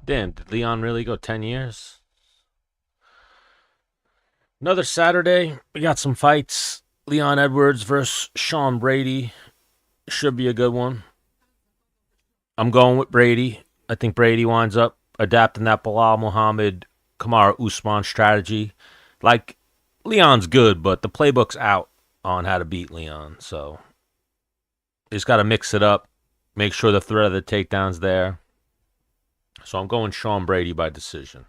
Damn, did Leon really go 10 years? Another Saturday. We got some fights. Leon Edwards versus Sean Brady. Should be a good one. I'm going with Brady. I think Brady winds up adapting that Bilal Muhammad Kamara Usman strategy. Like, Leon's good, but the playbook's out on how to beat Leon. So, he's got to mix it up, make sure the threat of the takedown's there. So, I'm going Sean Brady by decision.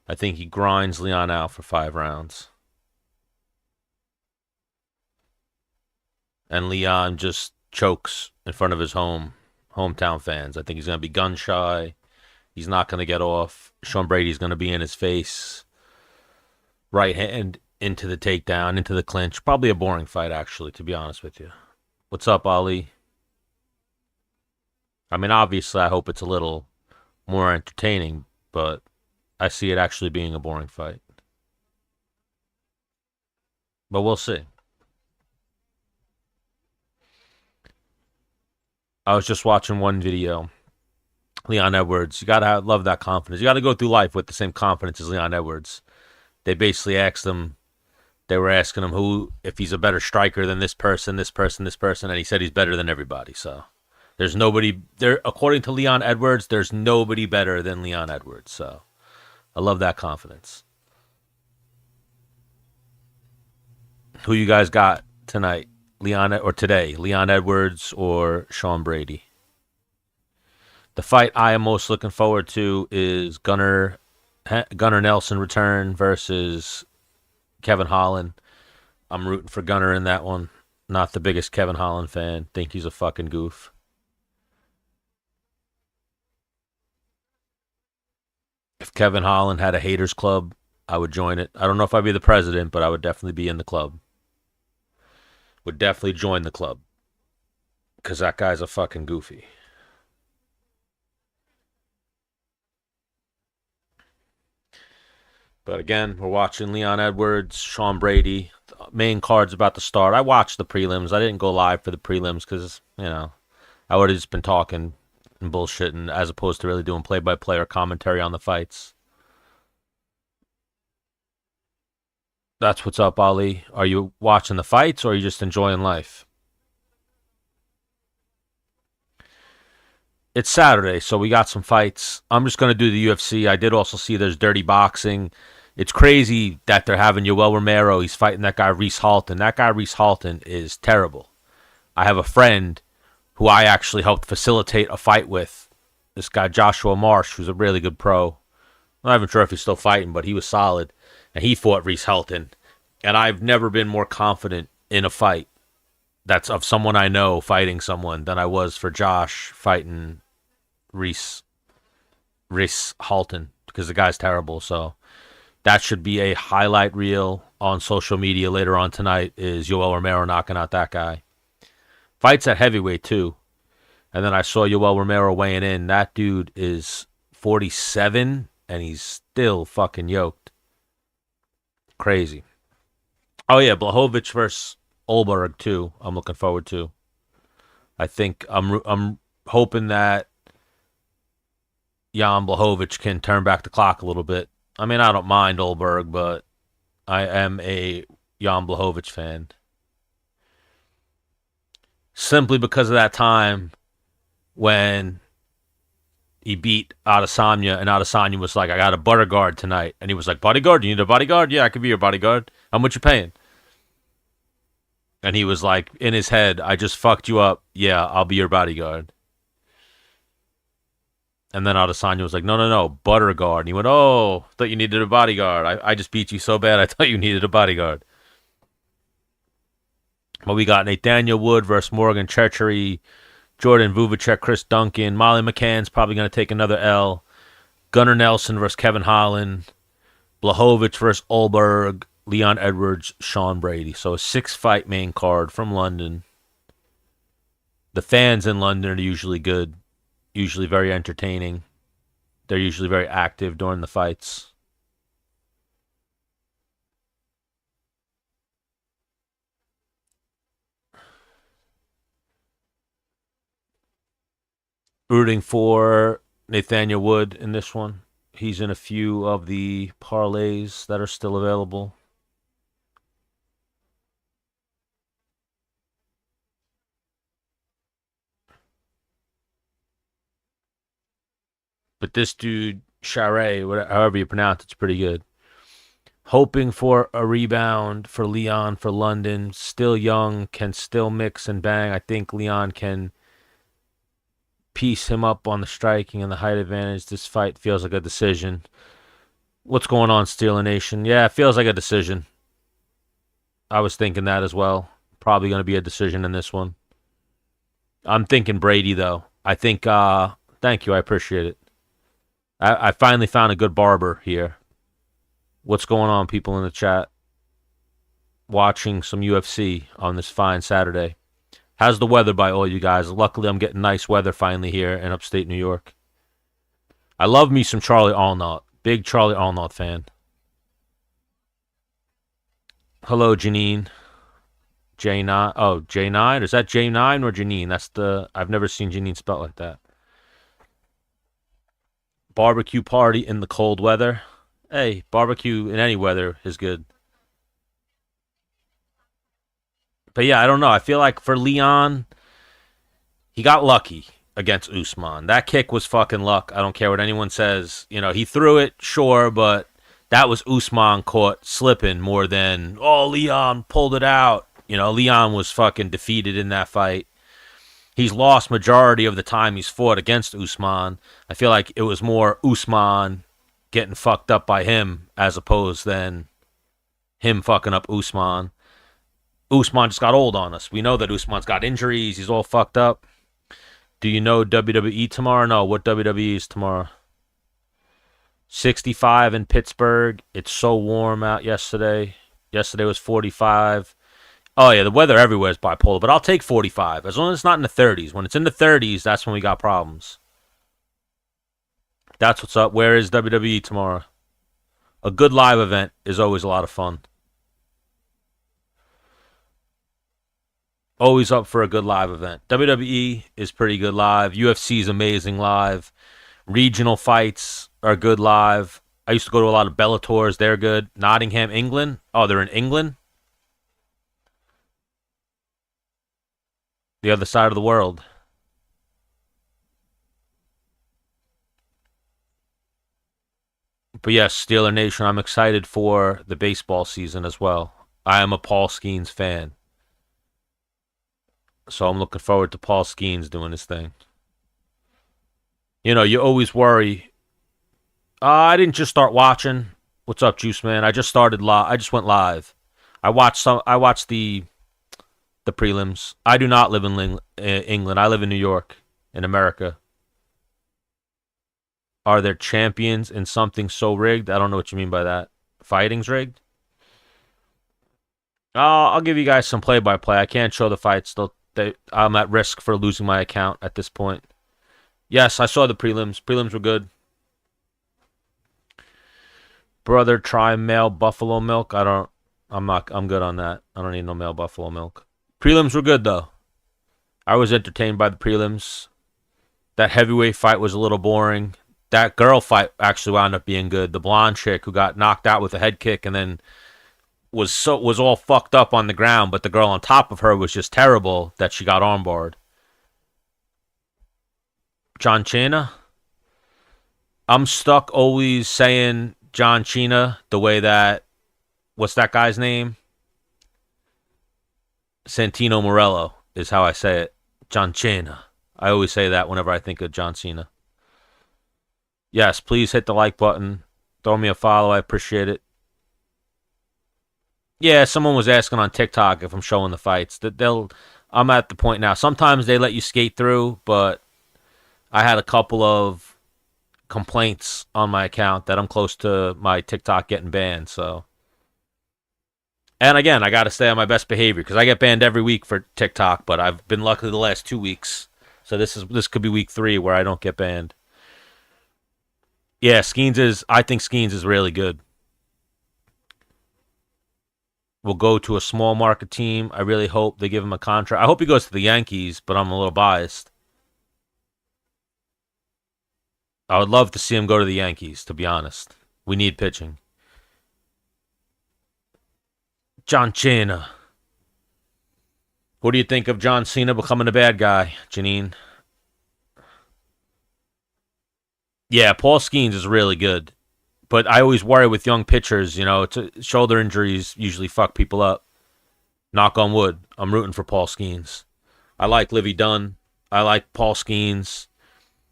I think he grinds Leon out for 5 rounds. And Leon just chokes in front of his hometown fans. I think he's going to be gun shy. He's not going to get off. Sean Brady's going to be in his face. Right hand into the takedown, into the clinch. Probably a boring fight, actually, to be honest with you. What's up, Ali? I mean, obviously, I hope it's a little more entertaining, but I see it actually being a boring fight. But we'll see. I was just watching one video. Leon Edwards, you gotta love that confidence. You gotta go through life with the same confidence as Leon Edwards. They basically asked him, they were asking him who, if he's a better striker than this person, this person, this person, and he said he's better than everybody. So there's nobody there, according to Leon Edwards, there's nobody better than Leon Edwards. So I love that confidence. Who you guys got tonight? Leon or today? Leon Edwards or Sean Brady? The fight I am most looking forward to is Gunnar Nelson return versus Kevin Holland. I'm rooting for Gunnar in that one. Not the biggest Kevin Holland fan. Think he's a fucking goof. If Kevin Holland had a haters club, I would join it. I don't know if I'd be the president, but I would definitely be in the club. Would definitely join the club because that guy's a fucking goofy. But again, we're watching Leon Edwards, Sean Brady. The main card's about to start. I watched the prelims. I didn't go live for the prelims because, I would have just been talking and bullshitting as opposed to really doing play by play or commentary on the fights. That's what's up, Ali. Are you watching the fights or are you just enjoying life? It's Saturday, so we got some fights. I'm just going to do the UFC. I did also see there's dirty boxing. It's crazy that they're having Yoel Romero. He's fighting that guy, Reese Halton. That guy, Reese Halton, is terrible. I have a friend who I actually helped facilitate a fight with. This guy, Joshua Marsh, who's a really good pro. I'm not even sure if he's still fighting, but he was solid. And he fought Reese Halton. And I've never been more confident in a fight that's of someone I know fighting someone than I was for Josh fighting Reese Reese Halton because the guy's terrible. So that should be a highlight reel on social media later on tonight. Is Yoel Romero knocking out that guy? Fights at heavyweight too, and then I saw Yoel Romero weighing in. That dude is 47 and he's still fucking yoked. Crazy. Oh yeah, Blahovic versus Olberg too. I'm looking forward to. I think I'm hoping that Jan Blahovic can turn back the clock a little bit. I mean, I don't mind Olberg, but I am a Jan Blahovic fan simply because of that time when he beat Adesanya, and Adesanya was like, "I got a bodyguard tonight," and he was like, "Bodyguard? You need a bodyguard? Yeah, I could be your bodyguard. How much you paying?" And he was like, in his head, "I just fucked you up. Yeah, I'll be your bodyguard." And then Adesanya was like, "No, no, no, Butterguard." And he went, "Oh, I thought you needed a bodyguard. I just beat you so bad, I thought you needed a bodyguard." But we got Nathaniel Wood versus Morgan Treachery, Jordan Vuvacek, Chris Duncan. Molly McCann's probably going to take another L. Gunnar Nelson versus Kevin Holland. Blahovic versus Olberg. Leon Edwards, Sean Brady. So a 6-fight main card from London. The fans in London are usually good, usually very entertaining. They're usually very active during the fights. Rooting for Nathaniel Wood in this one. He's in a few of the parlays that are still available. But this dude, Charest, however you pronounce it, it's pretty good. Hoping for a rebound for Leon for London. Still young, can still mix and bang. I think Leon can piece him up on the striking and the height advantage. This fight feels like a decision. What's going on, Steeler Nation? Yeah, it feels like a decision. I was thinking that as well. Probably going to be a decision in this one. I'm thinking Brady, though. I think, thank you. I appreciate it. I finally found a good barber here. What's going on, people in the chat? Watching some UFC on this fine Saturday. How's the weather by all you guys? Luckily, I'm getting nice weather finally here in upstate New York. I love me some Charlie Allnut. Big Charlie Allnut fan. Hello, Janine. J9. Oh, J9? Is that J9 or Janine? That's the... I've never seen Janine spelled like that. Barbecue party in the cold weather. Hey, barbecue in any weather is good. But yeah, I don't know. I feel like for Leon, he got lucky against Usman. That kick was fucking luck. I don't care what anyone says. You know, he threw it, sure, but that was Usman caught slipping more than, oh, Leon pulled it out. You know, Leon was fucking defeated in that fight. He's lost majority of the time he's fought against Usman. I feel like it was more Usman getting fucked up by him as opposed than him fucking up Usman. Usman just got old on us. We know that Usman's got injuries. He's all fucked up. Do you know WWE tomorrow? No, what WWE is tomorrow? 65 in Pittsburgh. It's so warm out yesterday. Yesterday was 45. Oh, yeah, the weather everywhere is bipolar, but I'll take 45. As long as it's not in the 30s. When it's in the 30s, that's when we got problems. That's what's up. Where is WWE tomorrow? A good live event is always a lot of fun. Always up for a good live event. WWE is pretty good live. UFC is amazing live. Regional fights are good live. I used to go to a lot of Bellators. They're good. Nottingham, England. Oh, they're in England? The other side of the world. But yes, Steeler Nation, I'm excited for the baseball season as well. I am a Paul Skeens fan. So I'm looking forward to Paul Skeens doing his thing. You know, you always worry. I didn't just start watching. What's up, Juice Man? I just started live. I just went live. I watched the prelims. I do not live in England. I live in New York, in America. Are there champions in something so rigged? I don't know what you mean by that. Fighting's rigged? I'll give you guys some play-by-play. I can't show the fights. I'm at risk for losing my account at this point. Yes, I saw the prelims. Prelims were good. Brother, try male buffalo milk. I'm good on that. I don't need no male buffalo milk. Prelims were good, though. I was entertained by the prelims. That heavyweight fight was a little boring. That girl fight actually wound up being good. The blonde chick who got knocked out with a head kick and then was all fucked up on the ground, but the girl on top of her was just terrible that she got armbarred. John Cena? I'm stuck always saying John Cena the way that, what's that guy's name? Santino Morello is how I say it. John Cena. I always say that whenever I think of John Cena. Yes, please hit the like button. Throw me a follow. I appreciate it. Yeah, someone was asking on TikTok if I'm showing the fights. I'm at the point now. Sometimes they let you skate through, but I had a couple of complaints on my account that I'm close to my TikTok getting banned. So, and again, I got to stay on my best behavior because I get banned every week for TikTok, but I've been lucky the last 2 weeks. So this could be week 3 where I don't get banned. Yeah, I think Skeens is really good. Will go to a small market team. I really hope they give him a contract. I hope he goes to the Yankees, but I'm a little biased. I would love to see him go to the Yankees, to be honest. We need pitching. John Cena. What do you think of John Cena becoming a bad guy, Janine? Yeah, Paul Skeens is really good. But I always worry with young pitchers, shoulder injuries usually fuck people up. Knock on wood. I'm rooting for Paul Skeens. I like Livy Dunn. I like Paul Skeens.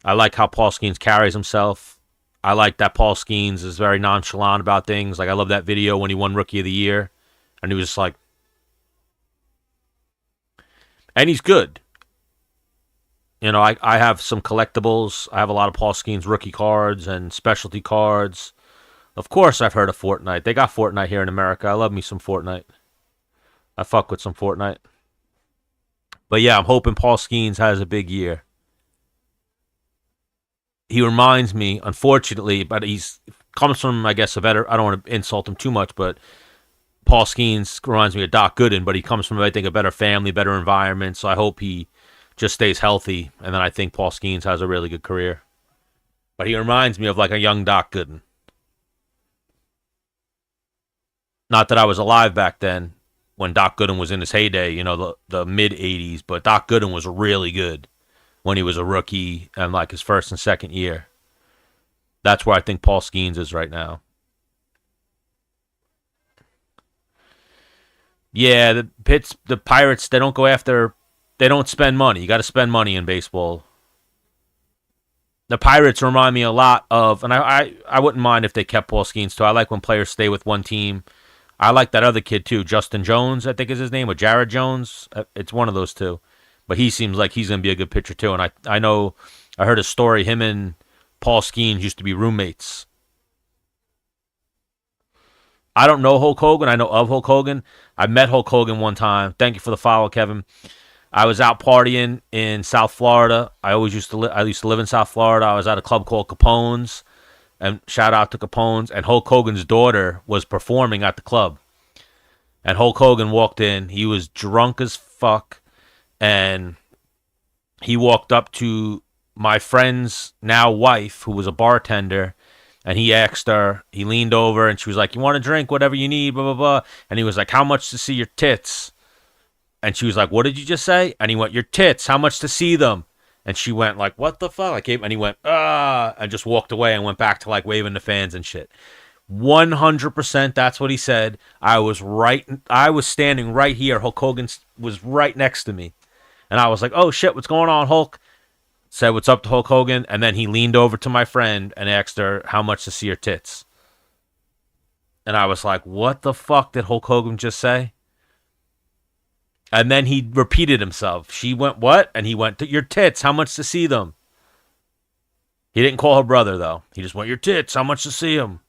I like how Paul Skeens carries himself. I like that Paul Skeens is very nonchalant about things. Like, I love that video when he won Rookie of the Year. And he was just like... And he's good. I have some collectibles. I have a lot of Paul Skeens rookie cards and specialty cards. Of course I've heard of Fortnite. They got Fortnite here in America. I love me some Fortnite. I fuck with some Fortnite. But yeah, I'm hoping Paul Skeens has a big year. He reminds me, unfortunately, but comes from, I guess, a better... I don't want to insult him too much, but Paul Skeens reminds me of Doc Gooden, but he comes from, I think, a better family, better environment, so I hope he just stays healthy, and then I think Paul Skeens has a really good career. But he reminds me of like a young Doc Gooden. Not that I was alive back then when Doc Gooden was in his heyday, the mid-'80s, but Doc Gooden was really good when he was a rookie and like his first and second year. That's where I think Paul Skeens is right now. Yeah, the Pirates, they don't spend money. You got to spend money in baseball. The Pirates remind me a lot of, and I wouldn't mind if they kept Paul Skeens too. I like when players stay with one team. I like that other kid too, Justin Jones, I think is his name, or Jared Jones. It's one of those two. But he seems like he's going to be a good pitcher too. And I know, I heard a story, him and Paul Skeens used to be roommates. I don't know Hulk Hogan. I know of Hulk Hogan. I met Hulk Hogan one time. Thank you for the follow, Kevin. I was out partying in South Florida. I used to live in South Florida. I was at a club called Capone's, and shout out to Capone's. And Hulk Hogan's daughter was performing at the club. And Hulk Hogan walked in. He was drunk as fuck, and he walked up to my friend's now wife, who was a bartender, and he asked her. He leaned over, and she was like, "You want a drink? Whatever you need, blah blah blah." And he was like, "How much to see your tits?" And she was like, "What did you just say?" And he went, "Your tits, how much to see them?" And she went like, "What the fuck?" And he went, "Ah," and just walked away and went back to like waving the fans and shit. 100% that's what he said. I was standing right here. Hulk Hogan was right next to me. And I was like, "Oh shit, what's going on, Hulk?" Said what's up to Hulk Hogan, and then he leaned over to my friend and asked her how much to see her tits. And I was like, what the fuck did Hulk Hogan just say? And then he repeated himself. She went, "What?" And he went, "Your tits, how much to see them?" He didn't call her brother, though. He just went, "Your tits, how much to see them?"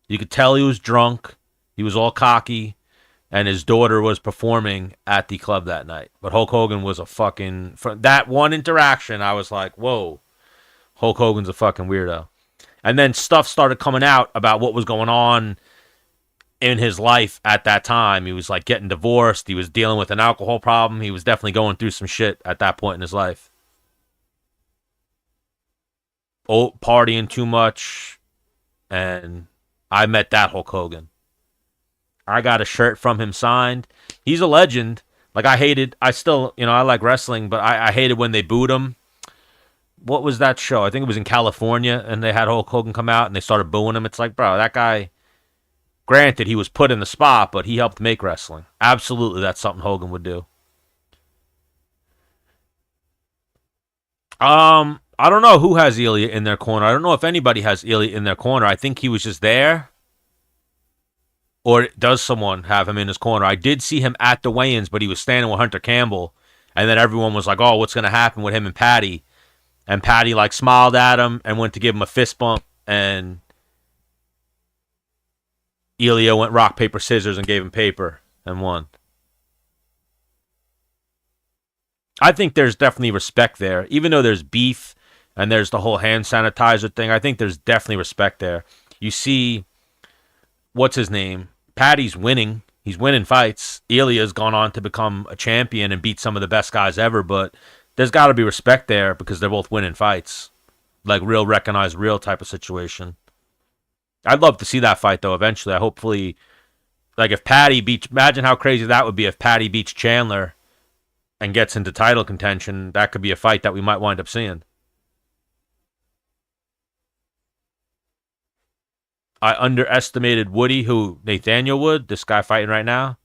You could tell he was drunk. He was all cocky. And his daughter was performing at the club that night. But Hulk Hogan was for that one interaction, I was like, whoa, Hulk Hogan's a fucking weirdo. And then stuff started coming out about what was going on in his life at that time. He was like getting divorced. He was dealing with an alcohol problem. He was definitely going through some shit at that point in his life. Partying too much. And I met that Hulk Hogan. I got a shirt from him signed. He's a legend. Like, I still, I like wrestling, but I hated when they booed him. What was that show? I think it was in California, and they had Hulk Hogan come out, and they started booing him. It's like, bro, that guy, granted, he was put in the spot, but he helped make wrestling. Absolutely, that's something Hogan would do. I don't know who has Ilya in their corner. I don't know if anybody has Ilya in their corner. I think he was just there. Or does someone have him in his corner? I did see him at the weigh-ins, but he was standing with Hunter Campbell. And then everyone was like, "Oh, what's going to happen with him and Patty?" And Patty, like, smiled at him and went to give him a fist bump. And Ilya went rock, paper, scissors and gave him paper and won. I think there's definitely respect there. Even though there's beef and there's the whole hand sanitizer thing, I think there's definitely respect there. You see, what's his name? Patty's winning. He's winning fights. Ilya's gone on to become a champion and beat some of the best guys ever, but there's got to be respect there because they're both winning fights. like real recognized real type of situation. I'd love to see that fight though. Eventually, I hopefully like if Patty beats. Imagine how crazy that would be if Patty beats Chandler and gets into title contention. That could be a fight that we might wind up seeing. I underestimated Woody, who Nathaniel Wood, this guy fighting right now.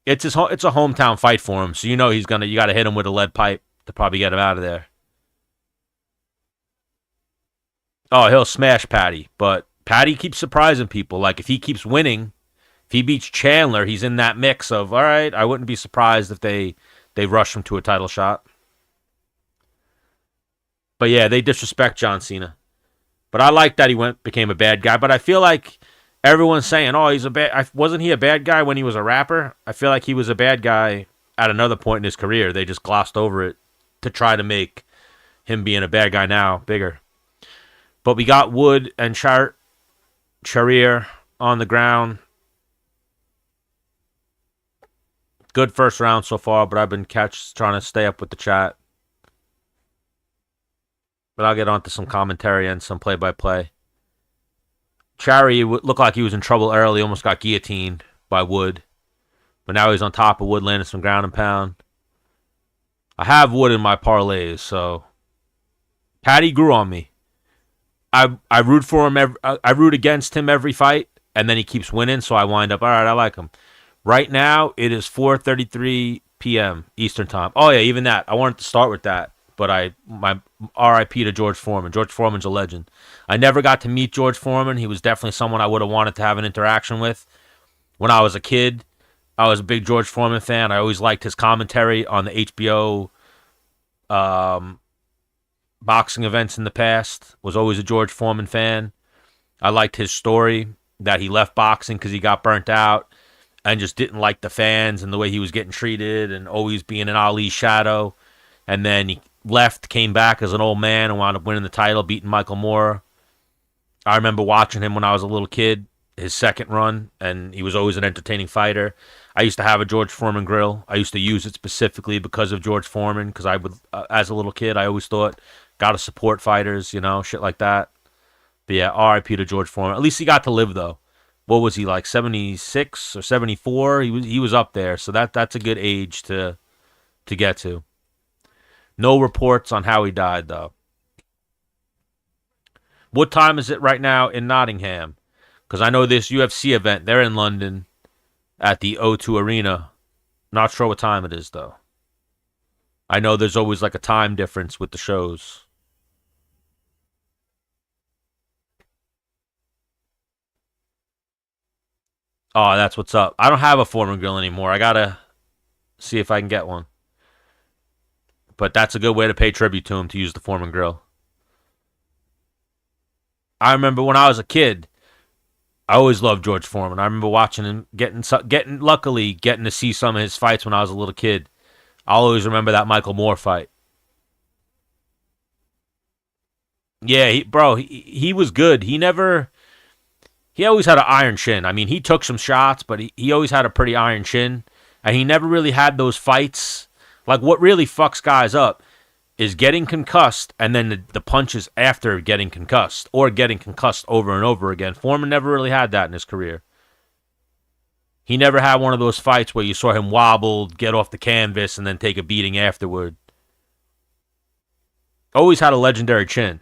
It's a hometown fight for him, so you know you got to hit him with a lead pipe to probably get him out of there. Oh, he'll smash Patty, but Patty keeps surprising people. Like if he keeps winning, if he beats Chandler, he's in that mix of all right. I wouldn't be surprised if they rush him to a title shot. But yeah, they disrespect John Cena. But I like that he became a bad guy. But I feel like everyone's saying, "Oh, he's a bad." Wasn't he a bad guy when he was a rapper? I feel like he was a bad guy at another point in his career. They just glossed over it to try to make him being a bad guy now bigger. But we got Wood and Sharir on the ground. Good first round so far, but I've been trying to stay up with the chat. But I'll get on to some commentary and some play-by-play. Chari looked like he was in trouble early, almost got guillotined by Wood. But now he's on top of Wood, landing some ground and pound. I have Wood in my parlays, so Patty grew on me. I root for him. I root against him every fight, and then he keeps winning, so I wind up, all right, I like him. Right now, it is 4:33 p.m. Eastern Time. Oh, yeah, even that. I wanted to start with that, but my RIP to George Foreman. George Foreman's a legend. I never got to meet George Foreman. He was definitely someone I would have wanted to have an interaction with. When I was a kid, I was a big George Foreman fan. I always liked his commentary on the HBO boxing events in the past. Was always a George Foreman fan. I liked his story that he left boxing because he got burnt out and just didn't like the fans and the way he was getting treated and always being in Ali's shadow. And then he left, came back as an old man and wound up winning the title, beating Michael Moore. I remember watching him when I was a little kid, his second run, and he was always an entertaining fighter. I used to have a George Foreman grill. I used to use it specifically because of George Foreman, because I would, as a little kid, I always thought, gotta support fighters, shit like that. But yeah, RIP to George Foreman. At least he got to live, though. What was he, like 76 or 74? He was up there, so that's a good age to get to. No reports on how he died, though. What time is it right now in Nottingham? Because I know this UFC event, they're in London at the O2 Arena. Not sure what time it is, though. I know there's always like a time difference with the shows. Oh, that's what's up. I don't have a Foreman grill anymore. I gotta see if I can get one. But that's a good way to pay tribute to him, to use the Foreman grill. I remember when I was a kid, I always loved George Foreman. I remember watching him, luckily getting to see some of his fights when I was a little kid. I'll always remember that Michael Moore fight. Yeah, he was good. He always had an iron chin. I mean, he took some shots, but he always had a pretty iron chin. And he never really had those fights. Like, what really fucks guys up is getting concussed and then the punches after getting concussed, or getting concussed over and over again. Foreman never really had that in his career. He never had one of those fights where you saw him wobble, get off the canvas, and then take a beating afterward. Always had a legendary chin.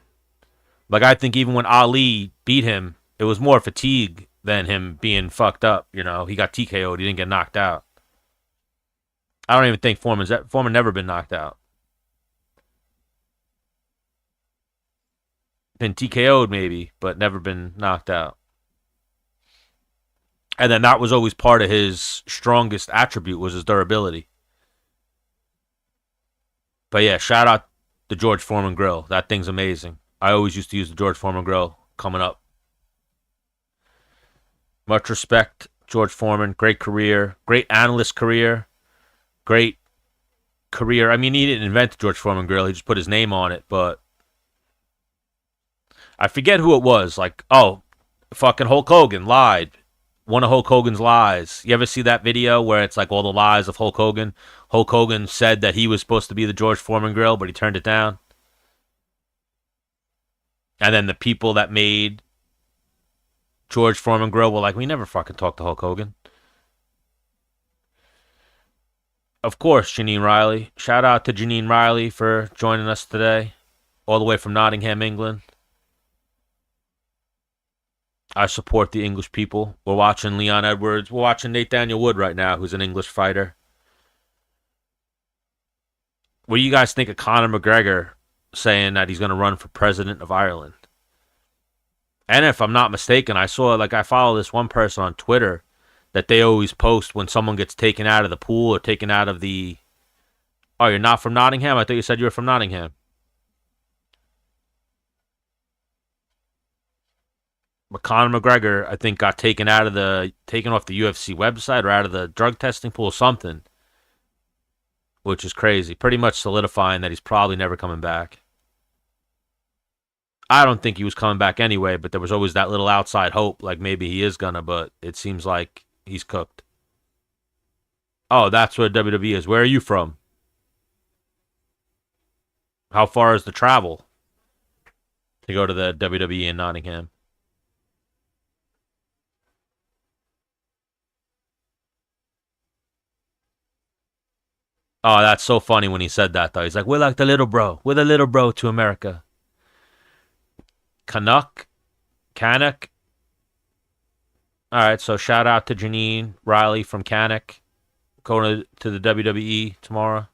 Like, I think even when Ali beat him, it was more fatigue than him being fucked up. He got TKO'd. He didn't get knocked out. I don't even think Foreman never been knocked out. Been TKO'd maybe, but never been knocked out. And then that was always part of his strongest attribute, was his durability. But yeah, shout out the George Foreman grill. That thing's amazing. I always used to use the George Foreman grill coming up. Much respect, George Foreman. Great career. Great analyst career. Great career. I mean, he didn't invent the George Foreman grill. He just put his name on it. But I forget who it was. Like, fucking Hulk Hogan lied one of Hulk Hogan's lies. You ever see that video where it's like all the lies of Hulk Hogan? Hulk Hogan said that he was supposed to be the George Foreman grill, but he turned it down. And then the people that made George Foreman grill were like, we never fucking talked to Hulk Hogan. Of course, Janine Riley. Shout out to Janine Riley for joining us today, all the way from Nottingham, England. I support the English people. We're watching Leon Edwards. We're watching Nathaniel Wood right now, who's an English fighter. What do you guys think of Conor McGregor saying that he's going to run for president of Ireland? And if I'm not mistaken, I follow this one person on Twitter that they always post when someone gets taken out of the pool or taken out of the... Oh, you're not from Nottingham? I thought you said you were from Nottingham. But Conor McGregor, I think, got taken off the UFC website or out of the drug testing pool or something, which is crazy. Pretty much solidifying that he's probably never coming back. I don't think he was coming back anyway, but there was always that little outside hope, like maybe he is gonna, but it seems like he's cooked. Oh, that's where WWE is. Where are you from? How far is the travel to go to the WWE in Nottingham? Oh, that's so funny when he said that, though. He's like, we're like the little bro. We're the little bro to America. Canuck. All right, so shout out to Janine Riley from Canuck, going to the WWE tomorrow.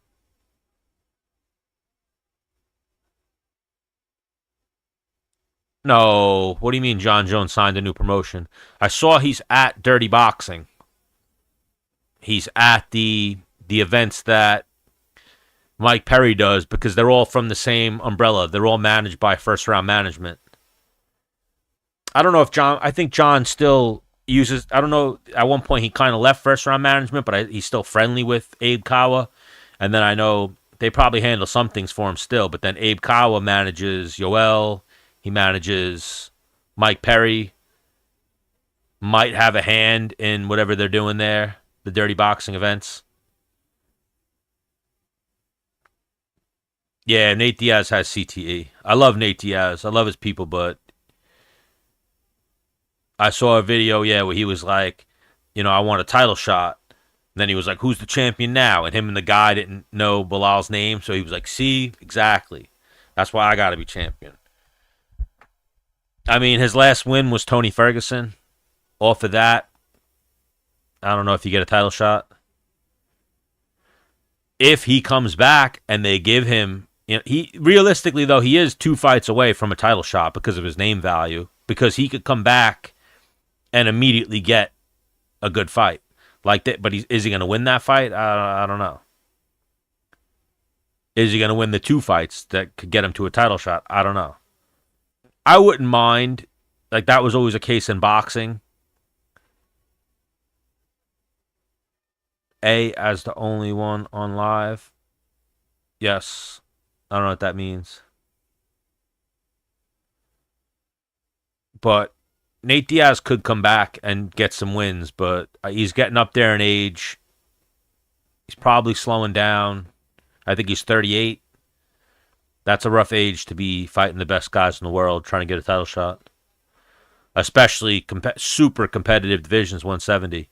No, what do you mean John Jones signed a new promotion? I saw he's at Dirty Boxing. He's at the events that Mike Perry does because they're all from the same umbrella. They're all managed by First Round Management. I don't know if I think John still uses, I don't know, at one point he kind of left First Round Management, but he's still friendly with Abe Kawa. And then I know they probably handle some things for him still, but then Abe Kawa manages Yoel, he manages Mike Perry, might have a hand in whatever they're doing there, the Dirty Boxing events. Yeah, Nate Diaz has CTE. I love Nate Diaz. I love his people, but I saw a video, where he was like, I want a title shot. And then he was like, who's the champion now? And him and the guy didn't know Bilal's name, so he was like, see, exactly. That's why I got to be champion. I mean, his last win was Tony Ferguson. Off of that, I don't know if you get a title shot. If he comes back and they give him, he realistically though, he is 2 fights away from a title shot because of his name value. Because he could come back and immediately get a good fight like that. But is he going to win that fight? I don't know. Is he going to win the 2 fights that could get him to a title shot? I don't know. I wouldn't mind. Like, that was always a case in boxing. A as the only one on live. Yes. I don't know what that means. But Nate Diaz could come back and get some wins, but he's getting up there in age. He's probably slowing down. I think he's 38. That's a rough age to be fighting the best guys in the world, trying to get a title shot. Especially super competitive divisions, 170.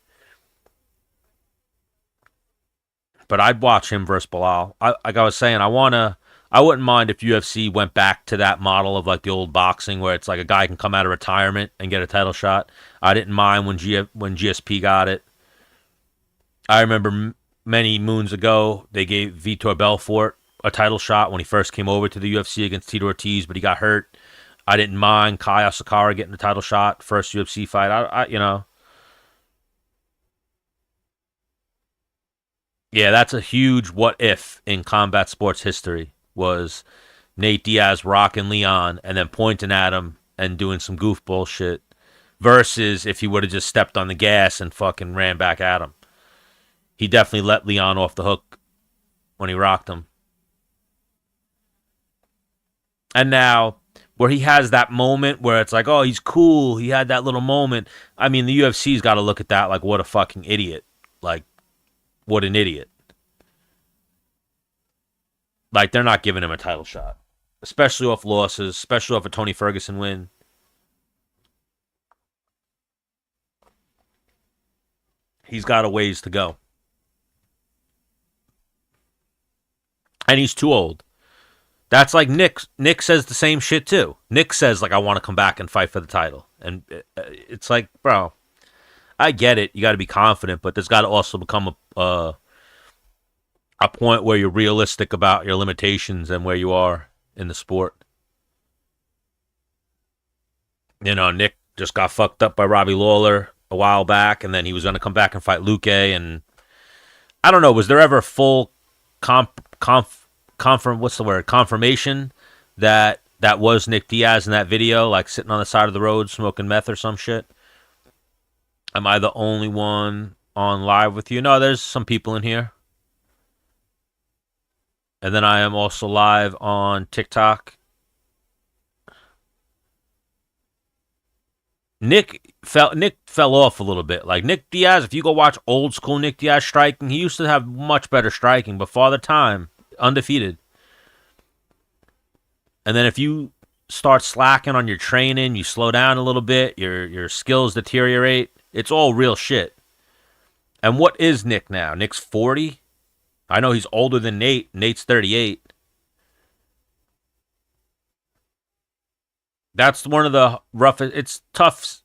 But I'd watch him versus Bilal. Like I was saying, I wouldn't mind if UFC went back to that model of like the old boxing where it's like a guy can come out of retirement and get a title shot. I didn't mind when GSP got it. I remember many moons ago they gave Vitor Belfort a title shot when he first came over to the UFC against Tito Ortiz, but he got hurt. I didn't mind Kaya Sakara getting the title shot, first UFC fight. Yeah, that's a huge what if in combat sports history. Was Nate Diaz rocking Leon and then pointing at him and doing some goofball shit versus if he would have just stepped on the gas and fucking ran back at him. He definitely let Leon off the hook when he rocked him. And now, where he has that moment where it's like, oh, he's cool. He had that little moment. I mean, the UFC's got to look at that like, what a fucking idiot. Like, what an idiot. Like, they're not giving him a title shot, especially off losses, especially off a Tony Ferguson win. He's got a ways to go. And he's too old. That's like Nick. Nick says the same shit too. Nick says, like, I want to come back and fight for the title. And it's like, bro, I get it. You got to be confident, but there's got to also become a point where you're realistic about your limitations and where you are in the sport. You know, Nick just got fucked up by Robbie Lawler a while back, and then he was going to come back and fight Luque. And I don't know, was there ever full confirmation that was Nick Diaz in that video, like sitting on the side of the road smoking meth or some shit? Am I the only one on live with you? No, there's some people in here. And then I am also live on TikTok. Nick fell off a little bit. Like Nick Diaz, if you go watch old school Nick Diaz striking, he used to have much better striking, but Father Time, undefeated. And then if you start slacking on your training, you slow down a little bit, your skills deteriorate. It's all real shit. And what is Nick now? Nick's 40? I know he's older than Nate. Nate's 38. That's one of the roughest. It's tough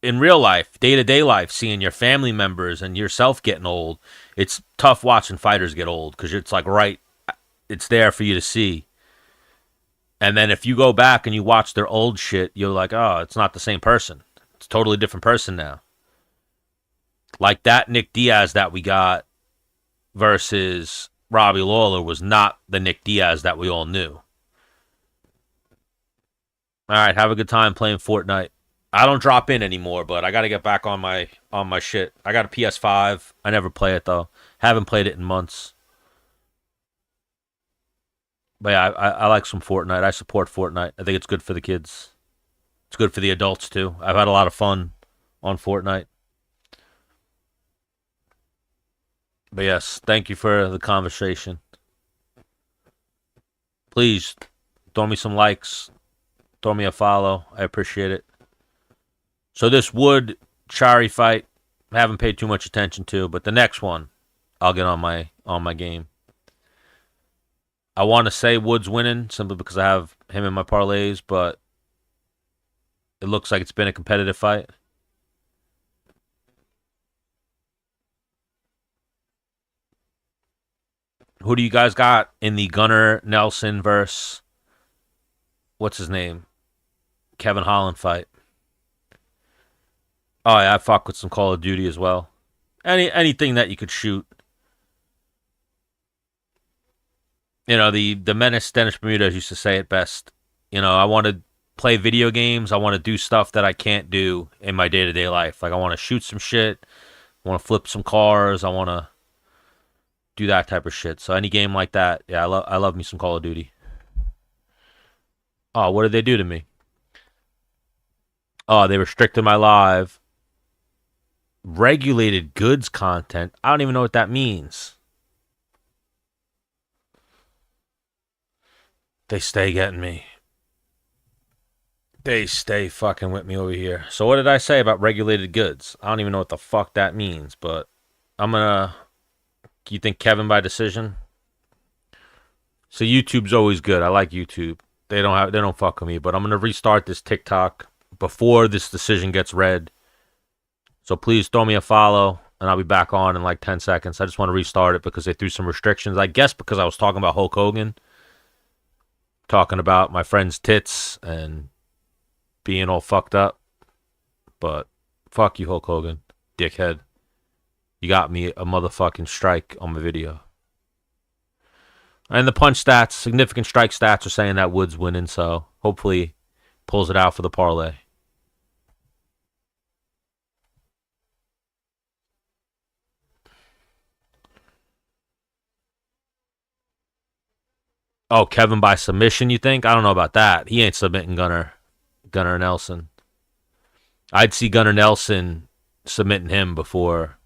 in real life, day-to-day life, seeing your family members and yourself getting old. It's tough watching fighters get old because it's like it's there for you to see. And then if you go back and you watch their old shit, you're like, oh, it's not the same person. It's a totally different person now. Like that Nick Diaz that we got versus Robbie Lawler was not the Nick Diaz that we all knew. All right, have a good time playing Fortnite. I don't drop in anymore, but I got to get back on my shit. I got a PS5. I never play it though. Haven't played it in months. But yeah, I like some Fortnite. I support Fortnite. I think it's good for the kids. It's good for the adults too. I've had a lot of fun on Fortnite. But yes, thank you for the conversation. Please throw me some likes. Throw me a follow. I appreciate it. So this Wood Chari fight, I haven't paid too much attention to, but the next one, I'll get on my game. I want to say Wood's winning simply because I have him in my parlays, but it looks like it's been a competitive fight. Who do you guys got in the Gunnar Nelson versus what's his name? Kevin Holland fight? Oh yeah, I fuck with some Call of Duty as well. Anything that you could shoot. You know, the Menace Dennis Bermudez used to say it best. You know, I want to play video games. I want to do stuff that I can't do in my day-to-day life. Like I want to shoot some shit. I want to flip some cars. I want to do that type of shit. So any game like that, yeah, I love me some Call of Duty. Oh, what did they do to me? Oh, they restricted my live. Regulated goods content. I don't even know what that means. They stay getting me. They stay fucking with me over here. So what did I say about regulated goods? I don't even know what the fuck that means, but I'm gonna... You think Kevin by decision? So YouTube's always good. I like YouTube. They don't fuck with me, but I'm gonna restart this TikTok before this decision gets read. So please throw me a follow, and I'll be back on in like 10 seconds. I just want to restart it because they threw some restrictions. I guess because I was talking about Hulk Hogan, talking about my friend's tits and being all fucked up. But fuck you, Hulk Hogan, dickhead. You got me a motherfucking strike on my video. And the punch stats, significant strike stats are saying that Wood's winning, so hopefully pulls it out for the parlay. Oh, Kevin by submission, you think? I don't know about that. He ain't submitting Gunnar Nelson. I'd see Gunnar Nelson submitting him before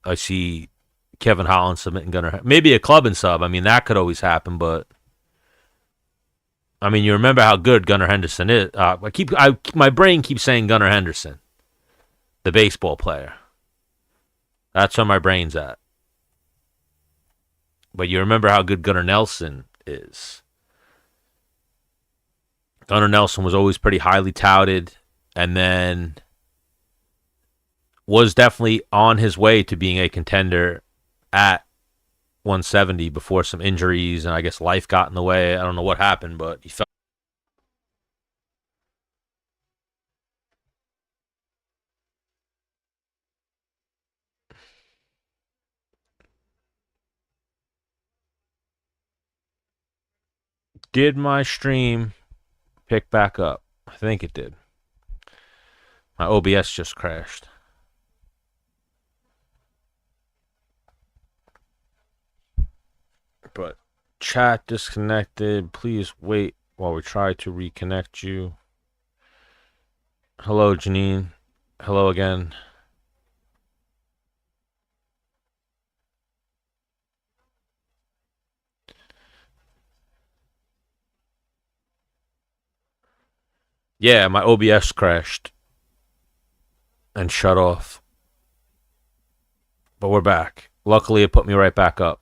I see Kevin Holland submitting Gunnar. Maybe a club and sub. I mean, that could always happen, but I mean, you remember how good Gunnar Henderson is. My brain keeps saying Gunnar Henderson, the baseball player. That's where my brain's at. But you remember how good Gunnar Nelson is. Gunnar Nelson was always pretty highly touted, and then was definitely on his way to being a contender at 170 before some injuries, and I guess life got in the way. I don't know what happened, but he felt. Did my stream pick back up? I think it did. My OBS just crashed. But chat disconnected. Please wait while we try to reconnect you. Hello, Janine. Hello again. Yeah, my OBS crashed and shut off. But we're back. Luckily, it put me right back up.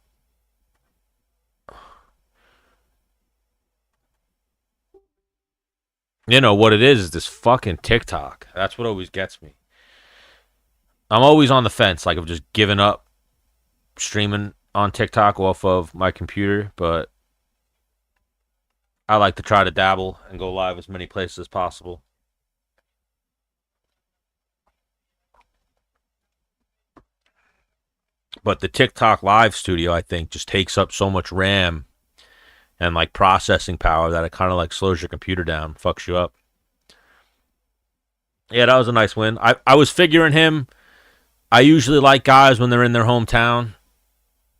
You know what it is this fucking TikTok. That's what always gets me. I'm always on the fence, like of just giving up streaming on TikTok off of my computer, but I like to try to dabble and go live as many places as possible. But the TikTok live studio, I think, just takes up so much RAM and like processing power that it kind of like slows your computer down, fucks you up. Yeah, that was a nice win. I was figuring him. I usually like guys when they're in their hometown.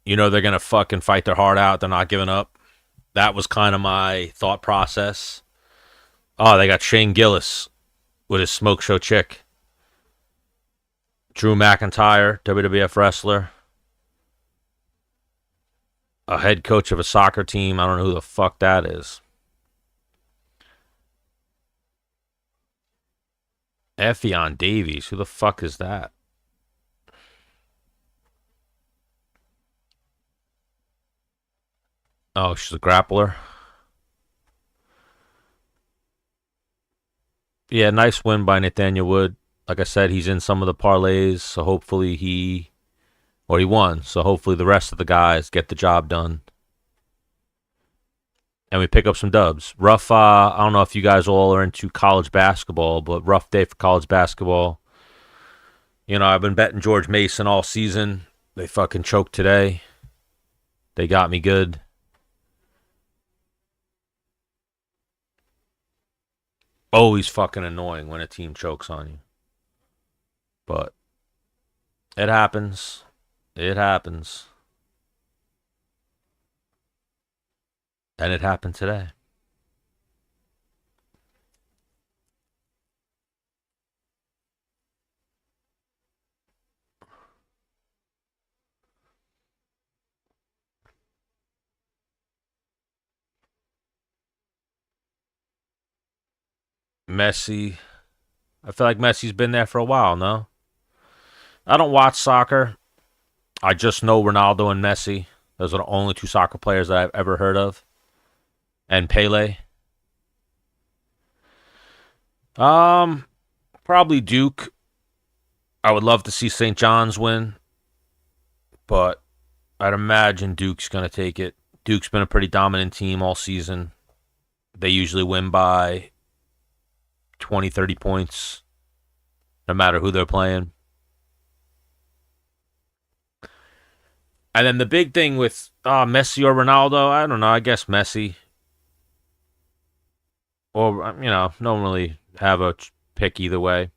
You know, they're going to fucking fight their heart out. They're not giving up. That was kind of my thought process. Oh, they got Shane Gillis with his smoke show chick. Drew McIntyre, WWF wrestler. A head coach of a soccer team. I don't know who the fuck that is. Effion Davies. Who the fuck is that? Oh, she's a grappler. Yeah, nice win by Nathaniel Wood. Like I said, he's in some of the parlays, so hopefully he won. So hopefully the rest of the guys get the job done. And we pick up some dubs. Rough, I don't know if you guys all are into college basketball, but rough day for college basketball. You know, I've been betting George Mason all season. They fucking choked today. They got me good. Always fucking annoying when a team chokes on you. But it happens. It happens. And it happened today. Messi. I feel like Messi's been there for a while, no? I don't watch soccer. I just know Ronaldo and Messi. Those are the only two soccer players that I've ever heard of. And Pele. Probably Duke. I would love to see St. John's win, but I'd imagine Duke's going to take it. Duke's been a pretty dominant team all season. They usually win by 20, 30 points, no matter who they're playing. And then the big thing with Messi or Ronaldo, I don't know. I guess Messi. Or, you know, don't really have a pick either way.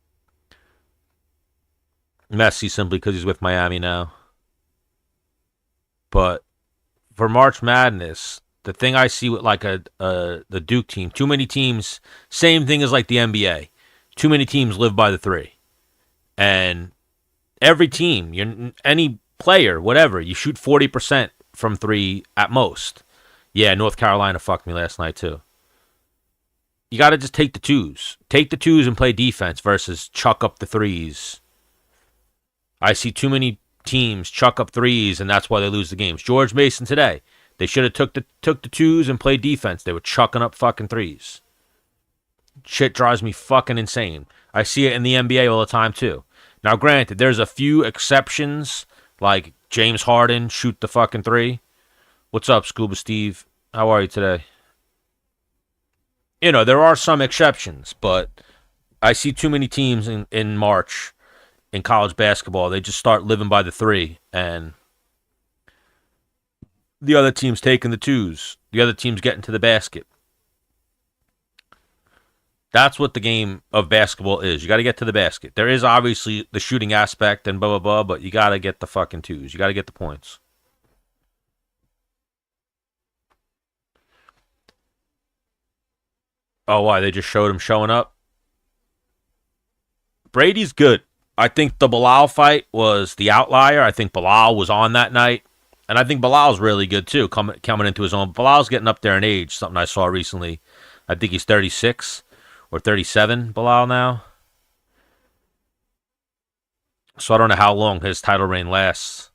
Messi simply because he's with Miami now. But for March Madness, The thing I see with like the Duke team, too many teams, same thing as like the NBA. Too many teams live by the three. And every team, any player, whatever, you shoot 40% from three at most. Yeah, North Carolina fucked me last night too. You got to just take the twos. Take the twos and play defense versus chuck up the threes. I see too many teams chuck up threes, and that's why they lose the games. George Mason today, they should have took the twos and played defense. They were chucking up fucking threes. Shit drives me fucking insane. I see it in the NBA all the time too. Now, granted, there's a few exceptions, like James Harden shoot the fucking three. What's up, Scuba Steve? How are you today? There are some exceptions, but I see too many teams in March in college basketball. They just start living by the three, and the other team's taking the twos. The other team's getting to the basket. That's what the game of basketball is. You got to get to the basket. There is obviously the shooting aspect and blah, blah, blah, but you got to get the fucking twos. You got to get the points. Oh, why? They just showed him showing up? Brady's good. I think the Bilal fight was the outlier. I think Bilal was on that night. And I think Bilal's really good, too, coming into his own. Bilal's getting up there in age, something I saw recently. I think he's 36 or 37, Bilal, now. So I don't know how long his title reign lasts.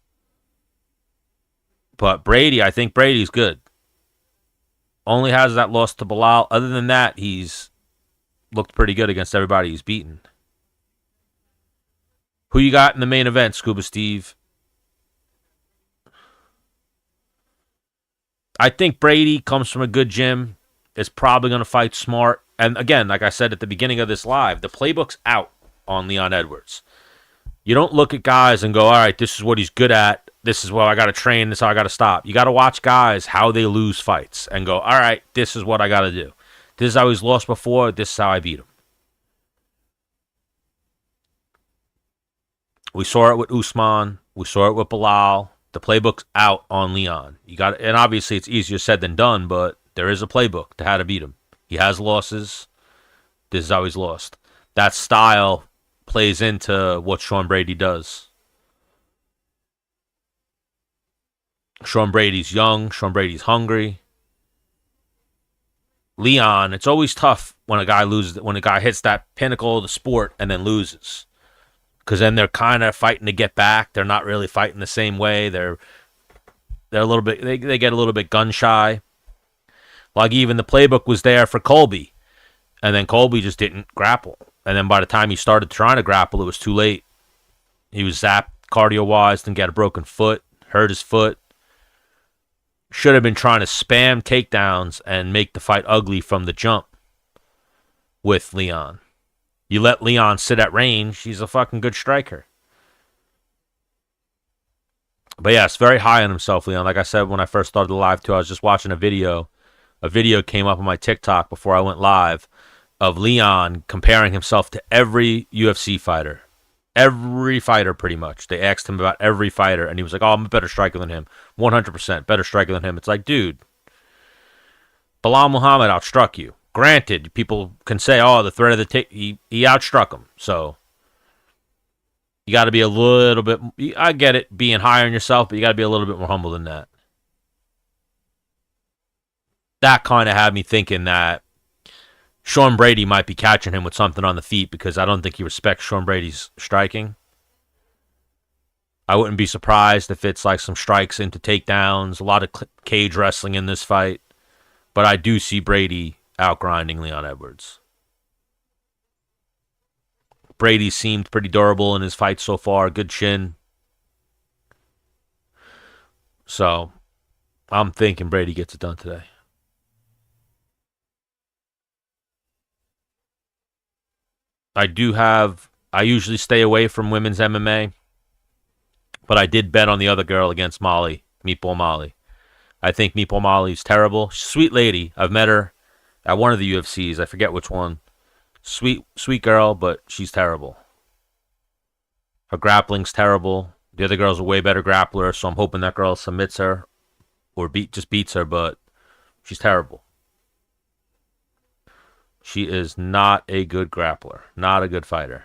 But Brady, I think Brady's good. Only has that loss to Bilal. Other than that, he's looked pretty good against everybody he's beaten. Who you got in the main event, Scuba Steve? I think Brady comes from a good gym, is probably going to fight smart. And again, like I said at the beginning of this live, the playbook's out on Leon Edwards. You don't look at guys and go, all right, this is what he's good at. This is what I got to train. This is how I got to stop. You got to watch guys, how they lose fights, and go, all right, this is what I got to do. This is how he's lost before. This is how I beat him. We saw it with Usman. We saw it with Bilal. The playbook's out on Leon. And obviously it's easier said than done, but there is a playbook to how to beat him. He has losses. This is how he's lost. That style plays into what Sean Brady does. Sean Brady's young. Sean Brady's hungry. Leon, it's always tough when a guy loses, when a guy hits that pinnacle of the sport and then loses. Because then they're kind of fighting to get back. They're not really fighting the same way. They're a little bit, they get a little bit gun shy. Like even the playbook was there for Colby. And then Colby just didn't grapple. And then by the time he started trying to grapple, it was too late. He was zapped cardio-wise, then got a broken foot, hurt his foot. Should have been trying to spam takedowns and make the fight ugly from the jump with Leon. You let Leon sit at range, he's a fucking good striker. But yeah, it's very high on himself, Leon. Like I said when I first started the live too, I was just watching a video. A video came up on my TikTok before I went live of Leon comparing himself to every UFC fighter. Every fighter, pretty much. They asked him about every fighter, and he was like, oh, I'm a better striker than him. 100% better striker than him. It's like, dude, Bilal Muhammad outstruck you. Granted, people can say, oh, the threat of the he outstruck him. So you got to be a little bit, I get it, being higher on yourself, but you got to be a little bit more humble than that. That kind of had me thinking that Sean Brady might be catching him with something on the feet because I don't think he respects Sean Brady's striking. I wouldn't be surprised if it's like some strikes into takedowns, a lot of cage wrestling in this fight. But I do see Brady outgrinding Leon Edwards. Brady seemed pretty durable in his fight so far. Good chin. So, I'm thinking Brady gets it done today. I usually stay away from women's MMA. But I did bet on the other girl against Molly, Meatball Molly. I think Meatball Molly's terrible. Sweet lady. I've met her at one of the UFCs. I forget which one. Sweet girl, but she's terrible. Her grappling's terrible. The other girl's a way better grappler, so I'm hoping that girl submits her or just beats her, but She's terrible. She is not a good grappler, not a good fighter.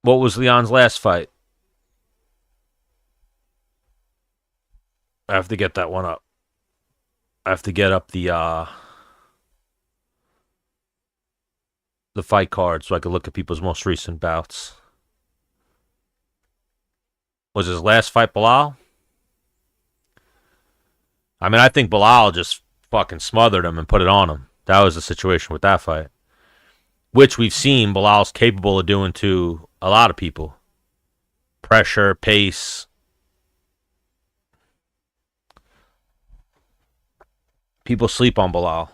What was Leon's last fight? I have to get that one up. I have to get up the fight card so I can look at people's most recent bouts. Was his last fight Bilal? I mean, I think Bilal just fucking smothered him and put it on him. That was the situation with that fight, which we've seen Bilal's capable of doing to a lot of people. Pressure, pace. People sleep on Bilal.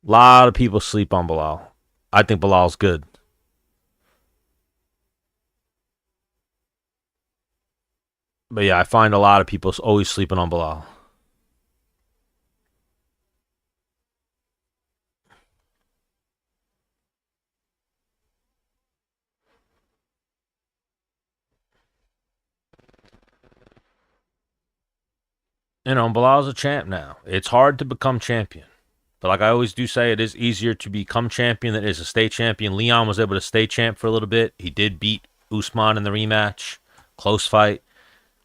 A lot of people sleep on Bilal. I think Bilal's good. But yeah, I find a lot of people always sleeping on Bilal. You know, Bilal's a champ now. It's hard to become champion. But like I always do say, it is easier to become champion than it is a stay champion. Leon was able to stay champ for a little bit. He did beat Usman in the rematch. Close fight.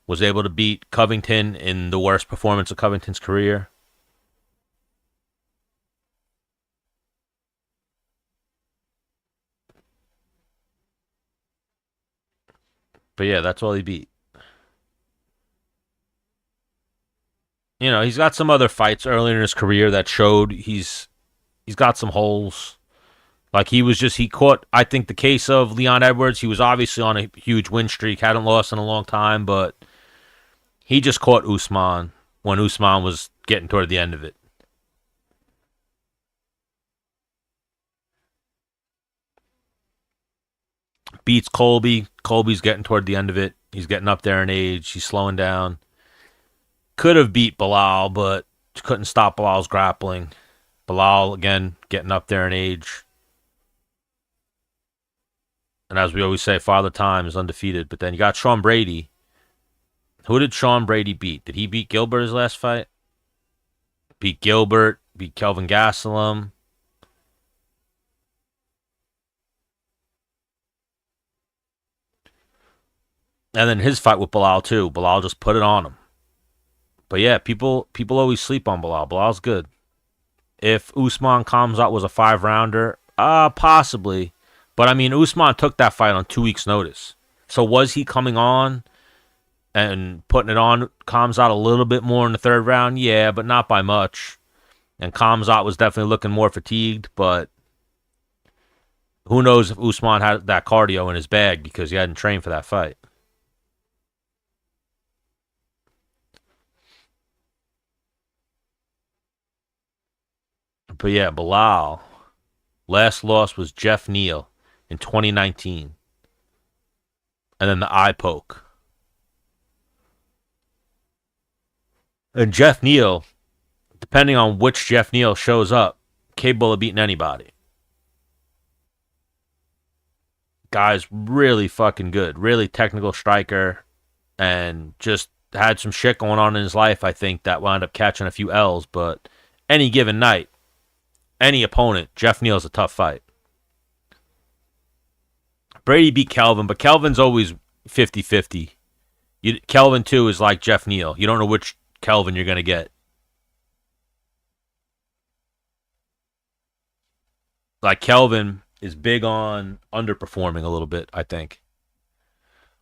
Was able to beat Covington in the worst performance of Covington's career. But yeah, that's all he beat. You know, he's got some other fights earlier in his career that showed he's got some holes. Like he caught, I think the case of Leon Edwards, he was obviously on a huge win streak, hadn't lost in a long time, but he just caught Usman when Usman was getting toward the end of it. Beats Colby. Colby's getting toward the end of it. He's getting up there in age. He's slowing down. Could have beat Bilal, but couldn't stop Bilal's grappling. Bilal, again, getting up there in age. And as we always say, Father Time is undefeated. But then you got Sean Brady. Who did Sean Brady beat? Did he beat Gilbert his last fight? Beat Gilbert. Beat Kelvin Gastelum. And then his fight with Bilal, too. Bilal just put it on him. But yeah, people always sleep on Bilal. Bilal's good. If Usman Khamzat was a 5-rounder, possibly. But I mean, Usman took that fight on 2 weeks' notice. So was he coming on and putting it on Khamzat a little bit more in the third round? Yeah, but not by much. And Khamzat was definitely looking more fatigued, but who knows if Usman had that cardio in his bag because he hadn't trained for that fight. But yeah, Bilal. Last loss was Jeff Neal in 2019. And then the eye poke. And Jeff Neal, depending on which Jeff Neal shows up, capable of beating anybody. Guy's really fucking good. Really technical striker. And just had some shit going on in his life, I think, that wound up catching a few L's. But any given night, any opponent, Jeff Neal's a tough fight. Brady beat Kelvin, but Kelvin's always 50-50. Kelvin, too, is like Jeff Neal. You don't know which Kelvin you're going to get. Like, Kelvin is big on underperforming a little bit, I think.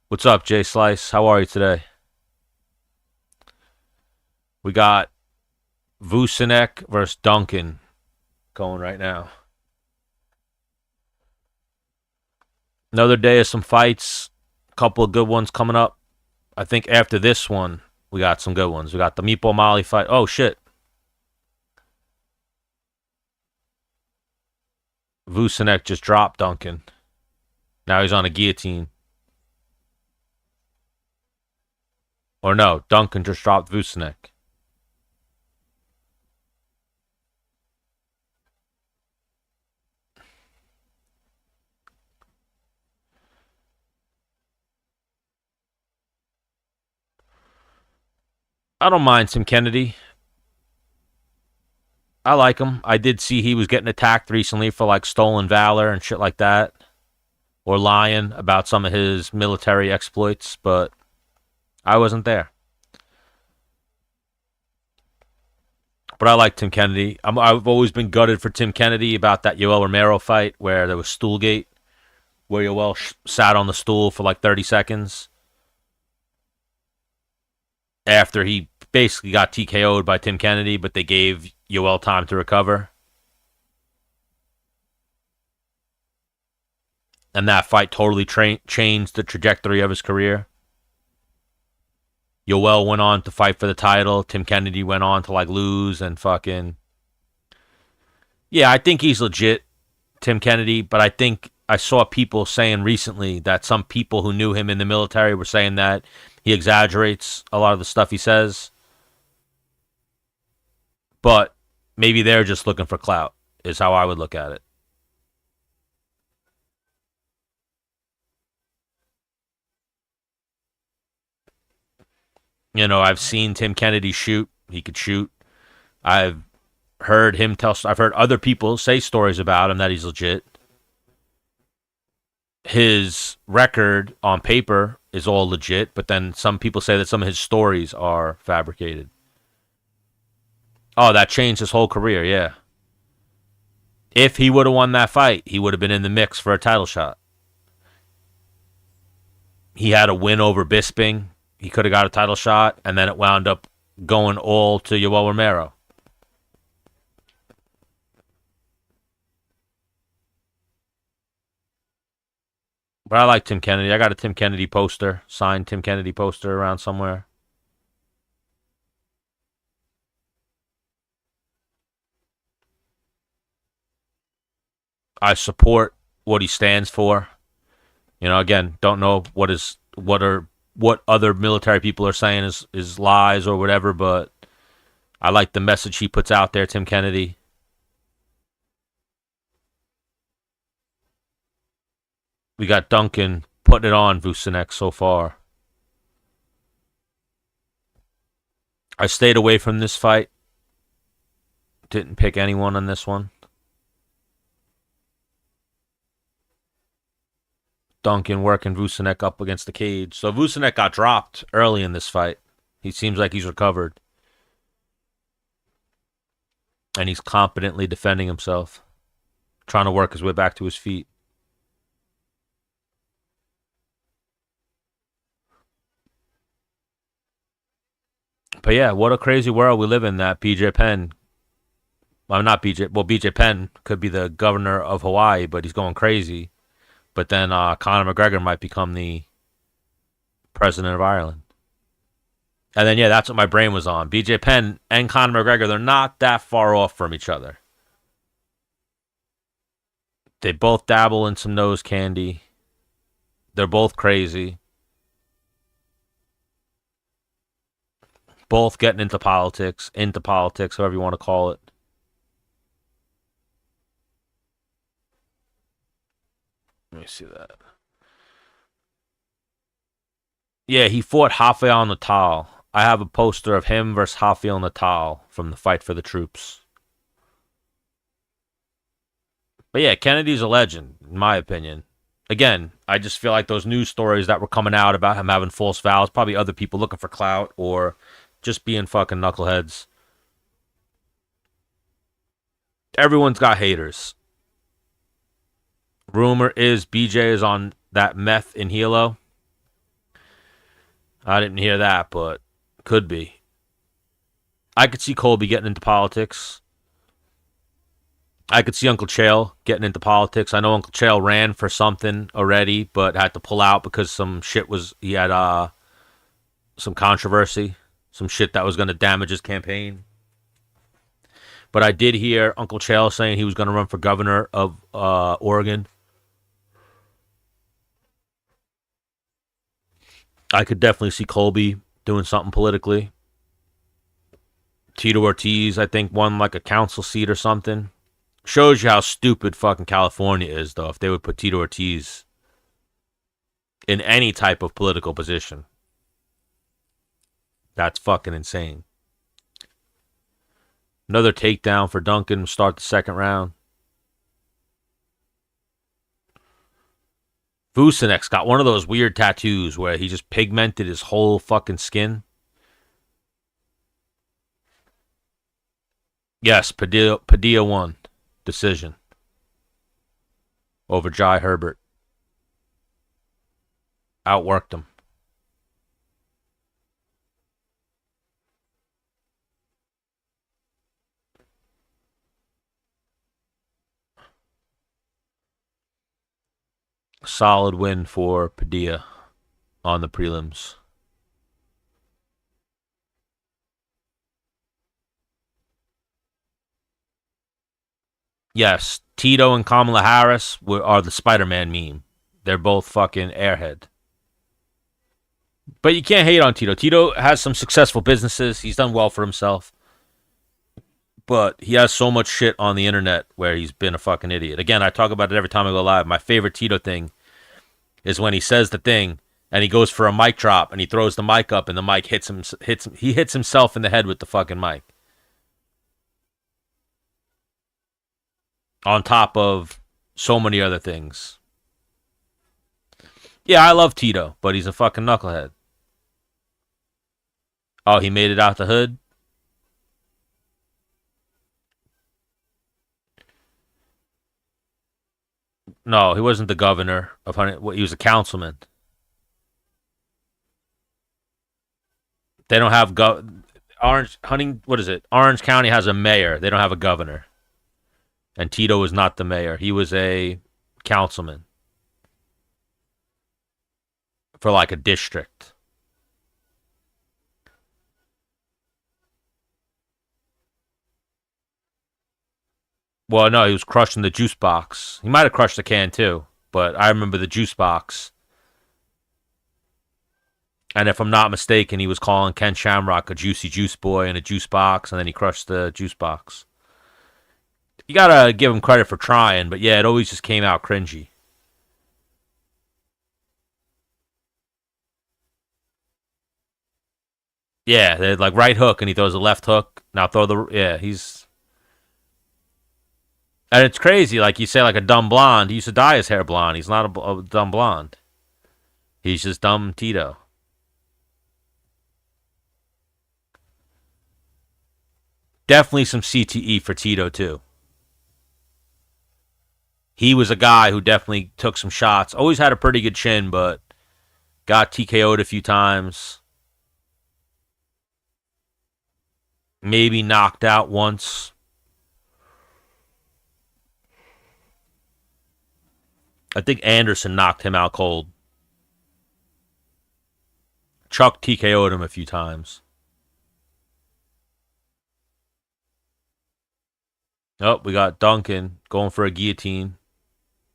What's up, Jay Slice? How are you today? We got Vucinic versus Duncan going right now. Another day of some fights. A couple of good ones coming up. I think after this one, we got some good ones. We got the Meatball Molly fight. Oh, shit. Vucinic just dropped Duncan. Now he's on a guillotine. Or no, Duncan just dropped Vucinic. Duncan just dropped Vucinic. Now he's on a guillotine. Or no, Duncan just dropped Vucinic. Or no, Duncan just dropped Vucinic. Or no, Duncan just dropped Vucinic. Or no, Duncan just dropped Vucinic. Or no, Duncan just dropped Vucinic. I don't mind Tim Kennedy. I like him. I did see he was getting attacked recently for like stolen valor and shit like that, or lying about some of his military exploits, but I wasn't there. But I like Tim Kennedy. I've always been gutted for Tim Kennedy about that Yoel Romero fight where there was Stoolgate, where Yoel sat on the stool for like 30 seconds after he basically got TKO'd by Tim Kennedy, but they gave Yoel time to recover. And that fight totally changed the trajectory of his career. Yoel went on to fight for the title. Tim Kennedy went on to like lose and fucking. Yeah, I think he's legit, Tim Kennedy, but I think I saw people saying recently that some people who knew him in the military were saying that he exaggerates a lot of the stuff he says. But maybe they're just looking for clout, is how I would look at it. You know, I've seen Tim Kennedy shoot. He could shoot. I've I've heard other people say stories about him that he's legit. His record on paper is all legit, but then some people say that some of his stories are fabricated. Oh, that changed his whole career, yeah. If he would have won that fight, he would have been in the mix for a title shot. He had a win over Bisping. He could have got a title shot, and then it wound up going all to Yoel Romero. But I like Tim Kennedy. I got a Tim Kennedy poster, signed Tim Kennedy poster around somewhere. I support what he stands for. You know, again, don't know what other military people are saying is lies or whatever, but I like the message he puts out there, Tim Kennedy. We got Duncan putting it on Vucinic so far. I stayed away from this fight. Didn't pick anyone on this one. Duncan working Vucinic up against the cage. So Vucinic got dropped early in this fight. He seems like he's recovered. And he's competently defending himself. Trying to work his way back to his feet. But yeah, what a crazy world we live in that BJ Penn. Well, not BJ. Well, BJ Penn could be the governor of Hawaii, but he's going crazy. But then Conor McGregor might become the president of Ireland. And then, yeah, that's what my brain was on. BJ Penn and Conor McGregor, they're not that far off from each other. They both dabble in some nose candy. They're both crazy. Both getting into politics, however you want to call it. Let me see that. Yeah, he fought Rafael Natal. I have a poster of him versus Rafael Natal from the Fight for the Troops. But yeah, Kennedy's a legend, in my opinion. Again, I just feel like those news stories that were coming out about him having false vows, probably other people looking for clout or just being fucking knuckleheads. Everyone's got haters. Rumor is BJ is on that meth in Hilo. I didn't hear that, but could be. I could see Colby getting into politics. I could see Uncle Chael getting into politics. I know Uncle Chael ran for something already, but had to pull out because some shit was, he had some controversy, some shit that was going to damage his campaign. But I did hear Uncle Chael saying he was going to run for governor of Oregon. I could definitely see Colby doing something politically. Tito Ortiz, I think, won like a council seat or something. Shows you how stupid fucking California is, though, if they would put Tito Ortiz in any type of political position. That's fucking insane. Another takedown for Duncan to start the second round. Vucinic got one of those weird tattoos where he just pigmented his whole fucking skin. Yes, Padilla won. Decision. Over Jai Herbert. Outworked him. Solid win for Padilla on the prelims. Yes, Tito and Kamala Harris are the Spider-Man meme. They're both fucking airhead. But you can't hate on Tito. Tito has some successful businesses. He's done well for himself. But he has so much shit on the internet where he's been a fucking idiot. Again, I talk about it every time I go live. My favorite Tito thing is when he says the thing and he goes for a mic drop and he throws the mic up and the mic hits him. He hits himself in the head with the fucking mic. On top of so many other things. Yeah, I love Tito, but he's a fucking knucklehead. Oh, he made it out the hood? No, he wasn't the governor of Huntington. He was a councilman. They don't have What is it? Orange County has a mayor. They don't have a governor. And Tito was not the mayor. He was a councilman for like a district. Well, no, he was crushing the juice box. He might have crushed the can too, but I remember the juice box. And if I'm not mistaken, he was calling Ken Shamrock a juicy juice boy and a juice box, and then he crushed the juice box. You gotta give him credit for trying, but yeah, it always just came out cringy. Yeah, they're like right hook, and he throws a left hook. Now throw the he's. And it's crazy, like you say, like a dumb blonde. He used to dye his hair blonde. He's not a dumb blonde. He's just dumb Tito. Definitely some CTE for Tito too. He was a guy who definitely took some shots. Always had a pretty good chin, but got TKO'd a few times. Maybe knocked out once. I think Anderson knocked him out cold. Chuck TKO'd him a few times. Oh, we got Duncan going for a guillotine.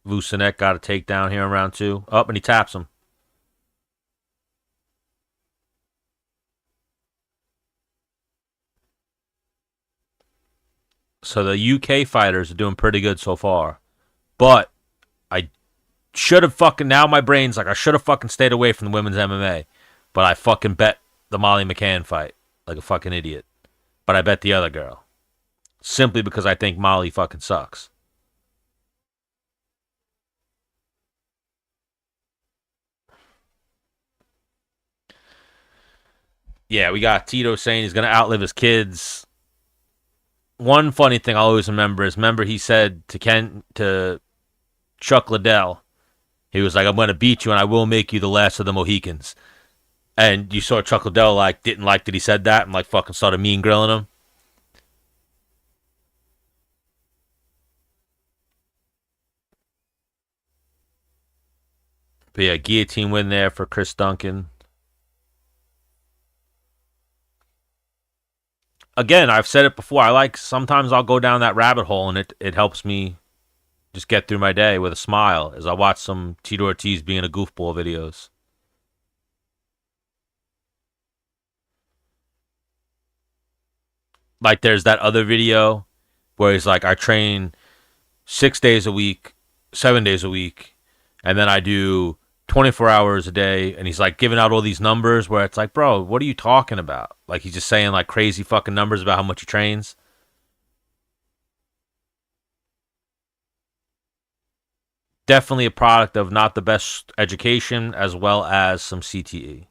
Vucinic got a takedown here in round 2. Up, and he taps him. So the UK fighters are doing pretty good so far. But I should have fucking, now my brain's like, I should have fucking stayed away from the women's MMA. But I fucking bet the Molly McCann fight like a fucking idiot. But I bet the other girl. Simply because I think Molly fucking sucks. Yeah, we got Tito saying he's going to outlive his kids. One funny thing I'll always remember is, he said to Chuck Liddell, he was like, I'm going to beat you and I will make you the last of the Mohicans. And you saw Chuck Liddell like didn't like that he said that and like fucking started mean grilling him. But yeah, guillotine win there for Chris Duncan. Again, I've said it before. Sometimes I'll go down that rabbit hole and it helps me just get through my day with a smile as I watch some Tito Ortiz being a goofball videos. Like there's that other video where he's like, I train 6 days a week, 7 days a week, and then I do 24 hours a day, and he's like giving out all these numbers where it's like, bro, what are you talking about? Like he's just saying like crazy fucking numbers about how much he trains. Definitely a product of not the best education as well as some CTE.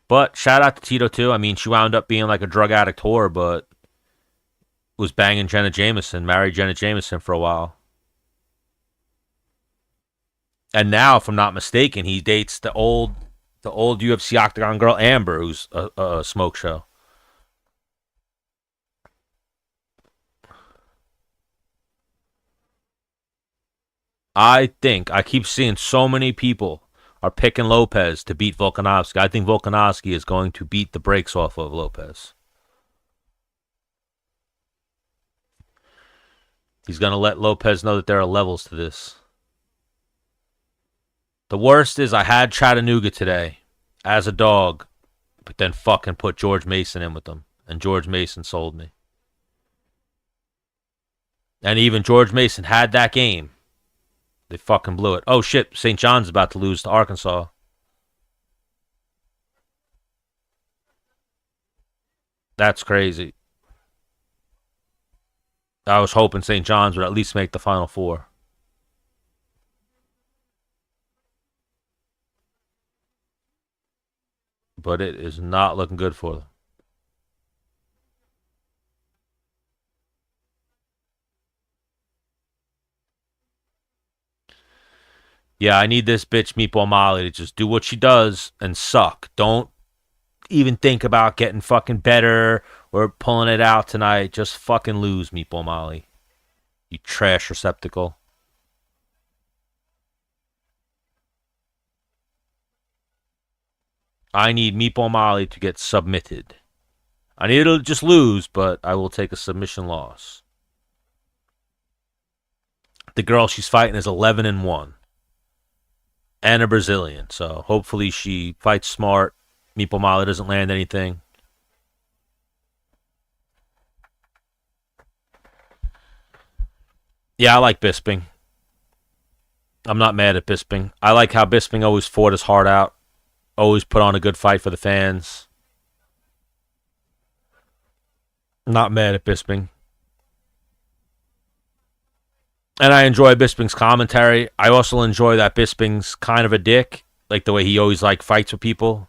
But shout out to Tito too. I mean, she wound up being like a drug addict whore, but was banging Jenna Jameson, married Jenna Jameson for a while. And now, if I'm not mistaken, he dates the old UFC Octagon girl Amber, who's a smoke show. I keep seeing so many people are picking Lopez to beat Volkanovski. I think Volkanovski is going to beat the brakes off of Lopez. He's going to let Lopez know that there are levels to this. The worst is I had Chattanooga today as a dog, but then fucking put George Mason in with them, and George Mason sold me. And even George Mason had that game. They fucking blew it. Oh shit, St. John's about to lose to Arkansas. That's crazy. I was hoping St. John's would at least make the Final Four. But it is not looking good for them. Yeah, I need this bitch Meatball Molly to just do what she does and suck. Don't even think about getting fucking better or pulling it out tonight. Just fucking lose, Meatball Molly. You trash receptacle. I need Meatball Molly to get submitted. I need her to just lose, but I will take a submission loss. The girl she's fighting is 11-1 and a Brazilian, so hopefully she fights smart. Meatball Molly doesn't land anything. Yeah, I like Bisping. I'm not mad at Bisping. I like how Bisping always fought his heart out, always put on a good fight for the fans. Not mad at Bisping. And I enjoy Bisping's commentary. I also enjoy that Bisping's kind of a dick, like the way he always like fights with people.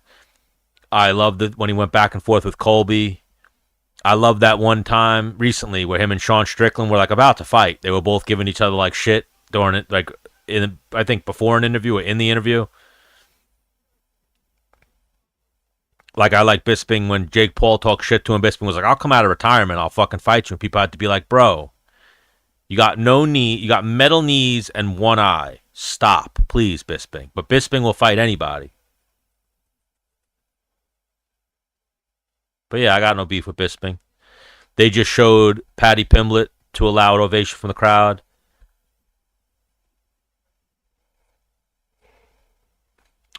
I loved it when he went back and forth with Colby. I love that one time recently where him and Sean Strickland were like about to fight. They were both giving each other like shit during it, like I think before an interview or in the interview. Like I like Bisping when Jake Paul talked shit to him. Bisping was like, "I'll come out of retirement. I'll fucking fight you." And people had to be like, "Bro, you got no knee. You got metal knees and one eye. Stop, please, Bisping." But Bisping will fight anybody. But yeah, I got no beef with Bisping. They just showed Paddy Pimblett to a loud ovation from the crowd.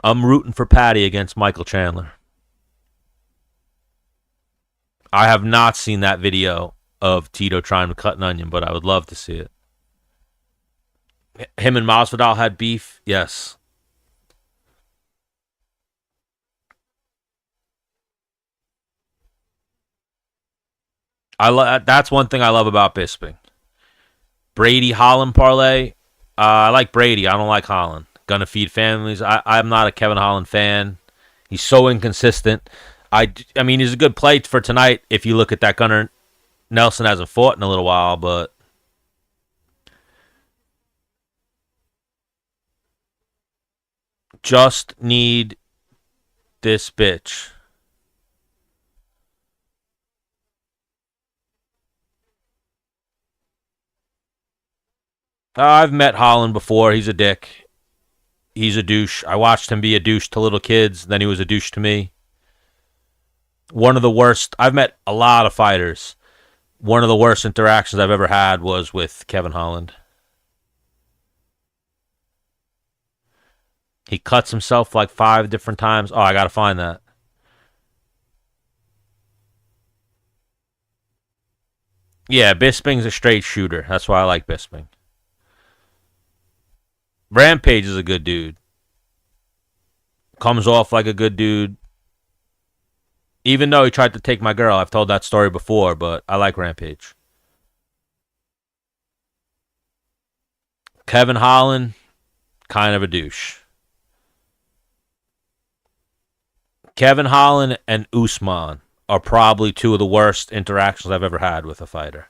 I'm rooting for Paddy against Michael Chandler. I have not seen that video of Tito trying to cut an onion, but I would love to see it. Him and Masvidal had beef. Yes. That's one thing I love about Bisping. Brady Holland parlay. I like Brady. I don't like Holland. Gonna feed families. I'm not a Kevin Holland fan. He's so inconsistent. I mean, he's a good play for tonight if you look at that. Gunnar Nelson hasn't fought in a little while, but just need this bitch. I've met Holland before. He's a dick. He's a douche. I watched him be a douche to little kids. Then he was a douche to me. One of the worst. I've met a lot of fighters. One of the worst interactions I've ever had was with Kevin Holland. He cuts himself like 5 different times. Oh, I gotta find that. Yeah, Bisping's a straight shooter. That's why I like Bisping. Rampage is a good dude. Comes off like a good dude. Even though he tried to take my girl. I've told that story before, but I like Rampage. Kevin Holland, kind of a douche. Kevin Holland and Usman are probably two of the worst interactions I've ever had with a fighter.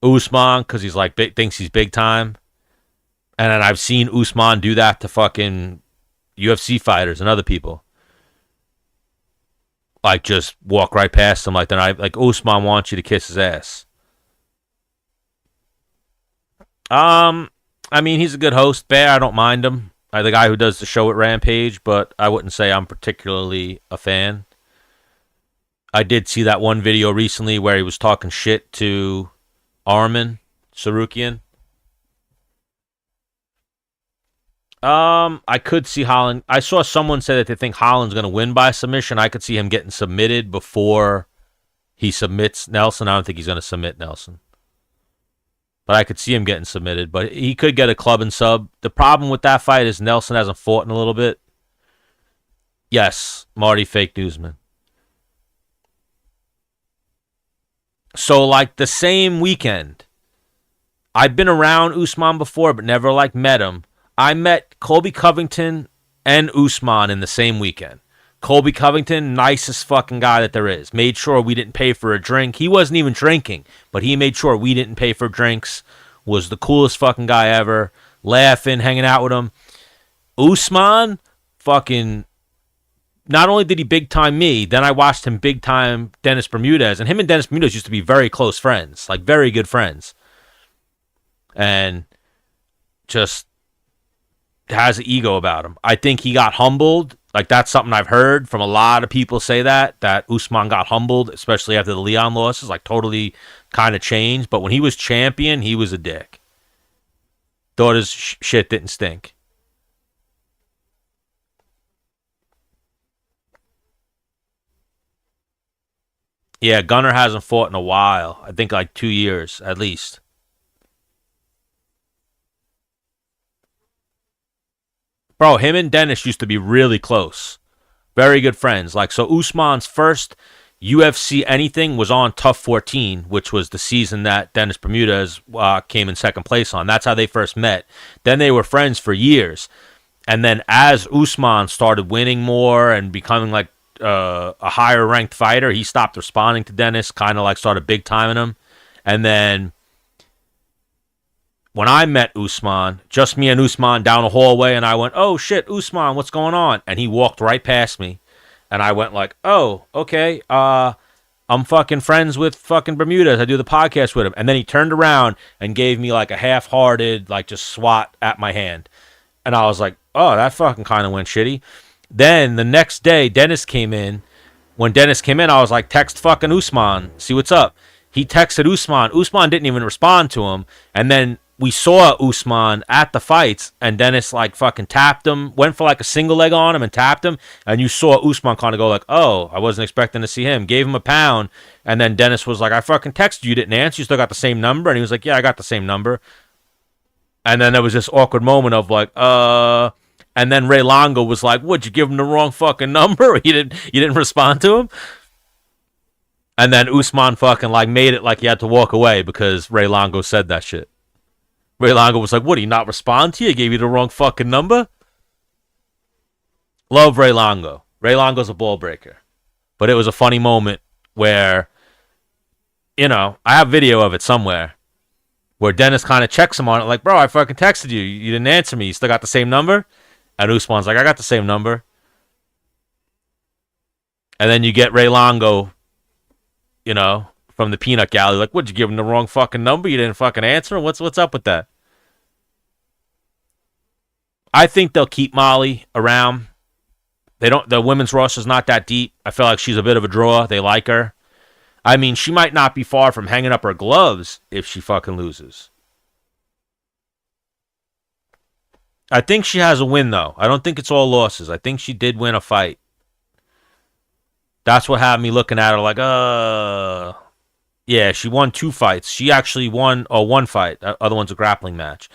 Usman, because he's like thinks he's big time. And then I've seen Usman do that to fucking UFC fighters and other people. Like, just walk right past him. Like, Usman wants you to kiss his ass. I mean, he's a good host. Bear, I don't mind him. The guy who does the show at Rampage, but I wouldn't say I'm particularly a fan. I did see that one video recently where he was talking shit to Arman Sarukian. I could see Holland. I saw someone say that they think Holland's going to win by submission. I could see him getting submitted before he submits Nelson. I don't think he's going to submit Nelson. But I could see him getting submitted. But he could get a club and sub. The problem with that fight is Nelson hasn't fought in a little bit. Yes, Marty Fake Newsman. So, like, the same weekend, I've been around Usman before, but never, like, met him. I met Colby Covington and Usman in the same weekend. Colby Covington, nicest fucking guy that there is. Made sure we didn't pay for a drink. He wasn't even drinking, but he made sure we didn't pay for drinks. Was the coolest fucking guy ever. Laughing, hanging out with him. Usman, fucking, not only did he big time me, then I watched him big time Dennis Bermudez. And him and Dennis Bermudez used to be very close friends. Like, very good friends. And just has an ego about him. I think he got humbled. Like, that's something I've heard from a lot of people say that Usman got humbled, especially after the Leon losses, like totally kind of changed. But when he was champion, he was a dick. Thought his shit didn't stink. Yeah, Gunnar hasn't fought in a while. I think like 2 years at least. Bro, him and Dennis used to be really close. Very good friends. Like, so Usman's first UFC anything was on Tough 14, which was the season that Dennis Bermudez came in second place on. That's how they first met. Then they were friends for years. And then as Usman started winning more and becoming like a higher ranked fighter, he stopped responding to Dennis, kind of like started big timing him. And then when I met Usman, just me and Usman down a hallway, and I went, "Oh shit, Usman, what's going on?" And he walked right past me, and I went like, "Oh, okay, I'm fucking friends with fucking Bermudez. I do the podcast with him." And then he turned around and gave me like a half-hearted, like just swat at my hand, and I was like, "Oh, that fucking kind of went shitty." Then the next day, Dennis came in. When Dennis came in, I was like, "Text fucking Usman, see what's up." He texted Usman. Usman didn't even respond to him, and then we saw Usman at the fights, and Dennis like fucking tapped him, went for like a single leg on him and tapped him, and you saw Usman kind of go like, "Oh, I wasn't expecting to see him." Gave him a pound, and then Dennis was like, "I fucking texted you, you didn't answer. You still got the same number?" And he was like, "Yeah, I got the same number." And then there was this awkward moment of like, and then Ray Longo was like, "Would you give him the wrong fucking number? You didn't respond to him?" And then Usman fucking like made it like he had to walk away because Ray Longo said that shit. Ray Longo was like, "What, did he not respond to you? He gave you the wrong fucking number?" Love Ray Longo. Ray Longo's a ball breaker. But it was a funny moment where, I have video of it somewhere, where Dennis kind of checks him on it, like, "Bro, I fucking texted you. You didn't answer me. You still got the same number?" And Usman's like, "I got the same number." And then you get Ray Longo, from the peanut gallery, like, "What'd you give him the wrong fucking number? You didn't fucking answer him? What's up with that?" I think they'll keep Molly around. The women's roster's not that deep. I feel like she's a bit of a draw. They like her. I mean, she might not be far from hanging up her gloves if she fucking loses. I think she has a win, though. I don't think it's all losses. I think she did win a fight. That's what had me looking at her like, Yeah, she won 2 fights. She actually won one fight. The other one's a grappling match.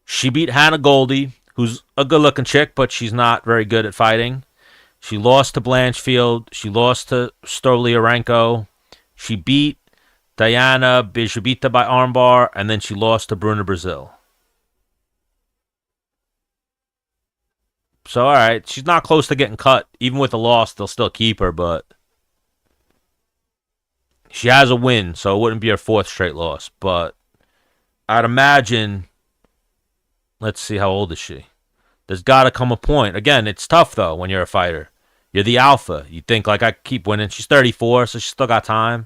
She beat Hannah Goldie, who's a good-looking chick, but she's not very good at fighting. She lost to Blanchfield. She lost to Stoliarenko. She beat Diana Bijabita by armbar, and then she lost to Bruna Brazil. So, all right, she's not close to getting cut. Even with a loss, they'll still keep her, but she has a win, so it wouldn't be her 4th straight loss. But I'd imagine, let's see, how old is she? There's got to come a point. Again, it's tough, though, when you're a fighter. You're the alpha. You think, like, I keep winning. She's 34, so she's still got time.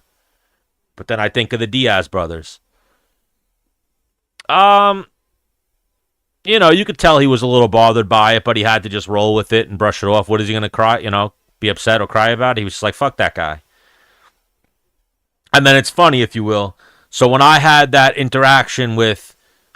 But then I think of the Diaz brothers. You could tell he was a little bothered by it, but he had to just roll with it and brush it off. What is he going to cry, be upset or cry about? He was just like, fuck that guy. And then it's funny, if you will. So when I had that interaction with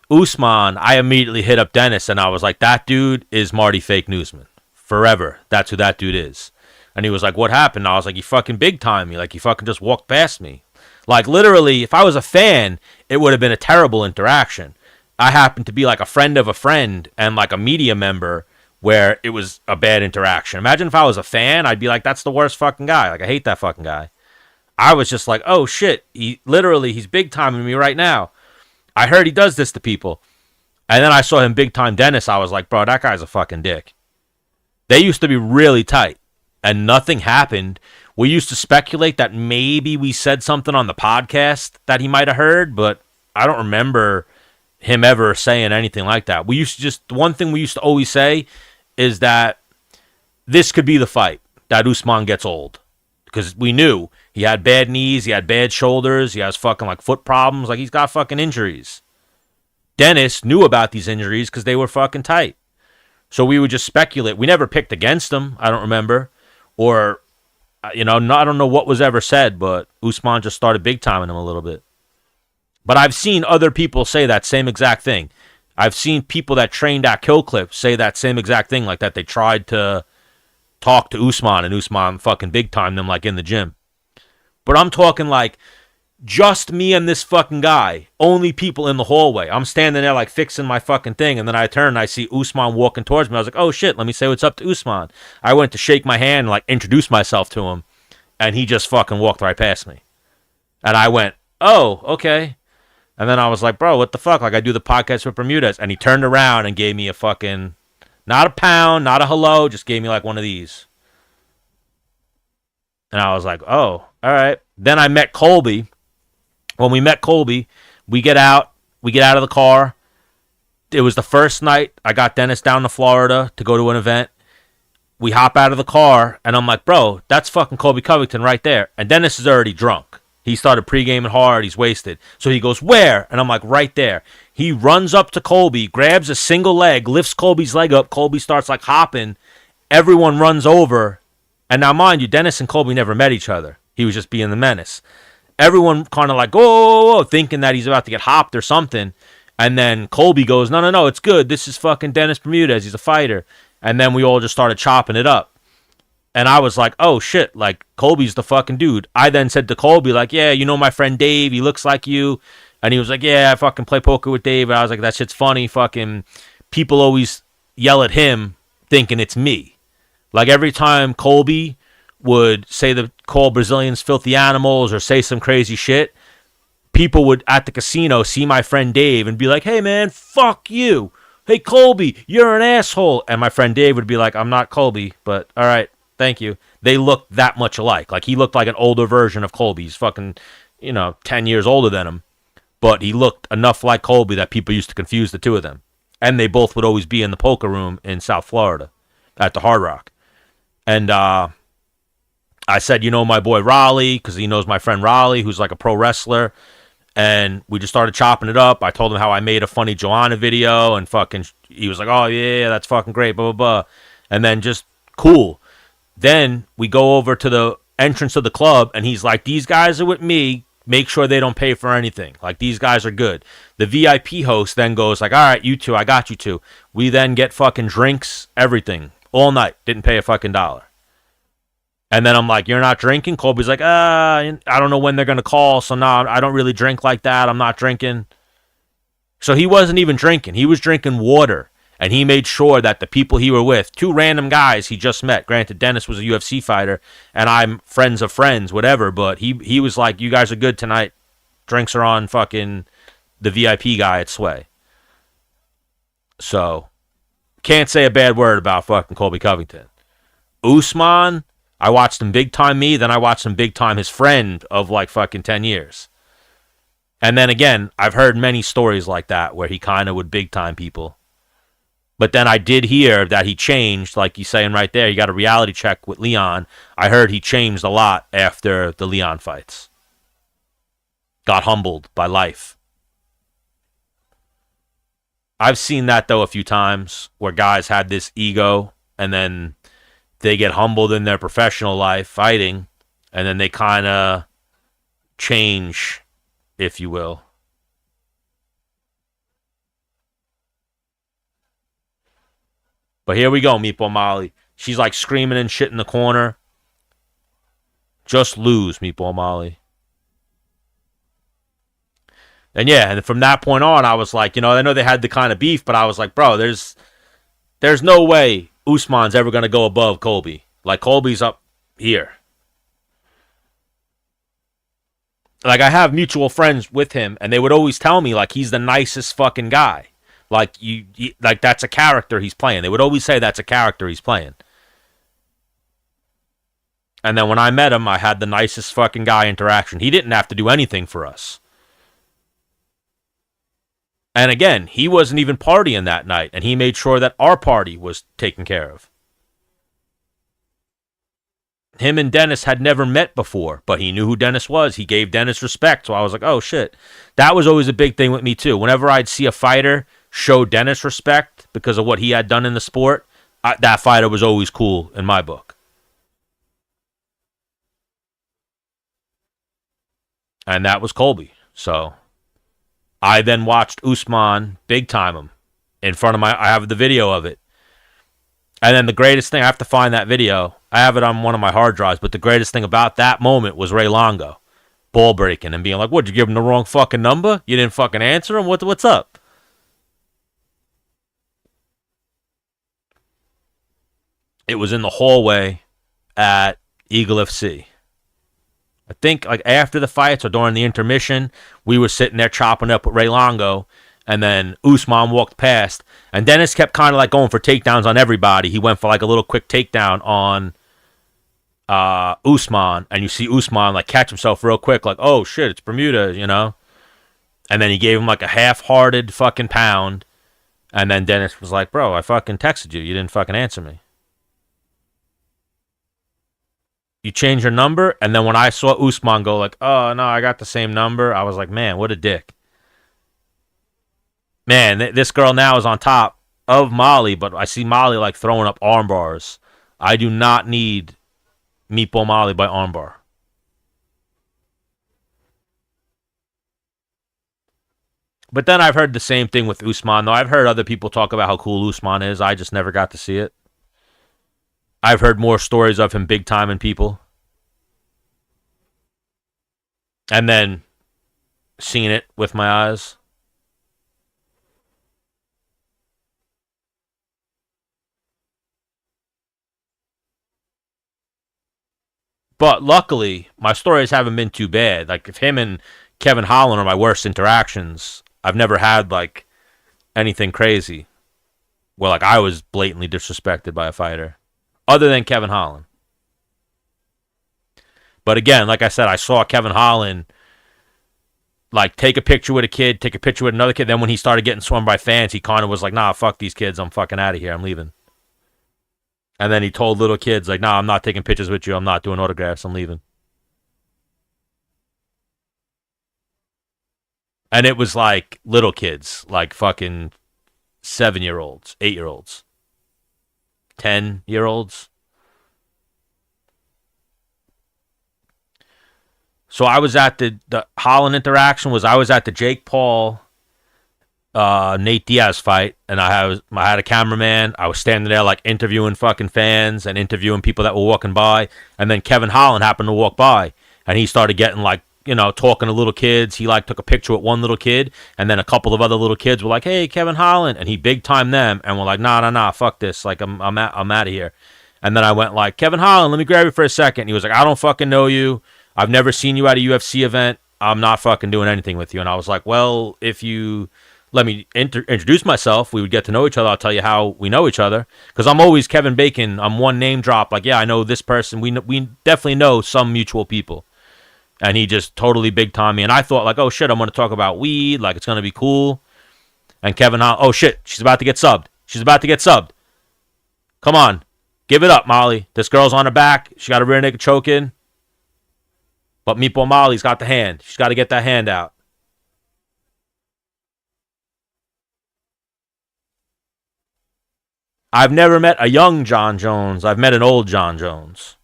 Usman, I immediately hit up Dennis, and I was like, that dude is Marty Fake Newsman. Forever. That's who that dude is. And he was like, what happened? I was like, you fucking big time me. Like, you fucking just walked past me. Like, literally, if I was a fan, it would have been a terrible interaction. I happened to be like a friend of a friend and like a media member where it was a bad interaction. Imagine if I was a fan, I'd be like, that's the worst fucking guy. Like, I hate that fucking guy. I was just like, oh shit, he's big timing me right now. I heard he does this to people. And then I saw him big time Dennis. I was like, bro, that guy's a fucking dick. They used to be really tight and nothing happened. We used to speculate that maybe we said something on the podcast that he might have heard, but I don't remember him ever saying anything like that. One thing we used to always say is that this could be the fight that Usman gets old. Because we knew he had bad knees, he had bad shoulders, he has fucking like foot problems, like he's got fucking injuries. Dennis knew about these injuries because they were fucking tight. So we would just speculate. We never picked against him, I don't remember. Or, I don't know what was ever said, but Usman just started big timing him a little bit. But I've seen other people say that same exact thing. I've seen people that trained at Kill Clip say that same exact thing, like that they tried to talk to Usman, and Usman fucking big time them like in the gym. But I'm talking like just me and this fucking guy, only people in the hallway. I'm standing there like fixing my fucking thing, and then I turn and I see Usman walking towards me. I was like, oh shit, let me say what's up to Usman. I went to shake my hand and like introduce myself to him, and he just fucking walked right past me. And I went, oh, okay. And then I was like, bro, what the fuck? Like, I do the podcast with Bermudez. And he turned around and gave me a fucking, not a pound, not a hello, just gave me like one of these. And I was like, oh, all right. Then I met Colby. When we met Colby, we get out of the car. It was the first night I got Dennis down to Florida to go to an event. We hop out of the car, and I'm like, bro, that's fucking Colby Covington right there. And Dennis is already drunk. He started pre-gaming hard. He's wasted. So he goes, where? And I'm like, right there. He runs up to Colby, grabs a single leg, lifts Colby's leg up. Colby starts like hopping. Everyone runs over. And now, mind you, Dennis and Colby never met each other. He was just being the menace. Everyone kind of like, whoa, thinking that he's about to get hopped or something. And then Colby goes, no, it's good. This is fucking Dennis Bermudez. He's a fighter. And then we all just started chopping it up. And I was like, oh, shit, like, Colby's the fucking dude. I then said to Colby, like, yeah, you know my friend Dave, he looks like you. And he was like, yeah, I fucking play poker with Dave. And I was like, that shit's funny. Fucking people always yell at him thinking it's me. Like, every time Colby would call Brazilians filthy animals or say some crazy shit, people would, at the casino, see my friend Dave and be like, hey, man, fuck you. Hey, Colby, you're an asshole. And my friend Dave would be like, I'm not Colby, but all right. Thank you. They looked that much alike. Like, he looked like an older version of Colby. He's fucking, 10 years older than him. But he looked enough like Colby that people used to confuse the two of them. And they both would always be in the poker room in South Florida at the Hard Rock. And I said, my boy Raleigh, because he knows my friend Raleigh, who's like a pro wrestler. And we just started chopping it up. I told him how I made a funny Joanna video. And fucking, he was like, oh, yeah, that's fucking great, blah, blah, blah. And then just cool. Then we go over to the entrance of the club, and he's like, these guys are with me. Make sure they don't pay for anything. Like, these guys are good. The VIP host then goes like, all right, you two, I got you two. We then get fucking drinks, everything, all night. Didn't pay a fucking dollar. And then I'm like, you're not drinking? Colby's like, I don't know when they're going to call, so no, I don't really drink like that. I'm not drinking. So he wasn't even drinking. He was drinking water. And he made sure that the people he were with, two random guys he just met. Granted, Dennis was a UFC fighter, and I'm friends of friends, whatever. But he was like, you guys are good tonight. Drinks are on fucking the VIP guy at Sway. So, can't say a bad word about fucking Colby Covington. Usman, I watched him big time me, then I watched him big time his friend of like fucking 10 years. And then again, I've heard many stories like that where he kind of would big time people. But then I did hear that he changed, like you're saying right there. You got a reality check with Leon. I heard he changed a lot after the Leon fights. Got humbled by life. I've seen that, though, a few times where guys had this ego and then they get humbled in their professional life fighting and then they kind of change, if you will. But here we go, Meatball Molly. She's like screaming and shit in the corner. Just lose, Meatball Molly. And yeah, and from that point on, I was like, I know they had the kind of beef, but I was like, bro, there's no way Usman's ever going to go above Colby. Like, Colby's up here. Like, I have mutual friends with him, and they would always tell me, like, he's the nicest fucking guy. Like, like that's a character he's playing. They would always say that's a character he's playing. And then when I met him, I had the nicest fucking guy interaction. He didn't have to do anything for us. And again, he wasn't even partying that night, and he made sure that our party was taken care of. Him and Dennis had never met before, but he knew who Dennis was. He gave Dennis respect, so I was like, oh shit. That was always a big thing with me too. Whenever I'd see a fighter show Dennis respect because of what he had done in the sport, that fighter was always cool in my book. And that was Colby. So I then watched Usman big time him in front of I have the video of it. And then the greatest thing, I have to find that video. I have it on one of my hard drives, but the greatest thing about that moment was Ray Longo ball breaking and being like, what, did you give him the wrong fucking number? You didn't fucking answer him? What's up? It was in the hallway at Eagle FC. I think like after the fights or during the intermission, we were sitting there chopping up with Ray Longo, and then Usman walked past, and Dennis kept kind of like going for takedowns on everybody. He went for like a little quick takedown on Usman, and you see Usman like catch himself real quick, like, oh shit, it's Bermuda, and then he gave him like a half-hearted fucking pound, and then Dennis was like, bro, I fucking texted you didn't fucking answer me. You change your number, and then when I saw Usman go like, oh no, I got the same number, I was like, man, what a dick. Man, this girl now is on top of Molly, but I see Molly like throwing up arm bars. I do not need Meatball Molly by armbar. But then I've heard the same thing with Usman, though. I've heard other people talk about how cool Usman is. I just never got to see it. I've heard more stories of him big time in people. And then seen it with my eyes. But luckily, my stories haven't been too bad. Like, if him and Kevin Holland are my worst interactions, I've never had, like, anything crazy where, like, I was blatantly disrespected by a fighter. Other than Kevin Holland. But again, like I said, I saw Kevin Holland, like, take a picture with a kid, take a picture with another kid. Then when he started getting swarmed by fans, he kind of was like, nah, fuck these kids. I'm fucking out of here. I'm leaving. And then he told little kids, like, nah, I'm not taking pictures with you. I'm not doing autographs. I'm leaving. And it was like little kids, like fucking 7-year-olds, 8-year-olds, 10-year-olds. So I was at the Holland interaction I was at the Jake Paul Nate Diaz fight, and I had a cameraman. I was standing there like interviewing fucking fans and interviewing people that were walking by, and then Kevin Holland happened to walk by, and he started getting like talking to little kids. He like took a picture with one little kid, and then a couple of other little kids were like, "Hey, Kevin Holland," and he big timed them, and we're like, "Nah, fuck this, like I'm out of here." And then I went like, "Kevin Holland, let me grab you for a second." He was like, "I don't fucking know you. I've never seen you at a UFC event. I'm not fucking doing anything with you." And I was like, "Well, if you let me introduce myself, we would get to know each other. I'll tell you how we know each other." Because I'm always Kevin Bacon. I'm one name drop. Like, yeah, I know this person. We definitely know some mutual people. And he just totally big time me. And I thought like, oh shit, I'm going to talk about weed. Like it's going to be cool. And Kevin, oh shit, she's about to get subbed. She's about to get subbed. Come on, give it up, Molly. This girl's on her back. She got a rear naked choke in. But Meatball Molly's got the hand. She's got to get that hand out. I've never met a young John Jones. I've met an old John Jones.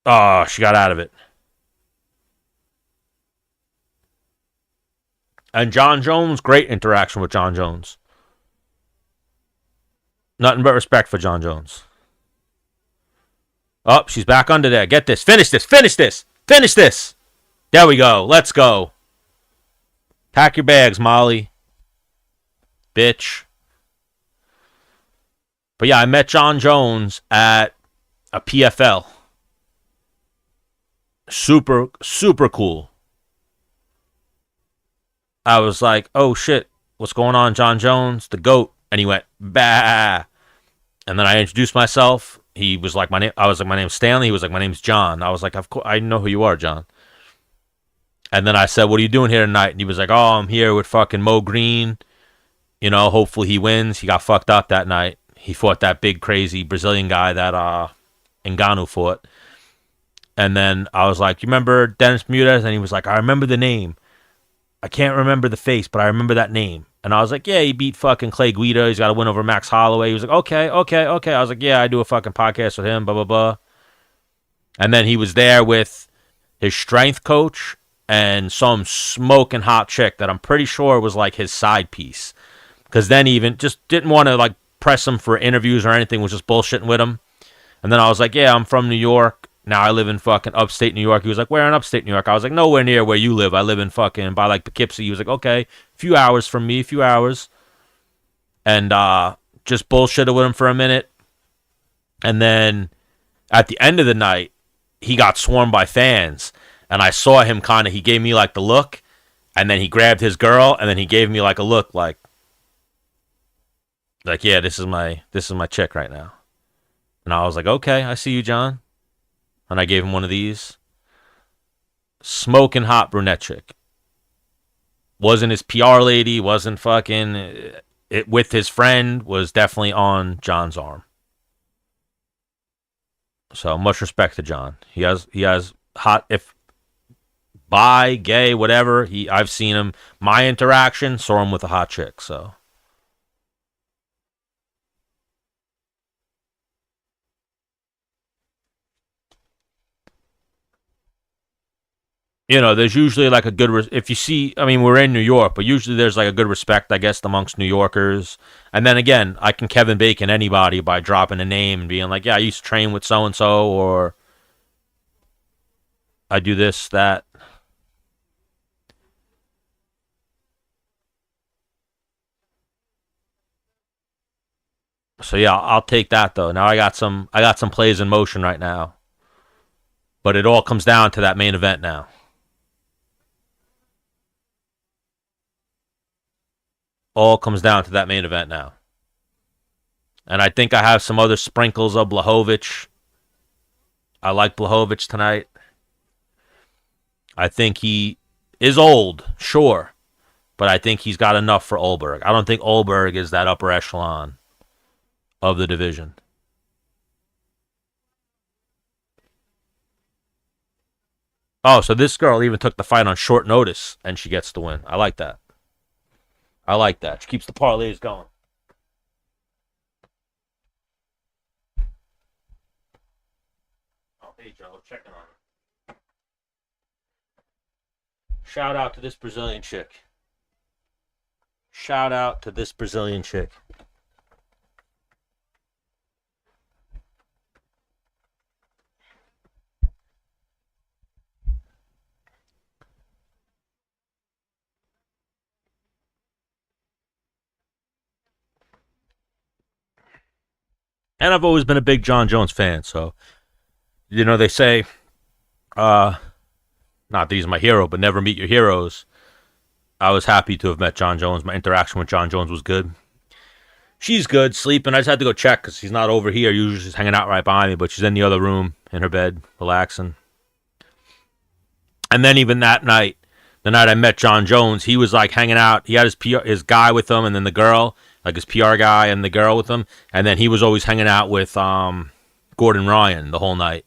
Oh, she got out of it. And John Jones, great interaction with John Jones. Nothing but respect for John Jones. Oh, she's back under there. Get this. Finish this. Finish this. Finish this. There we go. Let's go. Pack your bags, Molly. Bitch. But yeah, I met John Jones at a PFL. Super, super cool. I was like, oh shit, what's going on, John Jones, the GOAT? And he went, bah. And then I introduced myself. He was like, my name. I was like, my name's Stanley. He was like, my name's John. I was like, of course, I know who you are, John. And then I said, what are you doing here tonight? And he was like, oh, I'm here with fucking Mo Green. Hopefully he wins. He got fucked up that night. He fought that big, crazy Brazilian guy that Ngannou fought. And then I was like, you remember Dennis Bermudez? And he was like, I remember the name. I can't remember the face, but I remember that name. And I was like, yeah, he beat fucking Clay Guida. He's got a win over Max Holloway. He was like, okay. I was like, yeah, I do a fucking podcast with him, blah, blah, blah. And then he was there with his strength coach and some smoking hot chick that I'm pretty sure was like his side piece. Because then he even just didn't want to like press him for interviews or anything, was just bullshitting with him. And then I was like, yeah, I'm from New York. Now I live in fucking upstate New York. He was like, where in upstate New York? I was like, nowhere near where you live. I live in fucking by like Poughkeepsie. He was like, okay, a few hours from me, a few hours. And just bullshitted with him for a minute. And then at the end of the night, he got swarmed by fans. And I saw him he gave me like the look. And then he grabbed his girl. And then he gave me like a look like, yeah, this is my chick right now. And I was like, okay, I see you, John. And I gave him one of these. Smoking hot brunette chick. Wasn't his PR lady, wasn't fucking it with his friend, was definitely on John's arm. So much respect to John. He has hot, if bi, gay, whatever, I've seen him. My interaction, saw him with a hot chick, so there's usually like a good, if you see, I mean, we're in New York, but usually there's like a good respect, I guess, amongst New Yorkers. And then again, I can Kevin Bacon anybody by dropping a name and being like, yeah, I used to train with so and so, or I do this, that. So yeah, I'll take that though. Now I got some plays in motion right now. But it all comes down to that main event now. All comes down to that main event now. And I think I have some other sprinkles of Blachowicz. I like Blachowicz tonight. I think he is old, sure. But I think he's got enough for Olberg. I don't think Olberg is that upper echelon of the division. Oh, so this girl even took the fight on short notice and she gets the win. I like that. I like that. She keeps the parlays going. Oh, hey, Joe, checking on her. Shout out to this Brazilian chick. Shout out to this Brazilian chick. And I've always been a big John Jones fan, so they say, not that he's my hero, but never meet your heroes. I was happy to have met John Jones. My interaction with John Jones was good. She's good, sleeping. I just had to go check because she's not over here. Usually she's hanging out right behind me, but she's in the other room in her bed, relaxing. And then even that night, the night I met John Jones, he was like hanging out. He had his guy with him, and then the girl, like his PR guy and the girl with him. And then he was always hanging out with Gordon Ryan the whole night.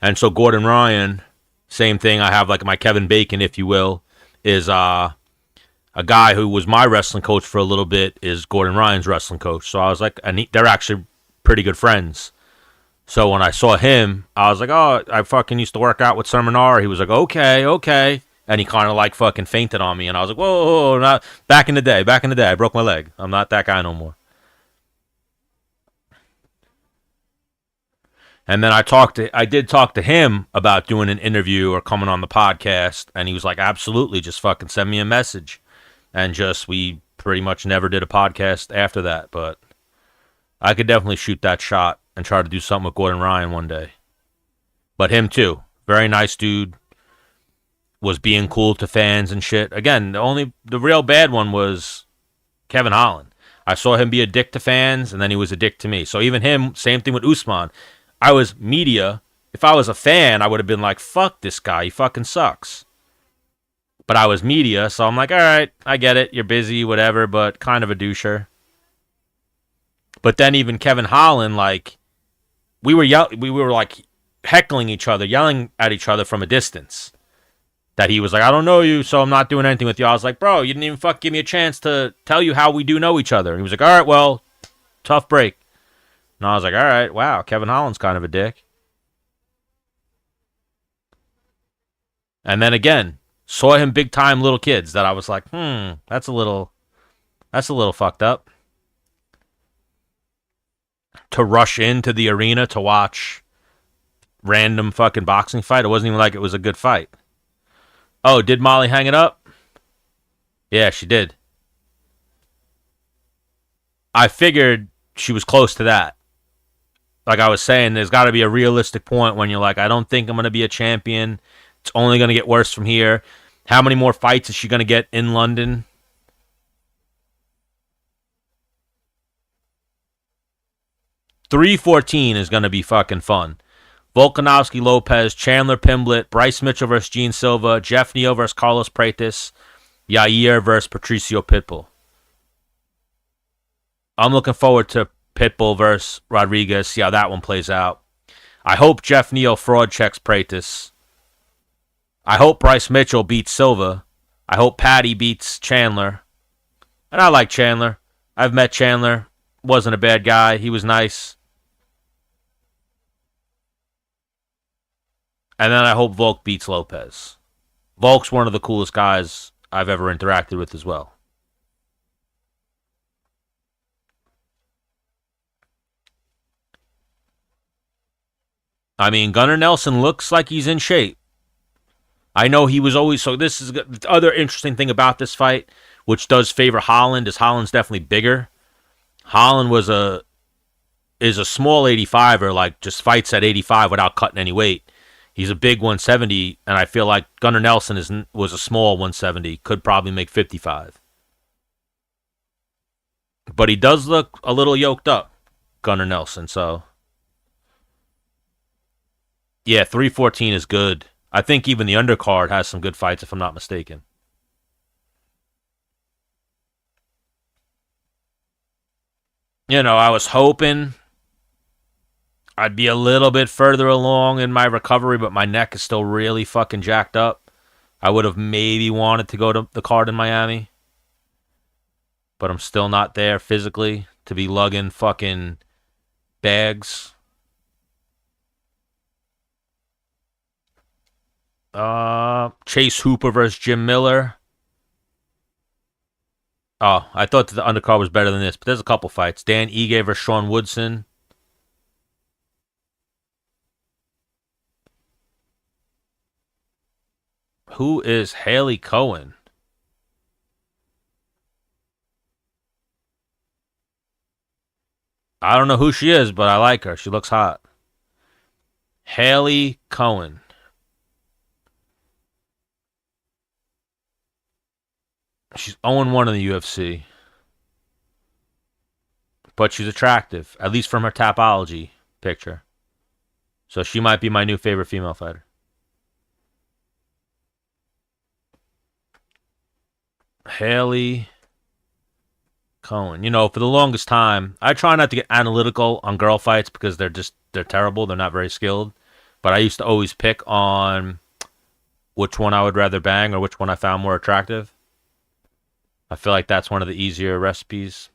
And so Gordon Ryan, same thing. I have like my Kevin Bacon, if you will, is a guy who was my wrestling coach for a little bit, is Gordon Ryan's wrestling coach. So I was like, and they're actually pretty good friends. So when I saw him, I was like, oh, I fucking used to work out with Seminar. He was like, okay. And he kind of like fucking fainted on me. And I was like, whoa, not back in the day, I broke my leg. I'm not that guy no more. And then I did talk to him about doing an interview or coming on the podcast. And he was like, absolutely, just fucking send me a message. And we pretty much never did a podcast after that. But I could definitely shoot that shot and try to do something with Gordon Ryan one day. But him too. Very nice dude. Was being cool to fans and shit. Again, the real bad one was Kevin Holland. I saw him be a dick to fans, and then he was a dick to me. So even him, same thing with Usman. I was media. If I was a fan, I would have been like, fuck this guy. He fucking sucks. But I was media, so I'm like, all right, I get it. You're busy, whatever, but kind of a doucher. But then even Kevin Holland, like, we were like heckling each other, yelling at each other from a distance. That he was like, I don't know you, so I'm not doing anything with you. I was like, bro, you didn't even give me a chance to tell you how we do know each other. And he was like, all right, well, tough break. And I was like, all right, wow, Kevin Holland's kind of a dick. And then again, saw him big time little kids that I was like, that's a little fucked up. To rush into the arena to watch random fucking boxing fight. It wasn't even like it was a good fight. Oh, did Molly hang it up? Yeah, she did. I figured she was close to that. Like I was saying, there's got to be a realistic point when you're like, I don't think I'm going to be a champion. It's only going to get worse from here. How many more fights is she going to get in London? $314 is going to be fucking fun. Volkanovski Lopez, Chandler Pimblett, Bryce Mitchell versus Gene Silva, Jeff Neal versus Carlos Pratis, Yair versus Patricio Pitbull. I'm looking forward to Pitbull versus Rodriguez, see how that one plays out. I hope Jeff Neal fraud checks Pratis. I hope Bryce Mitchell beats Silva. I hope Patty beats Chandler. And I like Chandler. I've met Chandler. Wasn't a bad guy. He was nice. And then I hope Volk beats Lopez. Volk's one of the coolest guys I've ever interacted with as well. I mean, Gunnar Nelson looks like he's in shape. I know he was always... So this is the other interesting thing about this fight, which does favor Holland, is Holland's definitely bigger. Holland is a small 85er, like just fights at 85 without cutting any weight. He's a big 170, and I feel like Gunnar Nelson was a small 170, could probably make 55. But he does look a little yoked up, Gunnar Nelson, so... Yeah, 314 is good. I think even the undercard has some good fights, if I'm not mistaken. I was hoping I'd be a little bit further along in my recovery, but my neck is still really fucking jacked up. I would have maybe wanted to go to the card in Miami, but I'm still not there physically to be lugging fucking bags. Chase Hooper versus Jim Miller. Oh, I thought the undercard was better than this, but there's a couple fights. Dan Ige versus Sean Woodson. Who is Haley Cohen? I don't know who she is, but I like her. She looks hot. Haley Cohen. She's 0-1 in the UFC, but she's attractive, at least from her Tapology picture. So she might be my new favorite female fighter. Haley Cohen. You know, for the longest time, I try not to get analytical on girl fights because they're terrible. They're not very skilled. But I used to always pick on which one I would rather bang or which one I found more attractive. I feel like that's one of the easier recipes.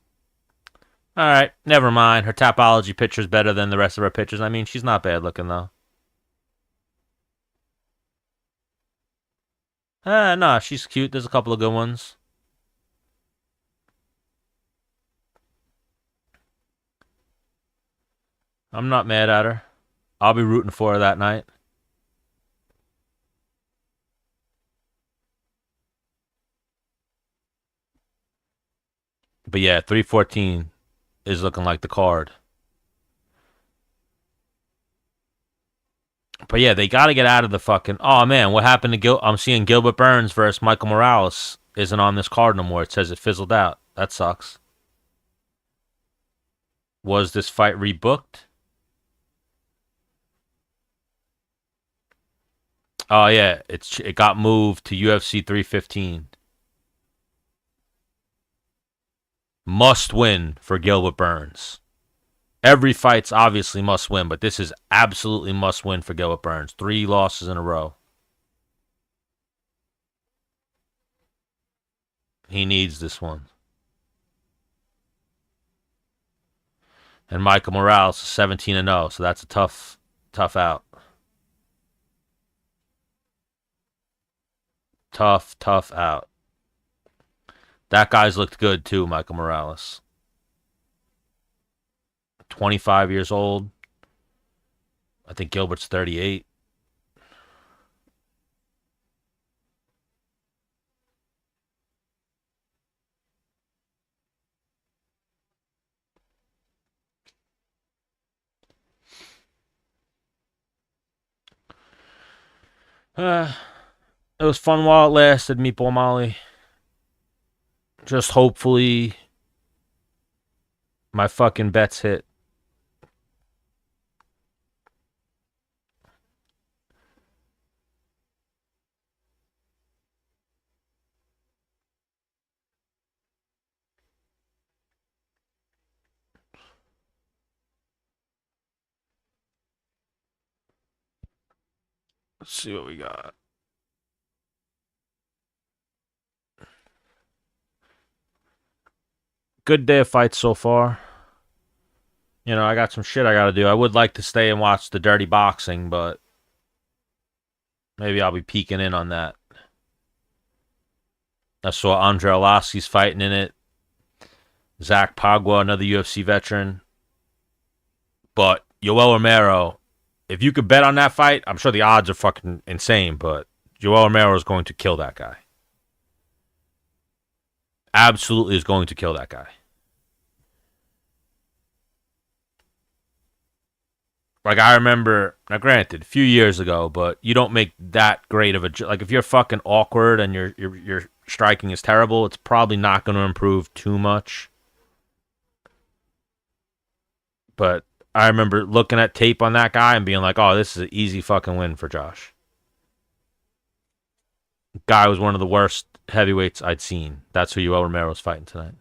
All right, never mind. Her Tapology picture is better than the rest of her pictures. I mean, she's not bad looking though. No, she's cute. There's a couple of good ones. I'm not mad at her. I'll be rooting for her that night. But yeah, 314 is looking like the card. But yeah, they got to get out of the fucking. Oh man, what happened to I'm seeing Gilbert Burns versus Michael Morales isn't on this card no more. It says it fizzled out. That sucks. Was this fight rebooked? Oh yeah, it got moved to UFC 315. Must win for Gilbert Burns. Every fight's obviously must win, but this is absolutely must win for Gilbert Burns. 3 losses in a row. He needs this one. And Michael Morales is 17-0, so that's a tough out. Tough out. That guy's looked good too, Michael Morales. 25 years old. I think Gilbert's 38. It was fun while it lasted, Meatball Molly. Just hopefully my fucking bets hit. Let's see what we got. Good day of fights so far. You know, I got some shit I gotta do. I would like to stay and watch the dirty boxing, but maybe I'll be peeking in on that. I saw Andre Arlovski's fighting in it. Zach Pagua, another UFC veteran. But Yoel Romero, if you could bet on that fight, I'm sure the odds are fucking insane, but Yoel Romero is going to kill that guy. Absolutely is going to kill that guy. Like, I remember, now granted, a few years ago, but you don't make that great of a... Like, if you're fucking awkward and your striking is terrible, it's probably not going to improve too much. But I remember looking at tape on that guy and being like, oh, this is an easy fucking win for Josh. Guy was one of the worst heavyweights I'd seen. That's who Yoel Romero was fighting tonight.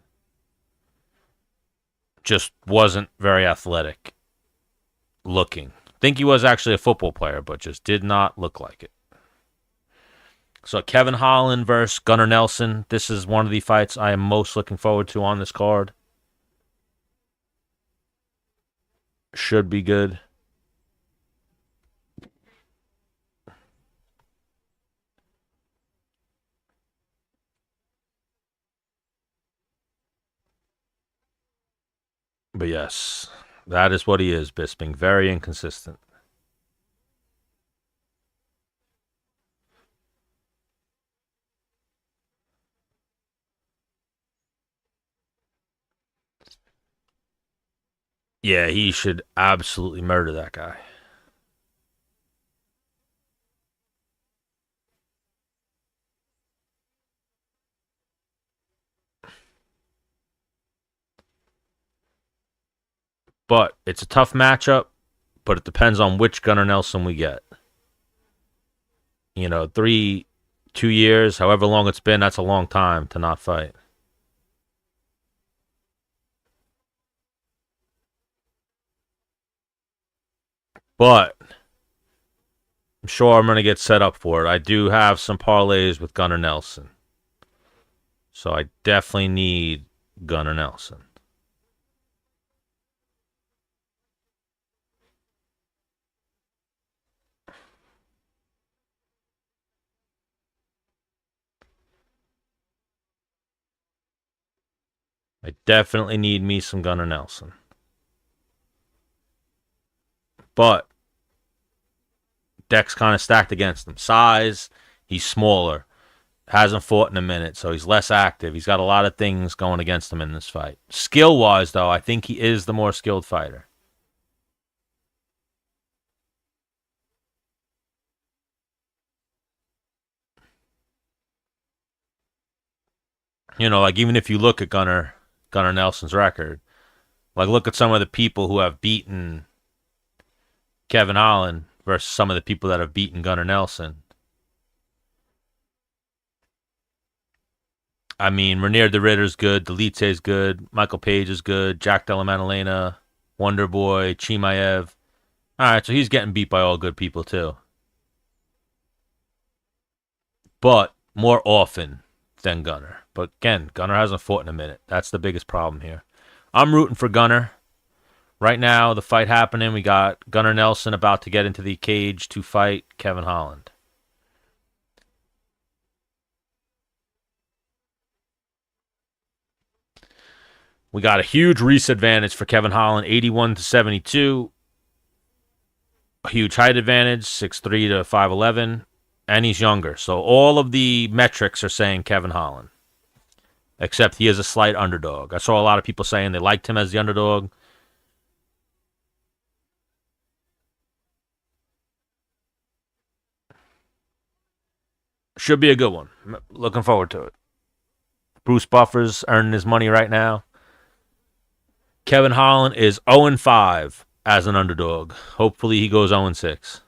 Just wasn't very athletic looking. Think he was actually a football player, but just did not look like it. So Kevin Holland versus Gunnar Nelson. This is one of the fights I am most looking forward to on this card. Should be good. But yes, that is what he is, Bisping. Very inconsistent. Yeah, he should absolutely murder that guy. But it's a tough matchup, but it depends on which Gunnar Nelson we get. 2 years, however long it's been, that's a long time to not fight. But I'm sure I'm going to get set up for it. I do have some parlays with Gunnar Nelson. So I definitely need Gunnar Nelson. I definitely need me some Gunnar Nelson. But deck's kind of stacked against him. Size, he's smaller. Hasn't fought in a minute, so he's less active. He's got a lot of things going against him in this fight. Skill-wise, though, I think he is the more skilled fighter. Like even if you look at Gunnar Nelson's record, like look at some of the people who have beaten Kevin Holland versus some of the people that have beaten Gunnar Nelson. I mean, Renier de Ritter's good, Delitze's good, Michael Page is good, Jack Della Maddalena, Wonder Boy, Chimaev. All right, so he's getting beat by all good people too, but more often than Gunnar. But again, Gunnar hasn't fought in a minute. That's the biggest problem here. I'm rooting for Gunnar. Right now, the fight happening, we got Gunnar Nelson about to get into the cage to fight Kevin Holland. We got a huge reach advantage for Kevin Holland, 81-72. A huge height advantage, 6'3 to 5'11. And he's younger. So all of the metrics are saying Kevin Holland. Except he is a slight underdog. I saw a lot of people saying they liked him as the underdog. Should be a good one. Looking forward to it. Bruce Buffer's earning his money right now. Kevin Holland is 0-5 as an underdog. Hopefully he goes 0-6.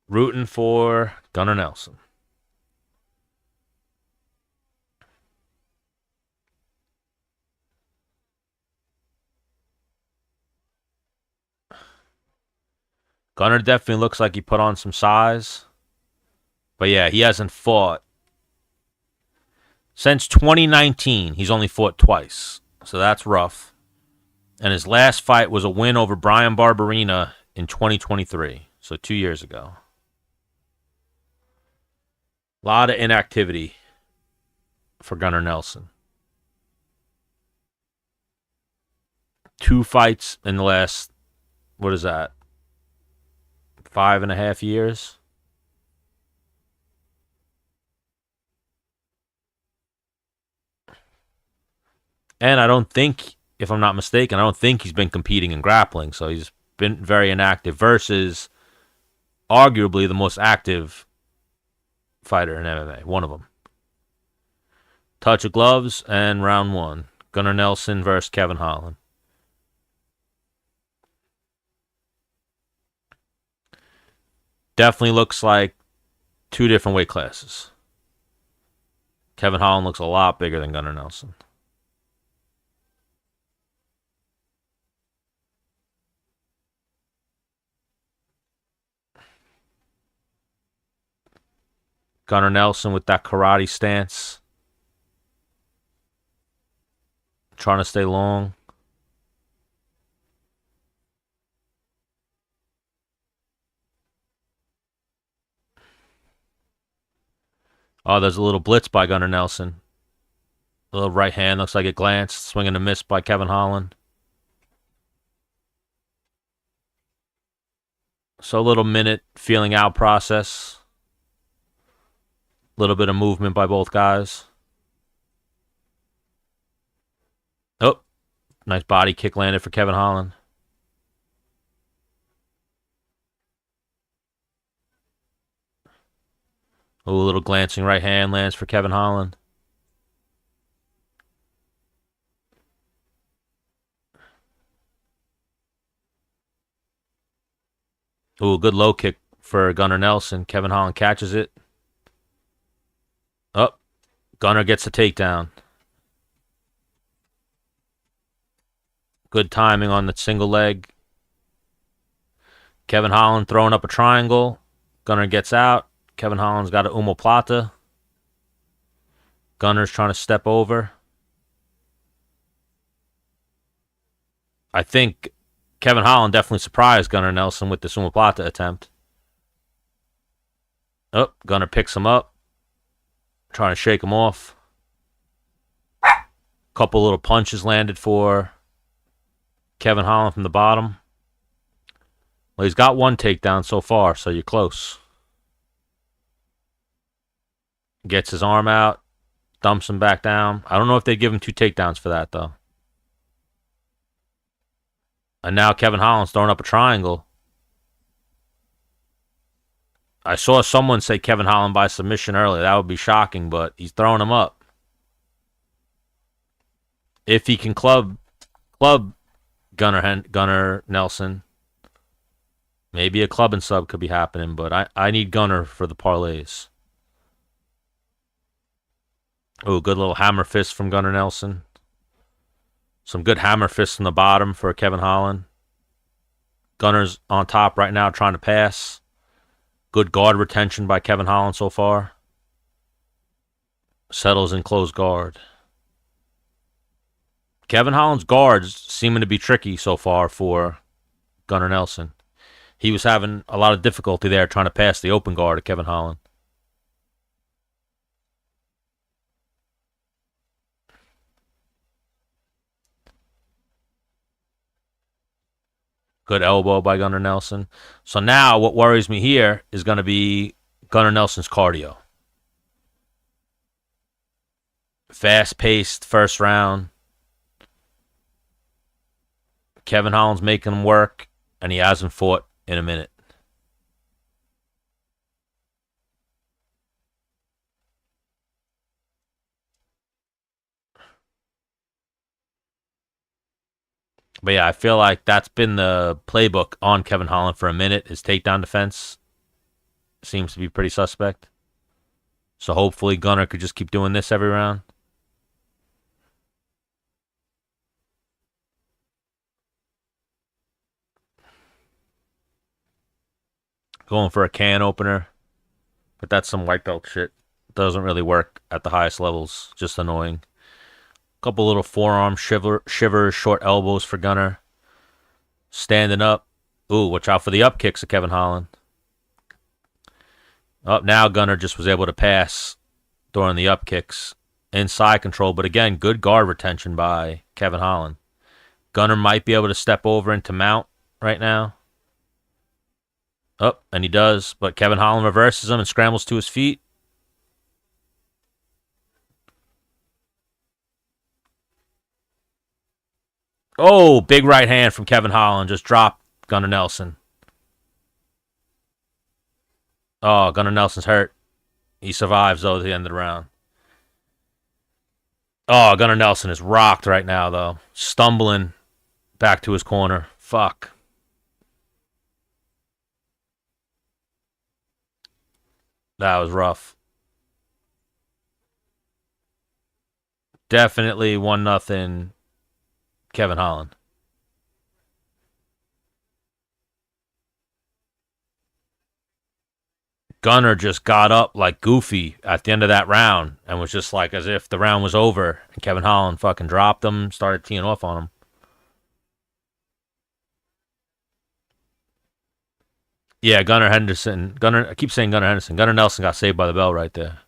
Rooting for Gunnar Nelson. Gunnar definitely looks like he put on some size. But yeah, he hasn't fought. Since 2019, he's only fought twice. So that's rough. And his last fight was a win over Brian Barberina in 2023. So 2 years ago. A lot of inactivity for Gunnar Nelson. 2 fights in the last, what is that, 5.5 years? And I don't think, if I'm not mistaken, I don't think he's been competing in grappling. So he's been very inactive versus arguably the most active fighter in MMA. One of them. Touch of gloves and round one. Gunnar Nelson versus Kevin Holland. Definitely looks like 2 different weight classes. Kevin Holland looks a lot bigger than Gunnar Nelson. Gunnar Nelson with that karate stance. Trying to stay long. Oh, there's a little blitz by Gunnar Nelson. A little right hand, looks like it glanced. Swing and a miss by Kevin Holland. So a little minute feeling out process. A little bit of movement by both guys. Oh, nice body kick landed for Kevin Holland. Ooh, a little glancing right hand lands for Kevin Holland. Ooh, good low kick for Gunnar Nelson. Kevin Holland catches it. Oh, Gunnar gets the takedown. Good timing on the single leg. Kevin Holland throwing up a triangle. Gunnar gets out. Kevin Holland's got an omoplata. Gunnar's trying to step over. I think Kevin Holland definitely surprised Gunnar Nelson with this omoplata attempt. Oh, Gunnar picks him up. Trying to shake him off. Couple little punches landed for Kevin Holland from the bottom. Well, he's got one takedown so far, so you're close. Gets his arm out. Dumps him back down. I don't know if they give him 2 takedowns for that, though. And now Kevin Holland's throwing up a triangle. I saw someone say Kevin Holland by submission earlier. That would be shocking, but he's throwing him up. If he can club Gunnar Nelson, maybe a club and sub could be happening, but I need Gunnar for the parlays. Oh, good little hammer fist from Gunnar Nelson. Some good hammer fists from the bottom for Kevin Holland. Gunnar's on top right now trying to pass. Good guard retention by Kevin Holland so far. Settles in close guard. Kevin Holland's guards seeming to be tricky so far for Gunnar Nelson. He was having a lot of difficulty there trying to pass the open guard to Kevin Holland. Good elbow by Gunnar Nelson. So now what worries me here is going to be Gunnar Nelson's cardio. Fast-paced first round. Kevin Holland's making him work, and he hasn't fought in a minute. But yeah, I feel like that's been the playbook on Kevin Holland for a minute. His takedown defense seems to be pretty suspect. So hopefully Gunnar could just keep doing this every round. Going for a can opener. But that's some white belt shit. Doesn't really work at the highest levels. Just annoying. Couple little forearm shivers, short elbows for Gunnar. Standing up. Ooh, watch out for the up kicks of Kevin Holland. Up now, Gunnar just was able to pass during the up kicks. Inside control, but again, good guard retention by Kevin Holland. Gunnar might be able to step over into mount right now. Oh, and he does, but Kevin Holland reverses him and scrambles to his feet. Oh, big right hand from Kevin Holland. Just dropped Gunnar Nelson. Oh, Gunnar Nelson's hurt. He survives, though, at the end of the round. Oh, Gunnar Nelson is rocked right now, though. Stumbling back to his corner. Fuck. That was rough. Definitely 1-0 Kevin Holland. Gunnar just got up like goofy at the end of that round and was just like as if the round was over. And Kevin Holland fucking dropped him, started teeing off on him. Yeah, Gunnar Henderson. I keep saying Gunnar Henderson. Gunnar Nelson got saved by the bell right there.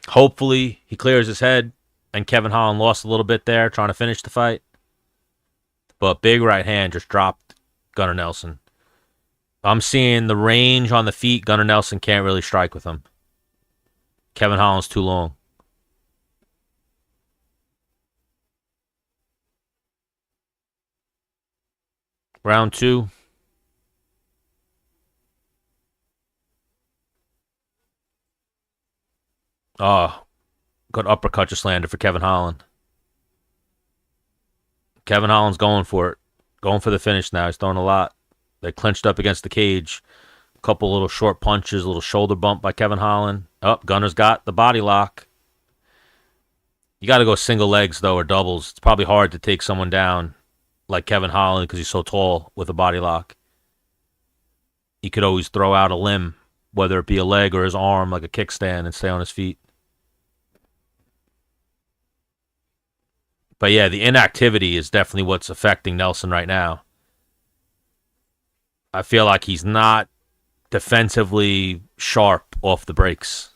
Hopefully, he clears his head. And Kevin Holland lost a little bit there trying to finish the fight. But big right hand just dropped Gunnar Nelson. I'm seeing the range on the feet. Gunnar Nelson can't really strike with him. Kevin Holland's too long. Round 2. Oh, good uppercut just landed for Kevin Holland. Kevin Holland's going for it. Going for the finish now. He's throwing a lot. They clinched up against the cage. A couple little short punches, a little shoulder bump by Kevin Holland. Oh, Gunner's got the body lock. You got to go single legs, though, or doubles. It's probably hard to take someone down like Kevin Holland because he's so tall with a body lock. He could always throw out a limb, whether it be a leg or his arm, like a kickstand, and stay on his feet. But yeah, the inactivity is definitely what's affecting Nelson right now. I feel like he's not defensively sharp off the breaks.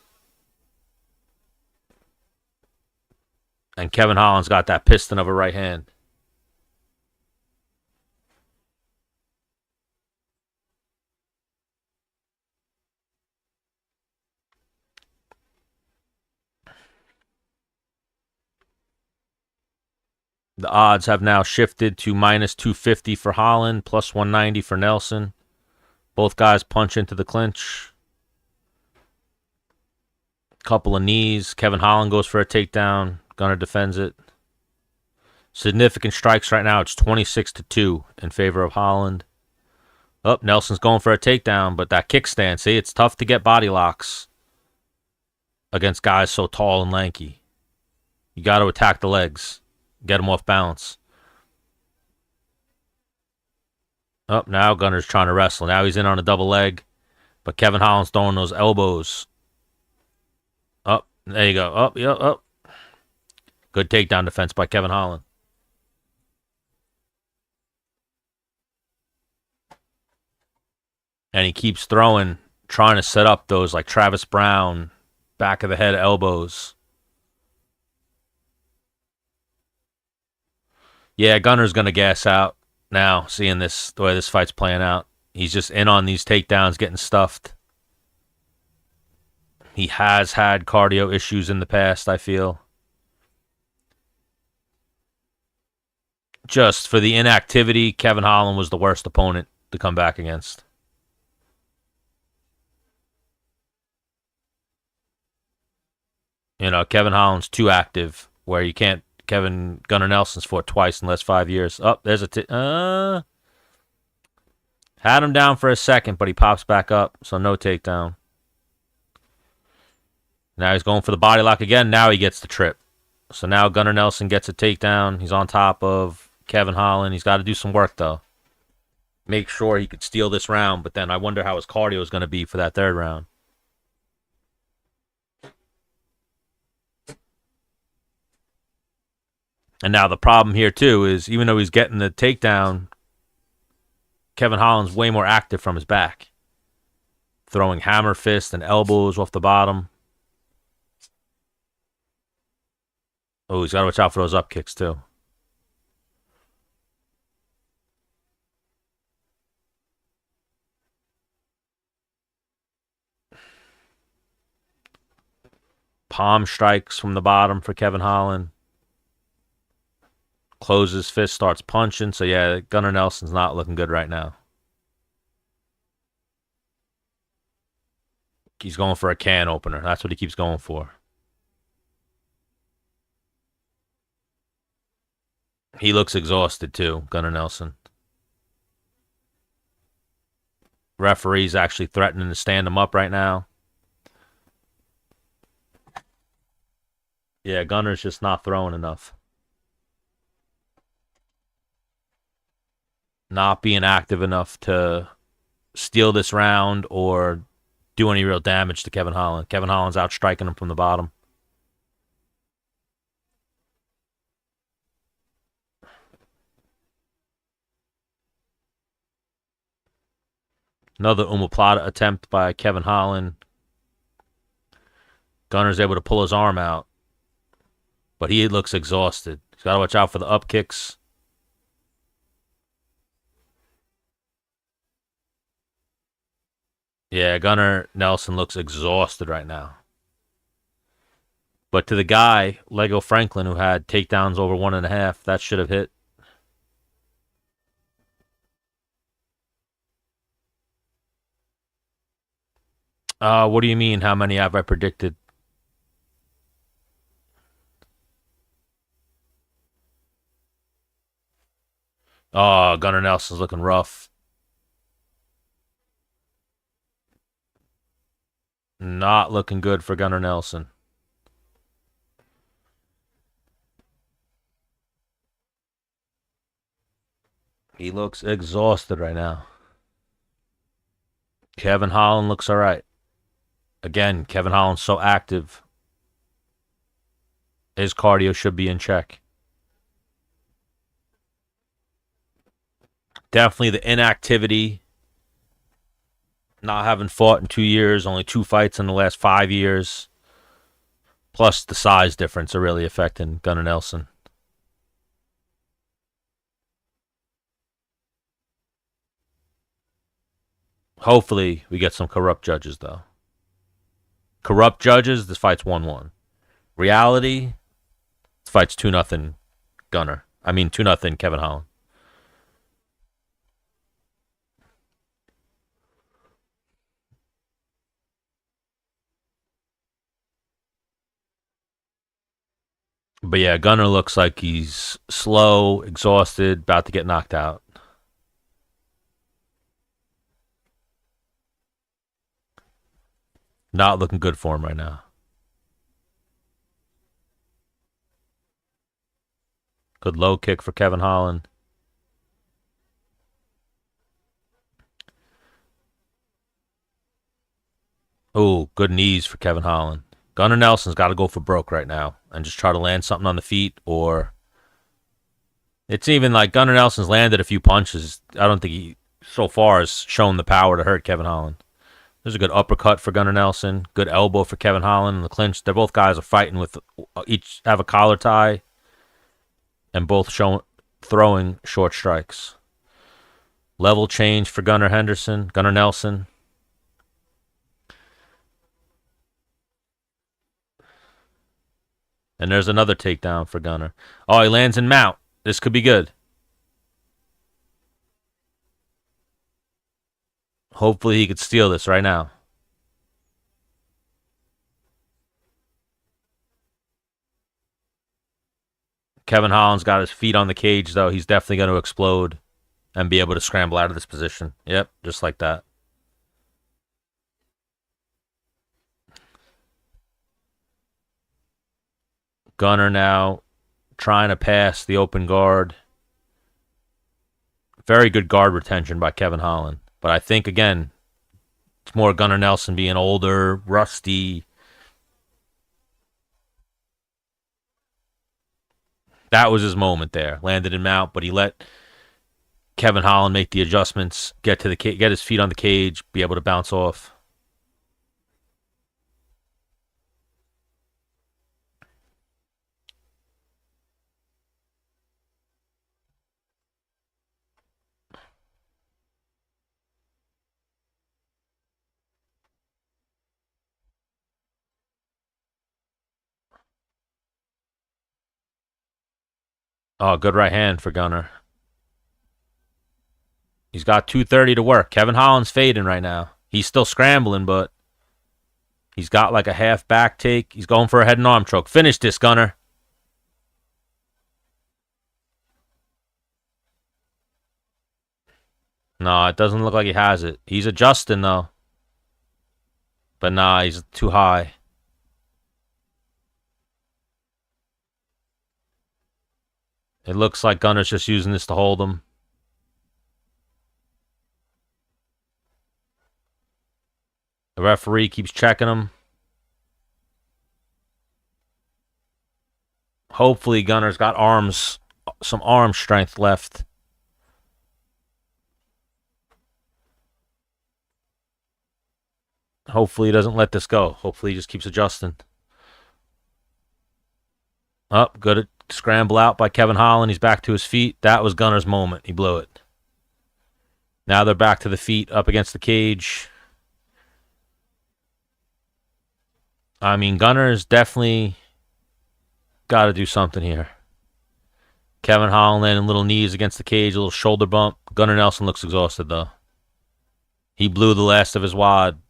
And Kevin Holland's got that piston of a right hand. The odds have now shifted to minus 250 for Holland, plus 190 for Nelson. Both guys punch into the clinch. Couple of knees. Kevin Holland goes for a takedown. Gunnar defends it. Significant strikes right now. It's 26-2 in favor of Holland. Oh, Nelson's going for a takedown, but that kickstand, see, it's tough to get body locks against guys so tall and lanky. You got to attack the legs. Get him off balance. Oh, now Gunner's trying to wrestle. Now he's in on a double leg. But Kevin Holland's throwing those elbows. Oh, there you go. Oh, yeah, oh. Good takedown defense by Kevin Holland. And he keeps throwing, trying to set up those like Travis Brown, back of the head elbows. Yeah, Gunner's going to gas out now, seeing this the way this fight's playing out. He's just in on these takedowns, getting stuffed. He has had cardio issues in the past, I feel. Just for the inactivity, Kevin Holland was the worst opponent to come back against. You know, Kevin Holland's too active, where you can't. Gunnar Nelson's fought twice in the last 5 years. Oh, there's a had him down for a second, but he pops back up, so no takedown. Now he's going for the body lock again. Now he gets the trip. So now Gunnar Nelson gets a takedown. He's on top of Kevin Holland. He's got to do some work, though. Make sure he could steal this round, but then I wonder how his cardio is going to be for that third round. And now the problem here, too, is even though he's getting the takedown, Kevin Holland's way more active from his back. Throwing hammer fists and elbows off the bottom. Oh, he's got to watch out for those up kicks, too. Palm strikes from the bottom for Kevin Holland. Closes fist, starts punching. So, yeah, Gunnar Nelson's not looking good right now. He's going for a can opener. That's what he keeps going for. He looks exhausted, too, Gunnar Nelson. Referee's actually threatening to stand him up right now. Yeah, Gunnar's just not throwing enough. Not being active enough to steal this round or do any real damage to Kevin Holland. Kevin Holland's out striking him from the bottom. Another omoplata attempt by Kevin Holland. Gunner's able to pull his arm out, but he looks exhausted. He's got to watch out for the up kicks. Yeah, Gunnar Nelson looks exhausted right now. But to the guy, Lego Franklin, who had takedowns over 1.5, that should have hit. What do you mean? How many have I predicted? Oh, Gunnar Nelson's looking rough. Not looking good for Gunnar Nelson. He looks exhausted right now. Kevin Holland looks all right. Again, Kevin Holland's so active. His cardio should be in check. Definitely the inactivity. Not having fought in 2 years, only 2 fights in the last 5 years. Plus the size difference are really affecting Gunnar Nelson. Hopefully we get some corrupt judges, though. Corrupt judges, this fight's 1-1. Reality, this fight's 2-0 Gunnar. I mean 2-0 Kevin Holland. But yeah, Gunnar looks like he's slow, exhausted, about to get knocked out. Not looking good for him right now. Good low kick for Kevin Holland. Oh, good knees for Kevin Holland. Gunnar Nelson's got to go for broke right now and just try to land something on the feet, or it's even like Gunnar Nelson's landed a few punches. I don't think he so far has shown the power to hurt Kevin Holland. There's a good uppercut for Gunnar Nelson. Good elbow for Kevin Holland in the clinch. They're both guys are fighting with each have a collar tie and both throwing short strikes. Level change for Gunnar Nelson. And there's another takedown for Gunnar. Oh, he lands in mount. This could be good. Hopefully he could steal this right now. Kevin Holland's got his feet on the cage, though. He's definitely going to explode and be able to scramble out of this position. Yep, just like that. Gunnar now trying to pass the open guard. Very good guard retention by Kevin Holland. But I think, again, it's more Gunnar Nelson being older, rusty. That was his moment there. Landed him out, but he let Kevin Holland make the adjustments, get his feet on the cage, be able to bounce off. Oh, good right hand for Gunnar. He's got 2:30 to work. Kevin Holland's fading right now. He's still scrambling, but he's got like a half back take. He's going for a head and arm choke. Finish this, Gunnar. No, it doesn't look like he has it. He's adjusting, though. But nah, he's too high. It looks like Gunnar's just using this to hold him. The referee keeps checking him. Hopefully Gunnar's got some arm strength left. Hopefully he doesn't let this go. Hopefully he just keeps adjusting. Up, good scramble out by Kevin Holland. He's back to his feet. That was Gunner's moment. He blew it. Now they're back to the feet, up against the cage. I mean, Gunner's definitely got to do something here. Kevin Holland landing little knees against the cage, a little shoulder bump. Gunnar Nelson looks exhausted, though. He blew the last of his wad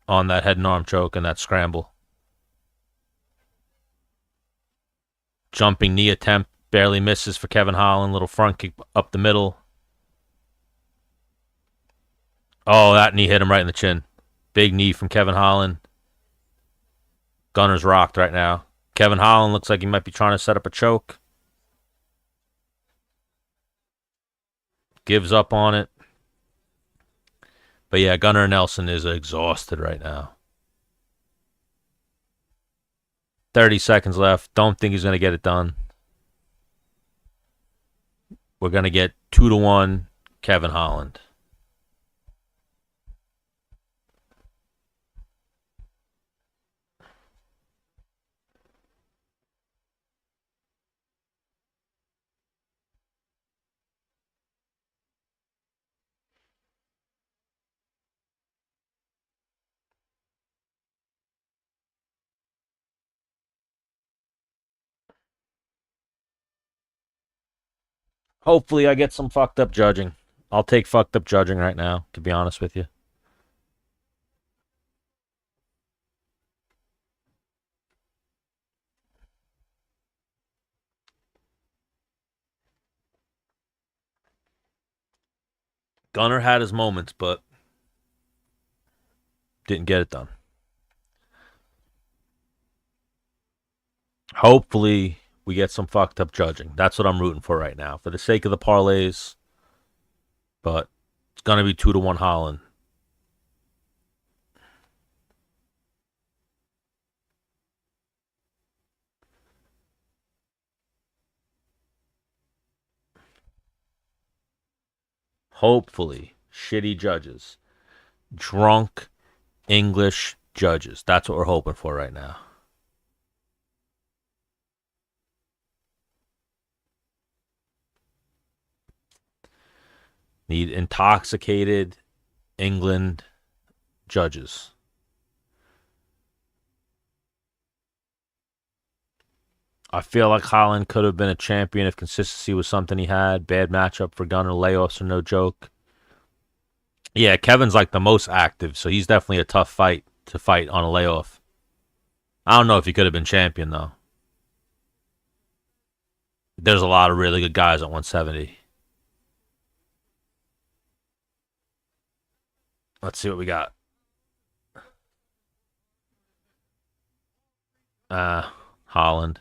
on that head and arm choke and that scramble. Jumping knee attempt, barely misses for Kevin Holland. Little front kick up the middle. Oh, that knee hit him right in the chin. Big knee from Kevin Holland. Gunner's rocked right now. Kevin Holland looks like he might be trying to set up a choke. Gives up on it. But yeah, Gunnar Nelson is exhausted right now. 30 seconds left. Don't think he's going to get it done. We're going to get 2-1 Kevin Holland. Hopefully I get some fucked up judging. I'll take fucked up judging right now, to be honest with you. Gunner had his moments, but didn't get it done. Hopefully we get some fucked up judging. That's what I'm rooting for right now, for the sake of the parlays. But it's going to be 2-1 Holland. Hopefully, shitty judges. Drunk English judges. That's what we're hoping for right now. Need intoxicated England judges. I feel like Holland could have been a champion if consistency was something he had. Bad matchup for Gunner. Layoffs are no joke. Yeah, Kevin's like the most active, so he's definitely a tough fight to fight on a layoff. I don't know if he could have been champion, though. There's a lot of really good guys at 170. Let's see what we got. Holland.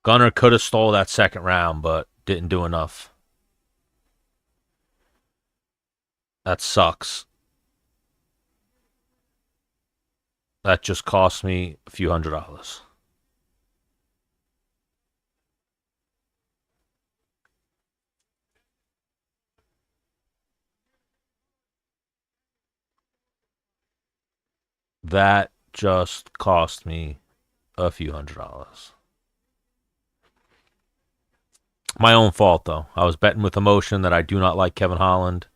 Gunner could have stole that second round, but didn't do enough. That sucks. That just cost me a few $100s. That just cost me a few $100s. My own fault, though. I was betting with emotion that I do not like Kevin Holland,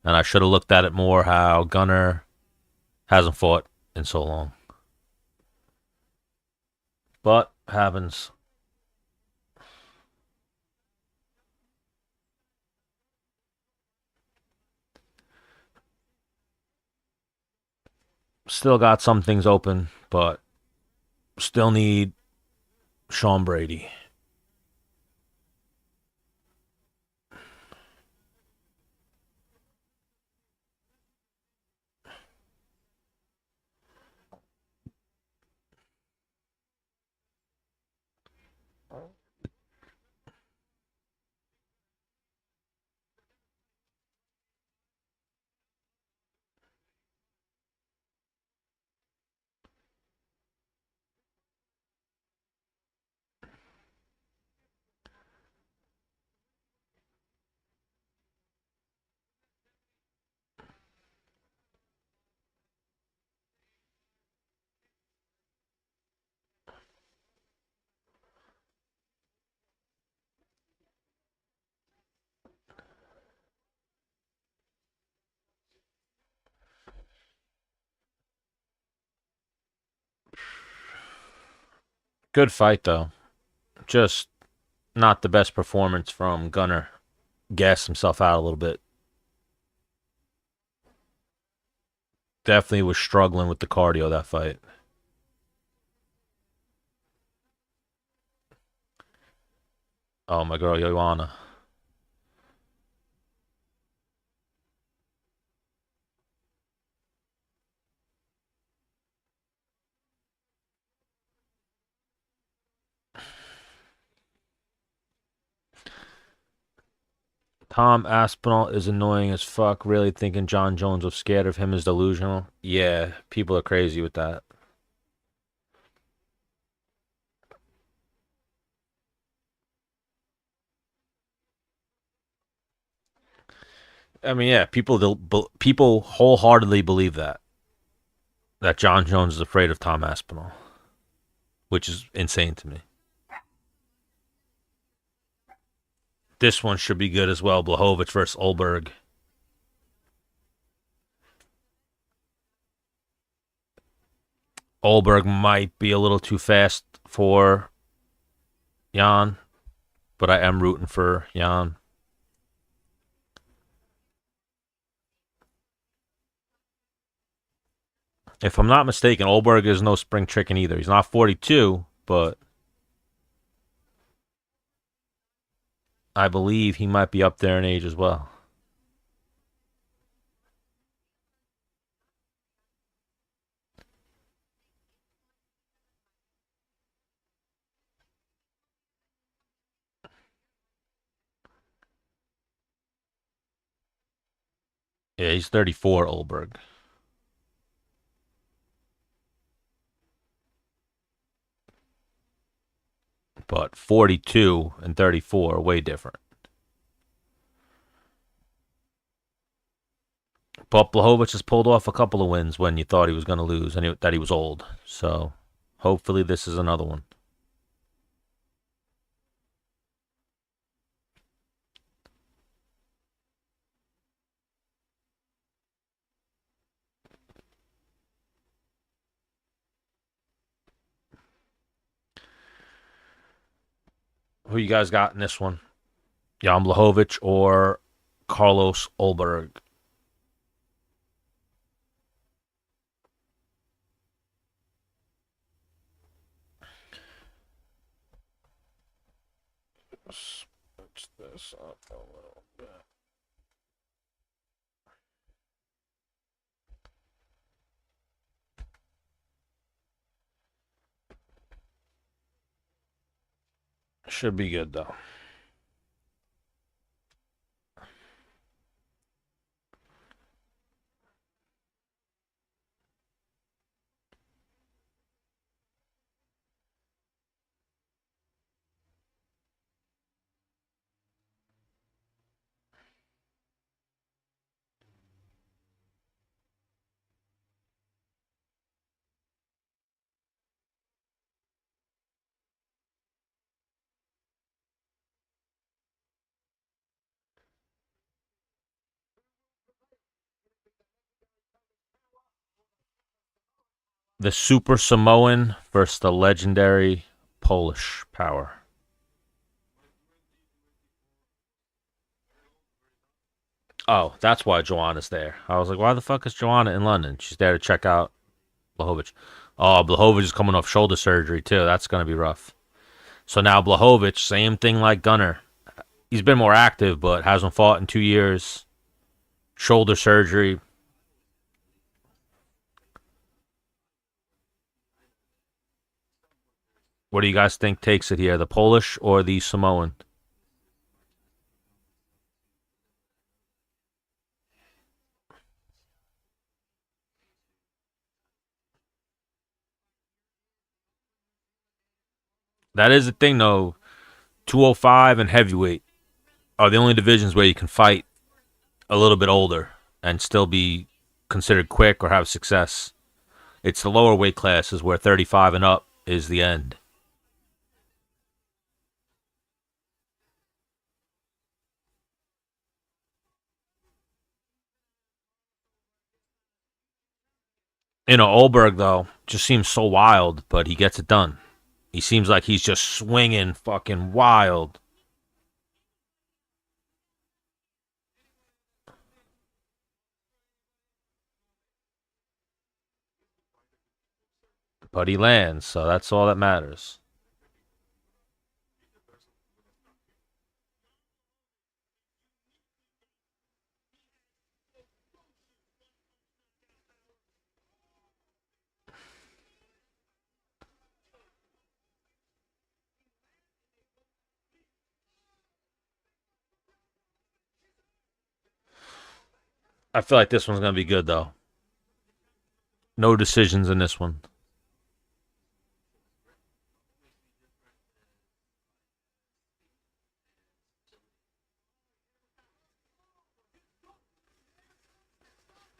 and I should have looked at it more how Gunner hasn't fought in so long. But happens. Still got some things open, but still need Sean Brady. Good fight though. Just not the best performance from Gunner. Gassed himself out a little bit. Definitely was struggling with the cardio that fight. Oh, my girl Joanna. Tom Aspinall is annoying as fuck. Really thinking John Jones was scared of him is delusional. Yeah, people are crazy with that. I mean, yeah, people wholeheartedly believe that John Jones is afraid of Tom Aspinall, which is insane to me. This one should be good as well. Blahovic versus Olberg. Olberg might be a little too fast for Jan, but I am rooting for Jan. If I'm not mistaken, Olberg is no spring chicken either. He's not 42, but I believe he might be up there in age as well. Yeah, he's 34, Olberg. But 42 and 34 are way different. But Blahovic has pulled off a couple of wins when you thought he was going to lose and that he was old. So hopefully this is another one. Who you guys got in this one? Jan Blahovic or Carlos Olberg? Switch this up a little bit. Should be good though. The Super Samoan versus the legendary Polish power. Oh, that's why Joanna's there. I was like, why the fuck is Joanna in London? She's there to check out Blahovic. Oh, Blahovic is coming off shoulder surgery too. That's gonna be rough. So now Blahovic, same thing like Gunner. He's been more active, but hasn't fought in 2 years. Shoulder surgery. What do you guys think takes it here, the Polish or the Samoan? That is the thing, though. 205 and heavyweight are the only divisions where you can fight a little bit older and still be considered quick or have success. It's the lower weight classes where 35 and up is the end. Olberg, though, just seems so wild, but he gets it done. He seems like he's just swinging fucking wild. But he lands, so that's all that matters. I feel like this one's going to be good, though. No decisions in this one.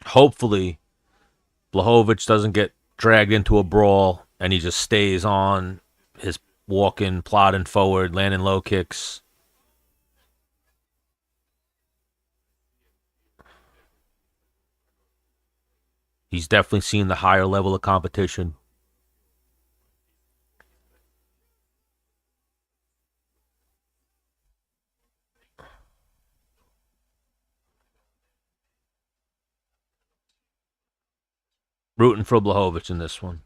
Hopefully, Blachowicz doesn't get dragged into a brawl and he just stays on his walking, plodding forward, landing low kicks. He's definitely seen the higher level of competition. Rooting for Blachowicz in this one.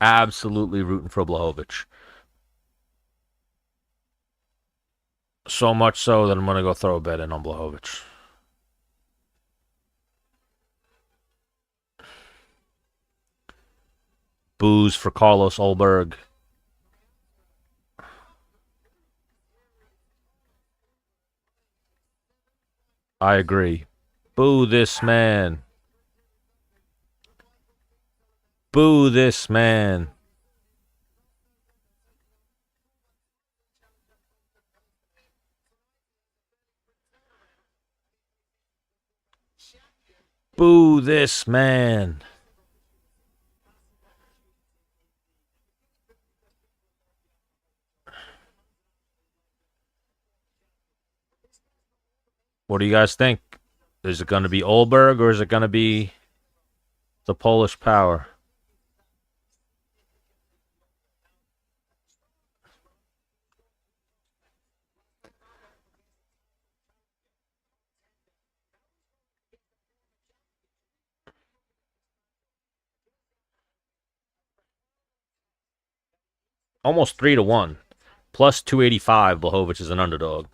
Absolutely rooting for Blachowicz. So much so that I'm going to go throw a bet in on Blachowicz. Boos for Carlos Olberg. I agree. Boo this man. Boo this man. Boo this man. What do you guys think? Is it going to be Olberg or is it going to be the Polish Power? Almost 3-1. Plus 285. Blachowicz is an underdog.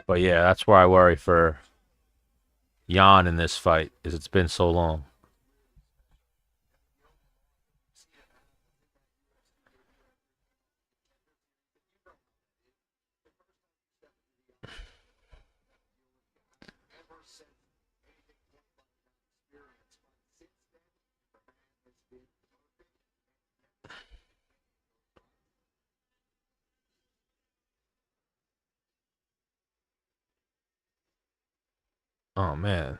But yeah, that's where I worry for Jan in this fight, is it's been so long. Oh man,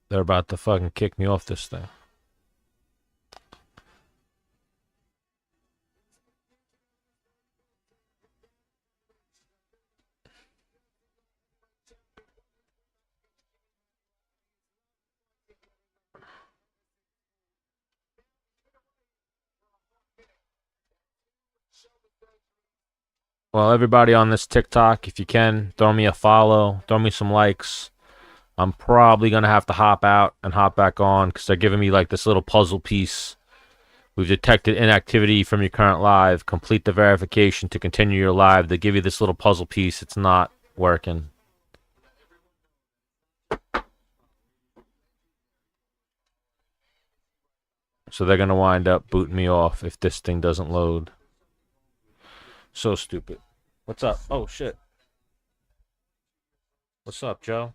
they're about to fucking kick me off this thing. Well, everybody on this TikTok, if you can, throw me a follow, throw me some likes. I'm probably going to have to hop out and hop back on because they're giving me like this little puzzle piece. We've detected inactivity from your current live. Complete the verification to continue your live. They give you this little puzzle piece. It's not working. So they're going to wind up booting me off if this thing doesn't load. So stupid. What's up? Oh, shit. What's up, Joe?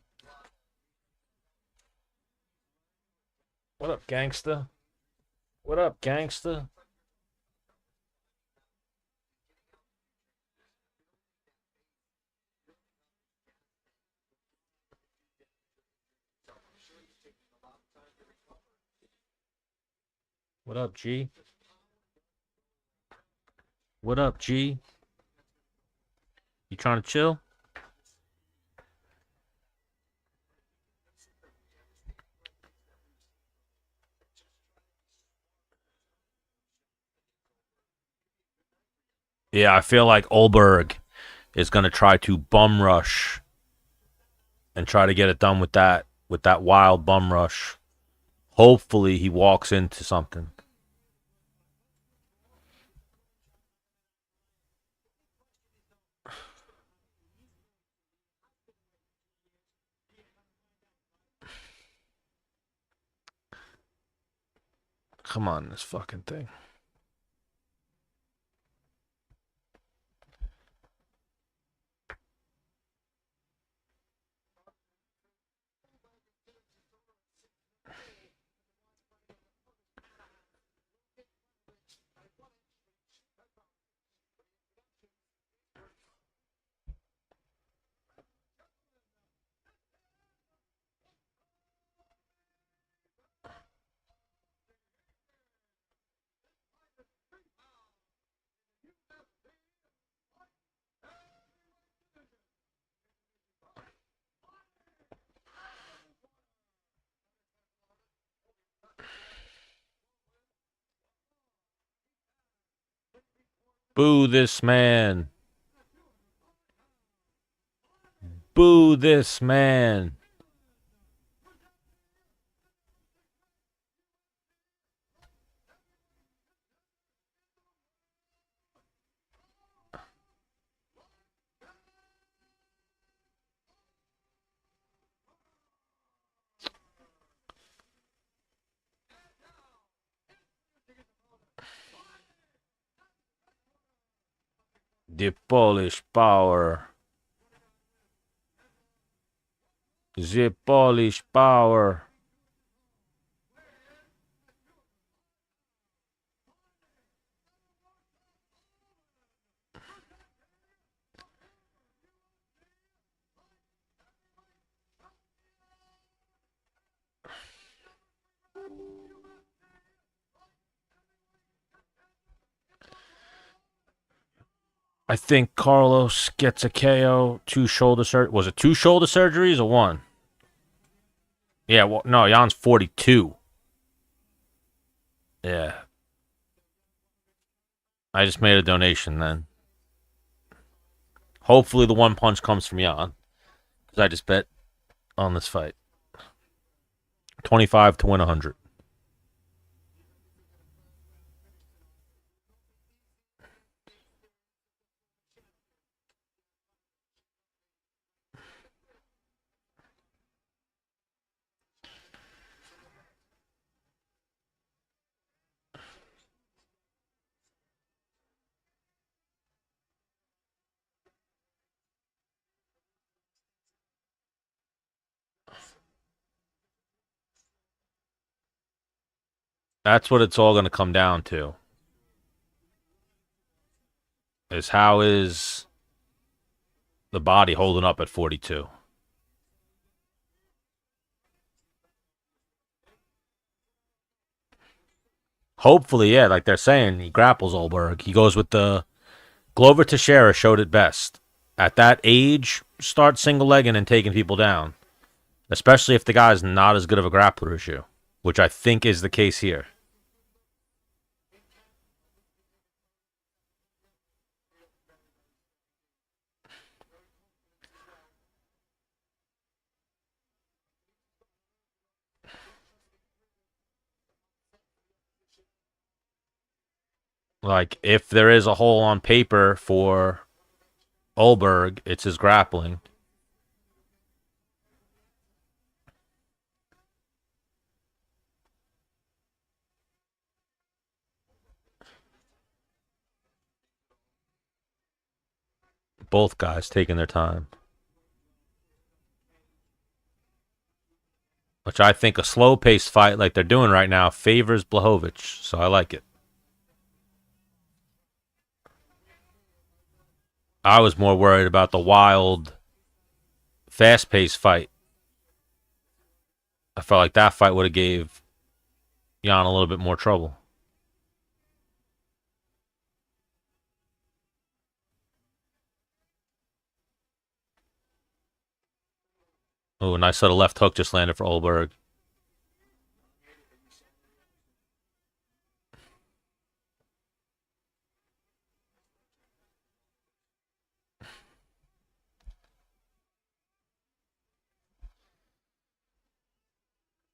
What up, gangsta? What up, gangsta? What up, G? What up, G? You trying to chill? Yeah, I feel like Olberg is going to try to bum rush and try to get it done with that wild bum rush. Hopefully he walks into something. Come on, this fucking thing. Boo this man. Boo this man. The Polish power. The Polish power. I think Carlos gets a KO. Was it two shoulder surgeries or one? Yeah, well, no, Jan's 42. Yeah. I just made a donation then. Hopefully the one punch comes from Jan. Because I just bet on this fight. 25 to win 100. That's what it's all going to come down to. Is how is the body holding up at 42? Hopefully, yeah, like they're saying, he grapples Olberg. He goes with the Glover Teixeira showed it best. At that age, start single legging and taking people down. Especially if the guy's not as good of a grappler as you, which I think is the case here. Like, if there is a hole on paper for Olberg, it's his grappling. Both guys taking their time. Which I think a slow-paced fight like they're doing right now favors Blachowicz, so I like it. I was more worried about the wild, fast-paced fight. I felt like that fight would have gave Jan a little bit more trouble. Oh, nice little left hook just landed for Olberg.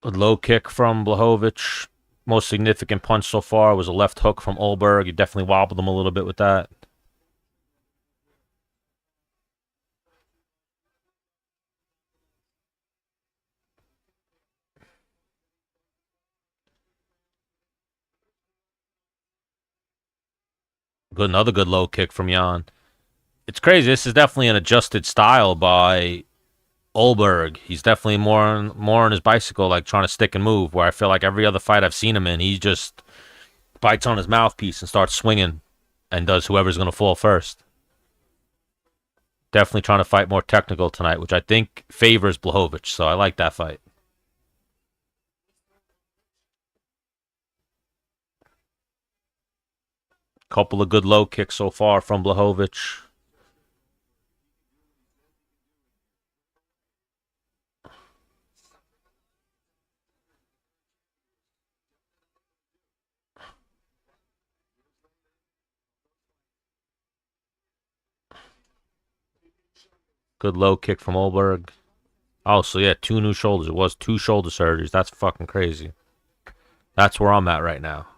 A low kick from Blachowicz. Most significant punch so far was a left hook from Olberg. He definitely wobbled him a little bit with that. Another good low kick from Jan. It's crazy. This is definitely an adjusted style by Olberg. He's definitely more on his bicycle, like trying to stick and move. Where I feel like every other fight I've seen him in, he just bites on his mouthpiece and starts swinging, and does whoever's going to fall first. Definitely trying to fight more technical tonight, which I think favors Blachowicz. So I like that fight. Couple of good low kicks so far from Blachowicz. Good low kick from Olberg. Oh, so yeah, two new shoulders. It was two shoulder surgeries. That's fucking crazy. That's where I'm at right now.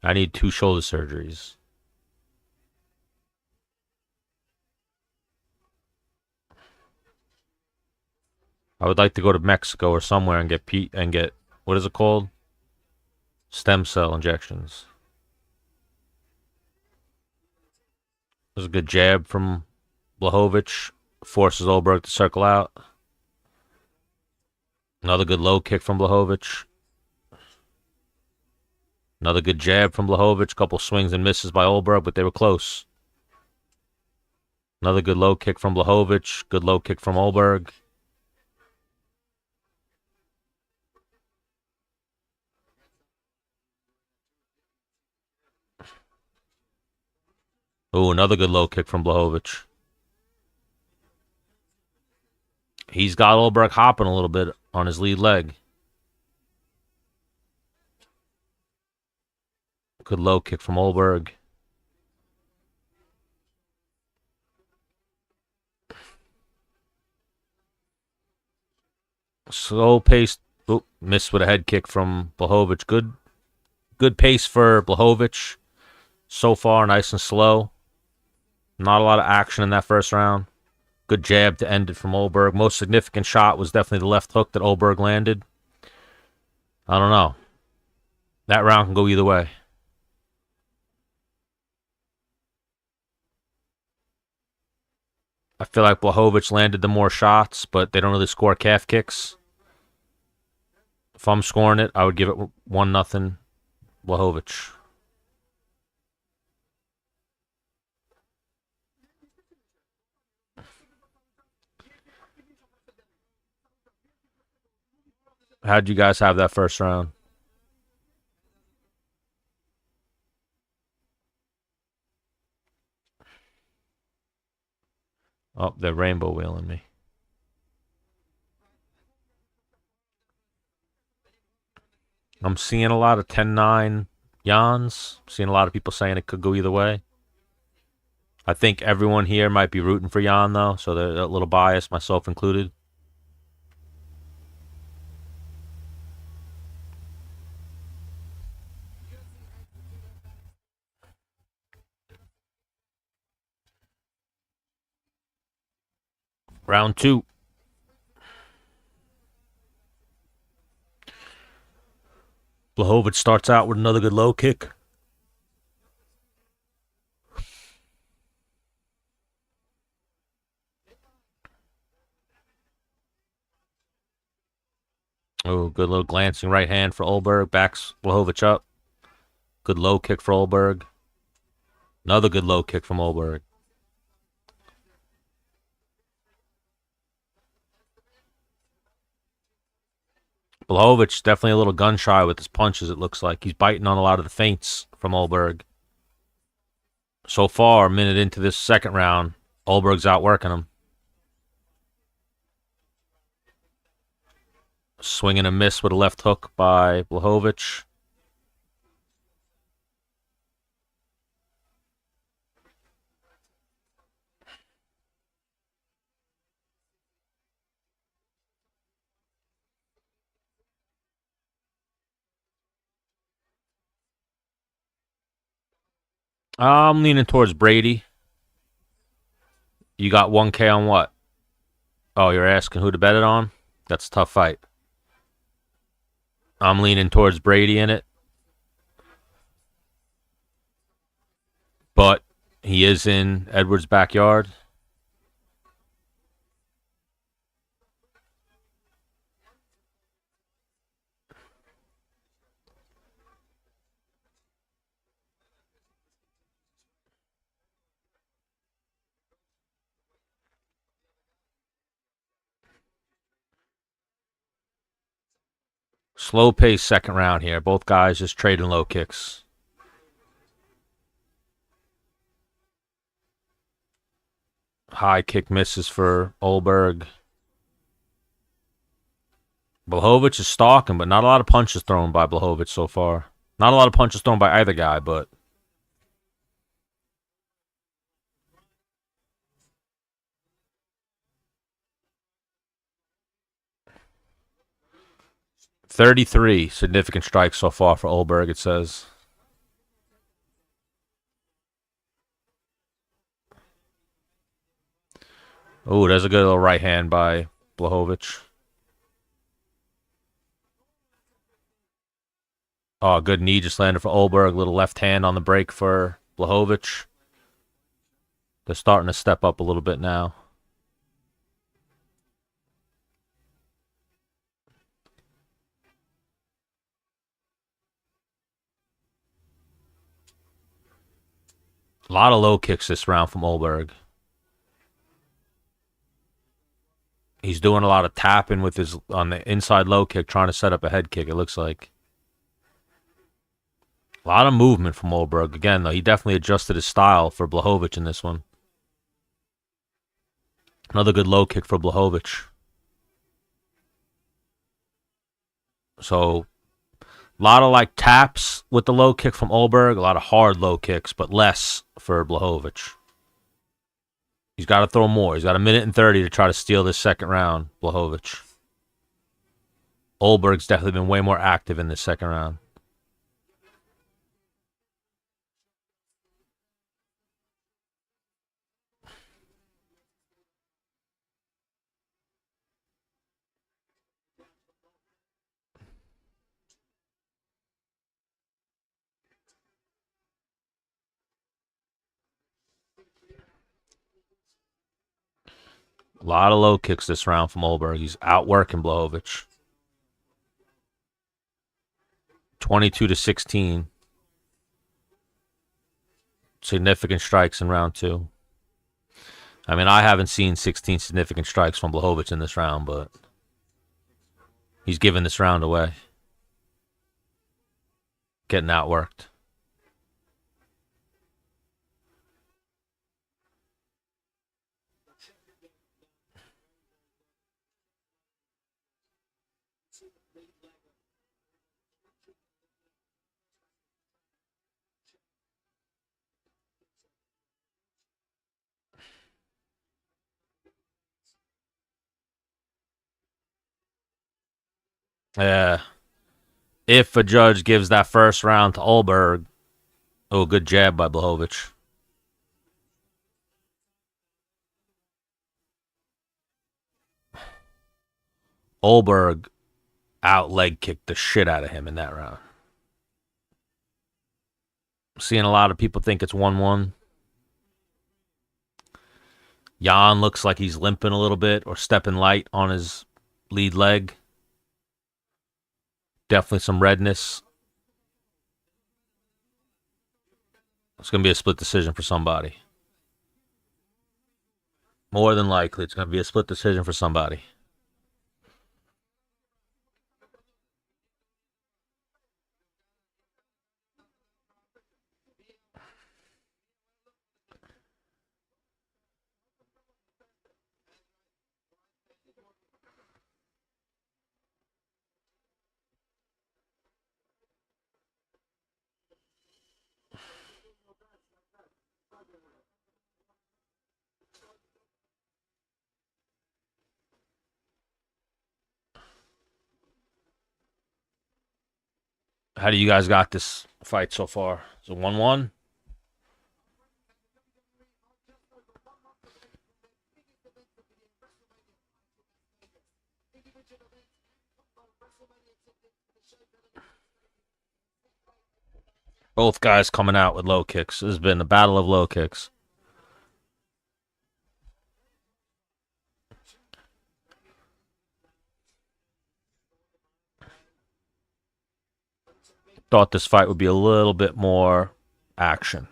I need two shoulder surgeries. I would like to go to Mexico or somewhere and get what is it called? Stem cell injections. There's a good jab from Blachowicz. Forces Olberg to circle out. Another good low kick from Blachowicz. Another good jab from Blachowicz. Couple swings and misses by Olberg, but they were close. Another good low kick from Blachowicz. Good low kick from Olberg. Oh, another good low kick from Blachowicz. He's got Olberg hopping a little bit on his lead leg. Good low kick from Olberg. Slow paced. Oh, missed with a head kick from Blachowicz. Good pace for Blachowicz so far. Nice and slow. Not a lot of action in that first round. Good jab to end it from Olberg. Most significant shot was definitely the left hook that Olberg landed. I don't know. That round can go either way. I feel like Blachowicz landed the more shots, but they don't really score calf kicks. If I'm scoring it, I would give it 1-0 Blachowicz. How'd you guys have that first round? Oh, they're rainbow wheeling me. I'm seeing a lot of 10-9 Jans. Seeing a lot of people saying it could go either way. I think everyone here might be rooting for Jan, though, so they're a little biased, myself included. Round two. Blachowicz starts out with another good low kick. Oh, good little glancing right hand for Olberg. Backs Blachowicz up. Good low kick for Olberg. Another good low kick from Olberg. Blachowicz definitely a little gun shy with his punches, it looks like. He's biting on a lot of the feints from Olberg. So far, a minute into this second round, Olberg's outworking him. Swing and a miss with a left hook by Blachowicz. I'm leaning towards Brady. You got 1K on what? Oh, you're asking who to bet it on? That's a tough fight. I'm leaning towards Brady in it. But he is in Edwards' backyard. Slow pace second round here. Both guys just trading low kicks. High kick misses for Olberg. Blachowicz is stalking, but not a lot of punches thrown by Blachowicz so far. Not a lot of punches thrown by either guy, but 33 significant strikes so far for Olberg, it says. Oh, there's a good little right hand by Blachowicz. Oh, good knee just landed for Olberg. Little left hand on the break for Blachowicz. They're starting to step up a little bit now. A lot of low kicks this round from Olberg. He's doing a lot of tapping with his on the inside low kick, trying to set up a head kick, it looks like. A lot of movement from Olberg. Again, though, he definitely adjusted his style for Blachowicz in this one. Another good low kick for Blachowicz. So, a lot of like taps with the low kick from Olberg. A lot of hard low kicks, but less for Blachowicz. He's got to throw more. He's got 1:30 to try to steal this second round, Blachowicz. Olberg's definitely been way more active in this second round. A lot of low kicks this round from Olberg. He's outworking Blachowicz. 22-16. Significant strikes in round two. I mean, I haven't seen 16 significant strikes from Blachowicz in this round, but he's giving this round away. Getting outworked. Yeah. If a judge gives that first round to Olberg, oh, good jab by Blachowicz. Olberg out leg kicked the shit out of him in that round. Seeing a lot of people think it's 1-1. Jan looks like he's limping a little bit or stepping light on his lead leg. Definitely some redness. It's going to be a split decision for somebody. More than likely, it's going to be a split decision for somebody. How do you guys got this fight so far? Is it 1-1? Both guys coming out with low kicks. This has been a battle of low kicks. Thought this fight would be a little bit more action.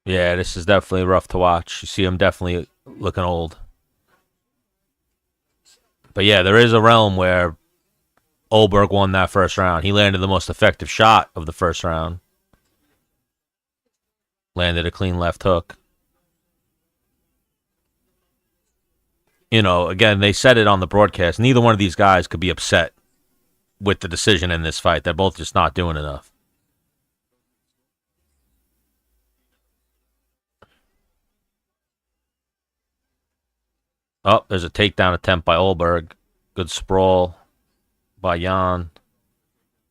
Yeah, this is definitely rough to watch. You see him definitely looking old. But yeah, there is a realm where Olberg won that first round. He landed the most effective shot of the first round. Landed a clean left hook. You know, again, they said it on the broadcast. Neither one of these guys could be upset with the decision in this fight. They're both just not doing enough. Oh, there's a takedown attempt by Olberg. Good sprawl by Jan.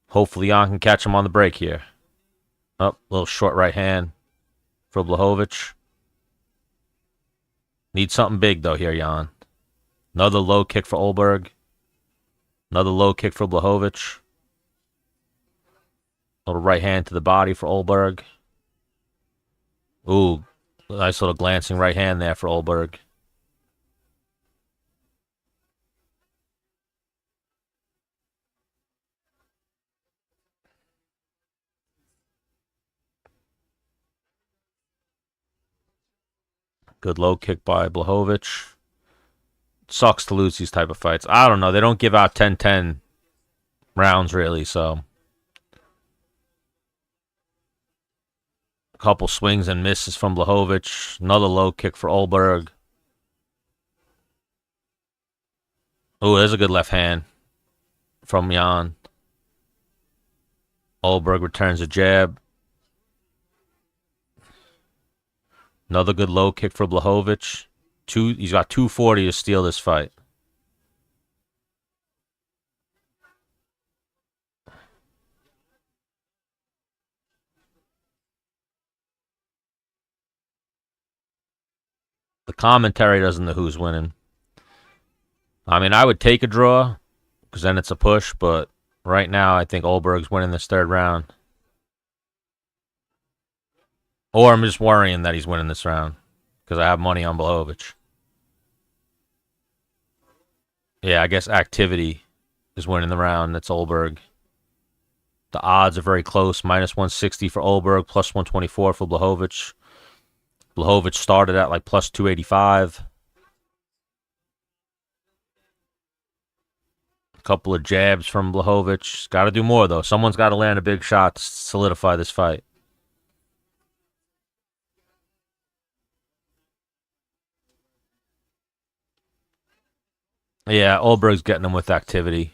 Hopefully Jan can catch him on the break here. Oh, little short right hand for Blachowicz. Need something big, though, here, Jan. Another low kick for Olberg. Another low kick for Blachowicz. Little right hand to the body for Olberg. Ooh, nice little glancing right hand there for Olberg. Good low kick by Blachowicz. Sucks to lose these type of fights. I don't know. They don't give out 10-10 rounds, really, so. A couple swings and misses from Blachowicz. Another low kick for Olberg. Oh, there's a good left hand from Jan. Olberg returns a jab. Another good low kick for Blachowicz. He's got 240 to steal this fight. The commentary doesn't know who's winning. I mean, I would take a draw because then it's a push, but right now I think Olberg's winning this third round. Or I'm just worrying that he's winning this round because I have money on Blachowicz. Yeah, I guess activity is winning the round. That's Olberg. The odds are very close. Minus 160 for Olberg, plus 124 for Blachowicz. Blachowicz started at like plus 285. A couple of jabs from Blachowicz. Got to do more, though. Someone's got to land a big shot to solidify this fight. Yeah, Olberg's getting him with activity.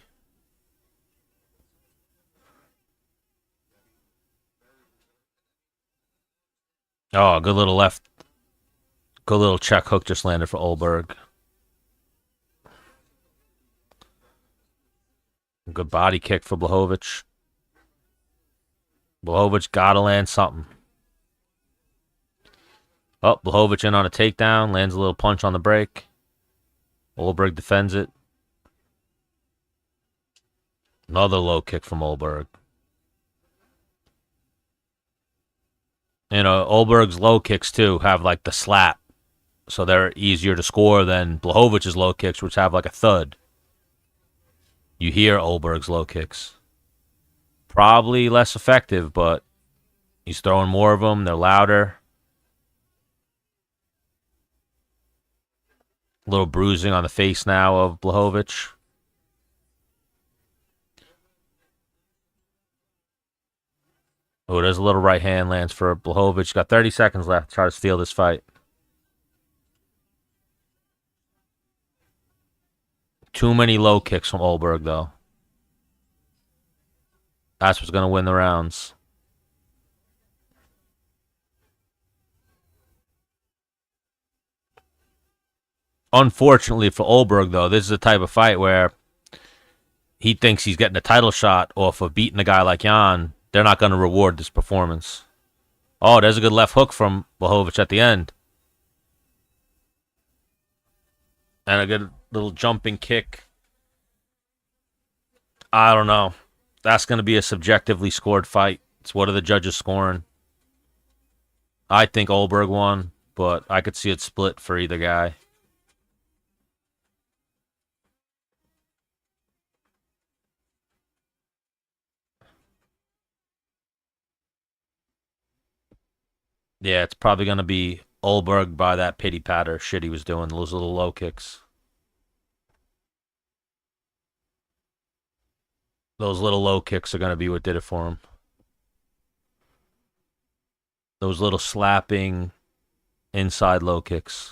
Oh, good little left. Good little check hook just landed for Olberg. Good body kick for Blachowicz. Blachowicz got to land something. Oh, Blachowicz in on a takedown. Lands a little punch on the break. Olberg defends it. Another low kick from Olberg. You know, Olberg's low kicks, too, have like the slap. So they're easier to score than Blachowicz's low kicks, which have like a thud. You hear Olberg's low kicks. Probably less effective, but he's throwing more of them. They're louder. A little bruising on the face now of Blachowicz. Oh, there's a little right hand lands for Blachowicz. Got 30 seconds left to try to steal this fight. Too many low kicks from Olberg, though. That's what's going to win the rounds. Unfortunately for Olberg, though, this is the type of fight where he thinks he's getting a title shot off of beating a guy like Jan, they're not going to reward this performance. Oh, there's a good left hook from Blachowicz at the end. And a good little jumping kick. I don't know. That's going to be a subjectively scored fight. It's what are the judges scoring? I think Olberg won, but I could see it split for either guy. Yeah, it's probably going to be Olberg by that pity patter shit he was doing, those little low kicks. Those little low kicks are going to be what did it for him. Those little slapping inside low kicks.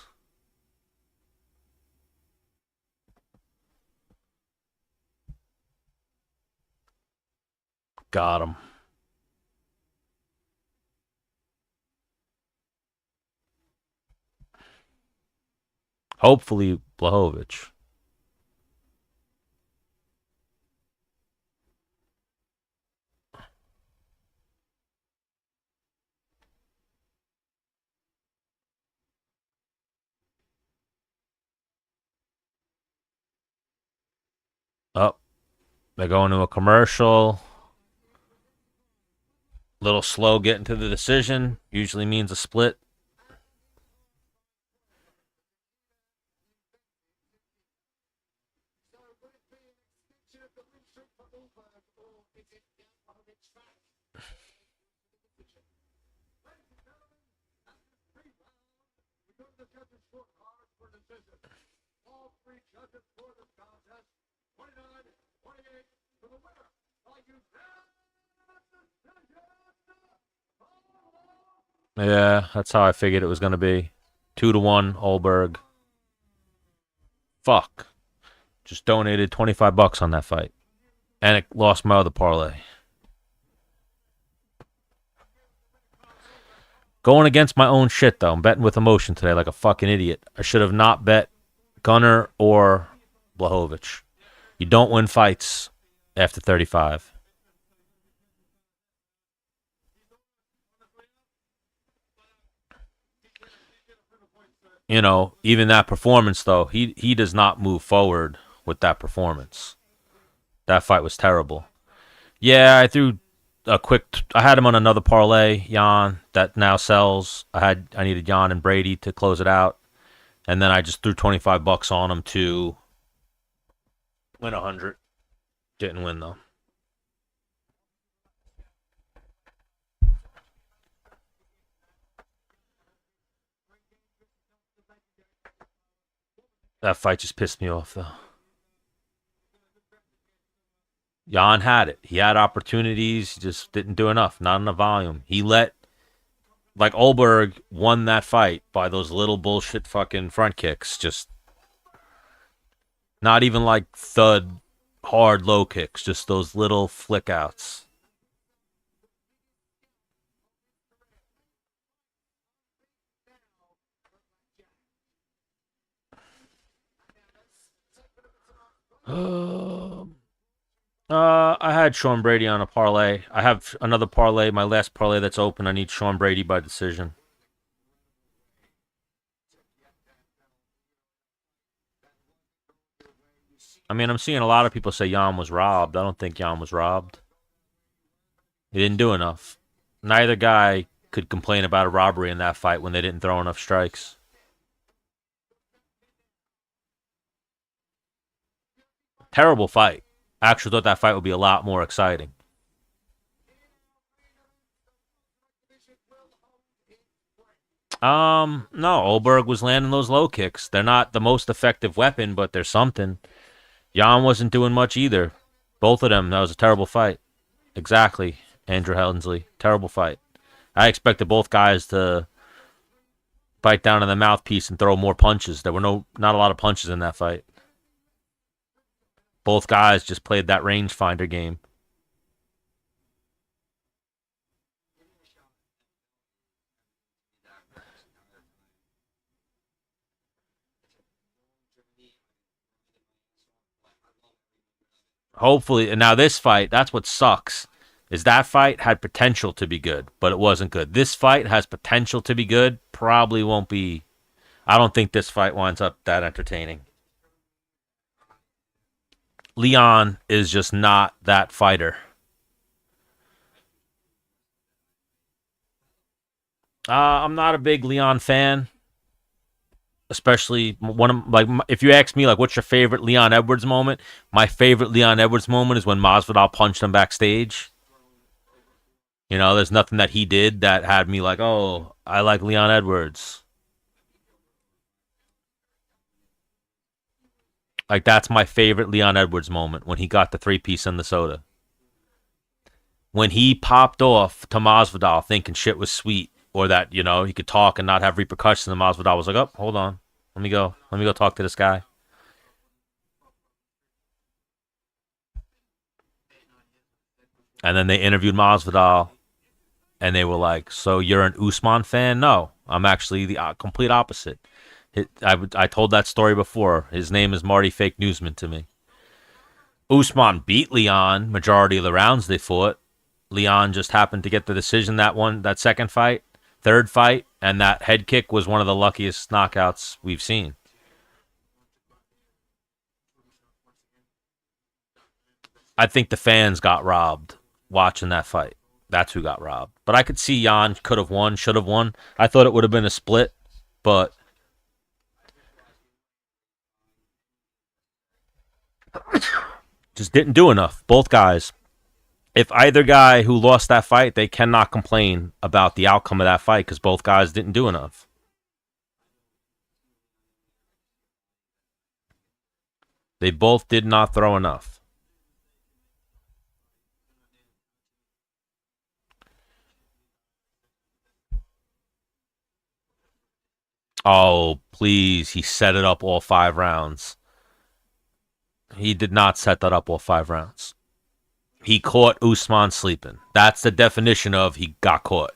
Got him. Hopefully, Blachowicz. Oh, they're going to a commercial. Little slow getting to the decision. Usually means a split. Yeah, that's how I figured it was going to be. 2-1, Olberg. Fuck. Just donated $25 on that fight. And it lost my other parlay. Going against my own shit, though. I'm betting with emotion today like a fucking idiot. I should have not bet Gunnar or Blachowicz. You don't win fights after 35. You know, even that performance, though, he does not move forward with that performance. That fight was terrible. Yeah, I threw a quick. I had him on another parlay, Jan, that now sells. I needed Jan and Brady to close it out, and then I just threw $25 on him to win 100. Didn't win though. That fight just pissed me off though. Jan had it. He had opportunities. He just didn't do enough. Not enough volume. He let like Olberg won that fight by those little bullshit fucking front kicks. Just not even like thud hard low kicks. Just those little flick outs. I had Sean Brady on a parlay. I have another parlay, my last parlay that's open. I need Sean Brady by decision. I mean, I'm seeing a lot of people say Jan was robbed. I don't think Jan was robbed. He didn't do enough. Neither guy could complain about a robbery in that fight when they didn't throw enough strikes. Terrible fight. I actually thought that fight would be a lot more exciting. No, Olberg was landing those low kicks. They're not the most effective weapon, but they're something. Jan wasn't doing much either. Both of them, that was a terrible fight. Exactly, Andrew Hensley. Terrible fight. I expected both guys to bite down on the mouthpiece and throw more punches. There were not a lot of punches in that fight. Both guys just played that rangefinder game. Hopefully, and now this fight, that's what sucks. Is that fight had potential to be good, but it wasn't good. This fight has potential to be good, probably won't be. I don't think this fight winds up that entertaining. Leon is just not that fighter. I'm not a big Leon fan, especially one of like if you ask me like what's your favorite Leon Edwards moment, my favorite Leon Edwards moment is when Masvidal punched him backstage. You know, there's nothing that he did that had me like, oh, I like Leon Edwards. Like that's my favorite Leon Edwards moment when he got the 3-piece in the soda. When he popped off to Masvidal thinking shit was sweet or that, you know, he could talk and not have repercussions, and Masvidal was like, oh, hold on. Let me go. Let me go talk to this guy. And then they interviewed Masvidal, and they were like, so you're an Usman fan? No, I'm actually the complete opposite. I told that story before. His name is Marty Fake Newsman to me. Usman beat Leon majority of the rounds they fought. Leon just happened to get the decision that second fight, third fight, and that head kick was one of the luckiest knockouts we've seen. I think the fans got robbed watching that fight. That's who got robbed. But I could see Jan could have won, should have won. I thought it would have been a split, but just didn't do enough. Both guys. If either guy who lost that fight, they cannot complain about the outcome of that fight because both guys didn't do enough. They both did not throw enough. Oh, please. He set it up all 5 rounds. He did not set that up all 5 rounds. He caught Usman sleeping. That's the definition of he got caught.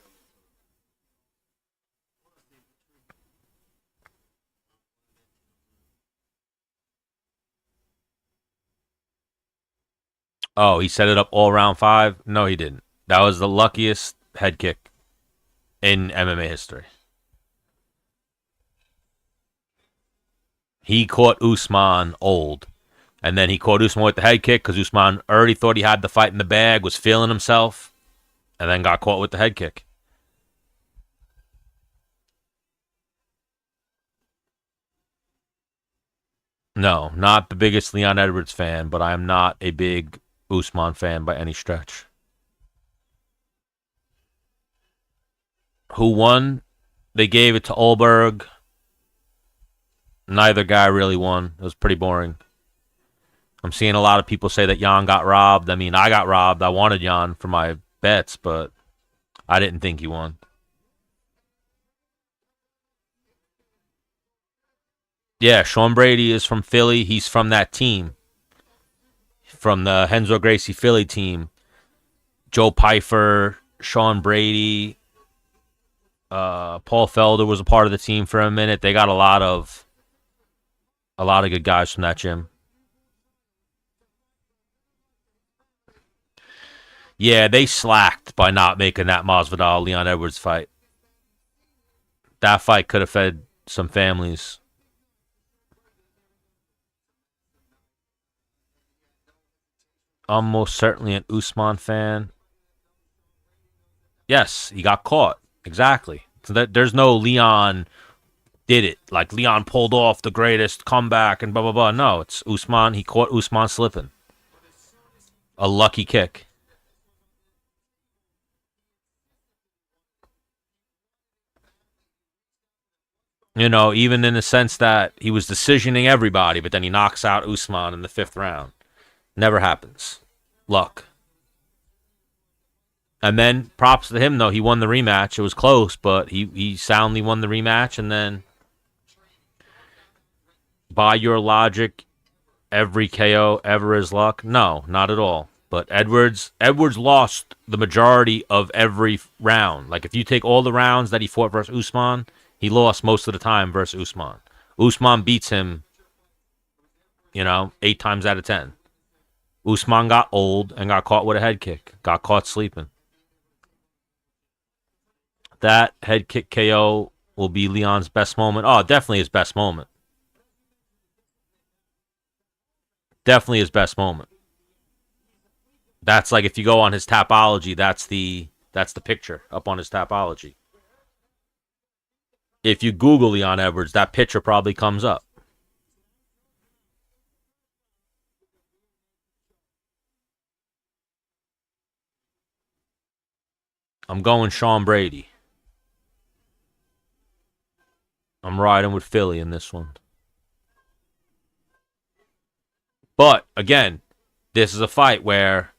Oh, he set it up all round 5? No, he didn't. That was the luckiest head kick in MMA history. He caught Usman old. And then he caught Usman with the head kick because Usman already thought he had the fight in the bag, was feeling himself, and then got caught with the head kick. No, not the biggest Leon Edwards fan, but I am not a big Usman fan by any stretch. Who won? They gave it to Olberg. Neither guy really won. It was pretty boring. I'm seeing a lot of people say that Jan got robbed. I mean, I got robbed. I wanted Jan for my bets, but I didn't think he won. Yeah, Sean Brady is from Philly. He's from that team, from the Renzo Gracie Philly team. Joe Pfeiffer, Sean Brady, Paul Felder was a part of the team for a minute. They got a lot of good guys from that gym. Yeah, they slacked by not making that Masvidal Leon Edwards fight. That fight could have fed some families. I'm most certainly an Usman fan. Yes, he got caught. Exactly. So that there's no Leon did it. Like Leon pulled off the greatest comeback and blah blah blah. No, it's Usman. He caught Usman slipping. A lucky kick. You know, even in the sense that he was decisioning everybody, but then he knocks out Usman in the 5th round. Never happens. Luck. And then props to him though. He won the rematch. It was close, but he soundly won the rematch. And then, by your logic, every KO ever is luck? No, not at all. But Edwards lost the majority of every round. Like if you take all the rounds that he fought versus Usman, he lost most of the time versus Usman. Usman beats him, 8 times out of 10. Usman got old and got caught with a head kick. Got caught sleeping. That head kick KO will be Leon's best moment. Oh, definitely his best moment. Definitely his best moment. That's like if you go on his Tapology, that's the picture up on his Tapology. If you Google Leon Edwards, that picture probably comes up. I'm going Sean Brady. I'm riding with Philly in this one. But, again, this is a fight where,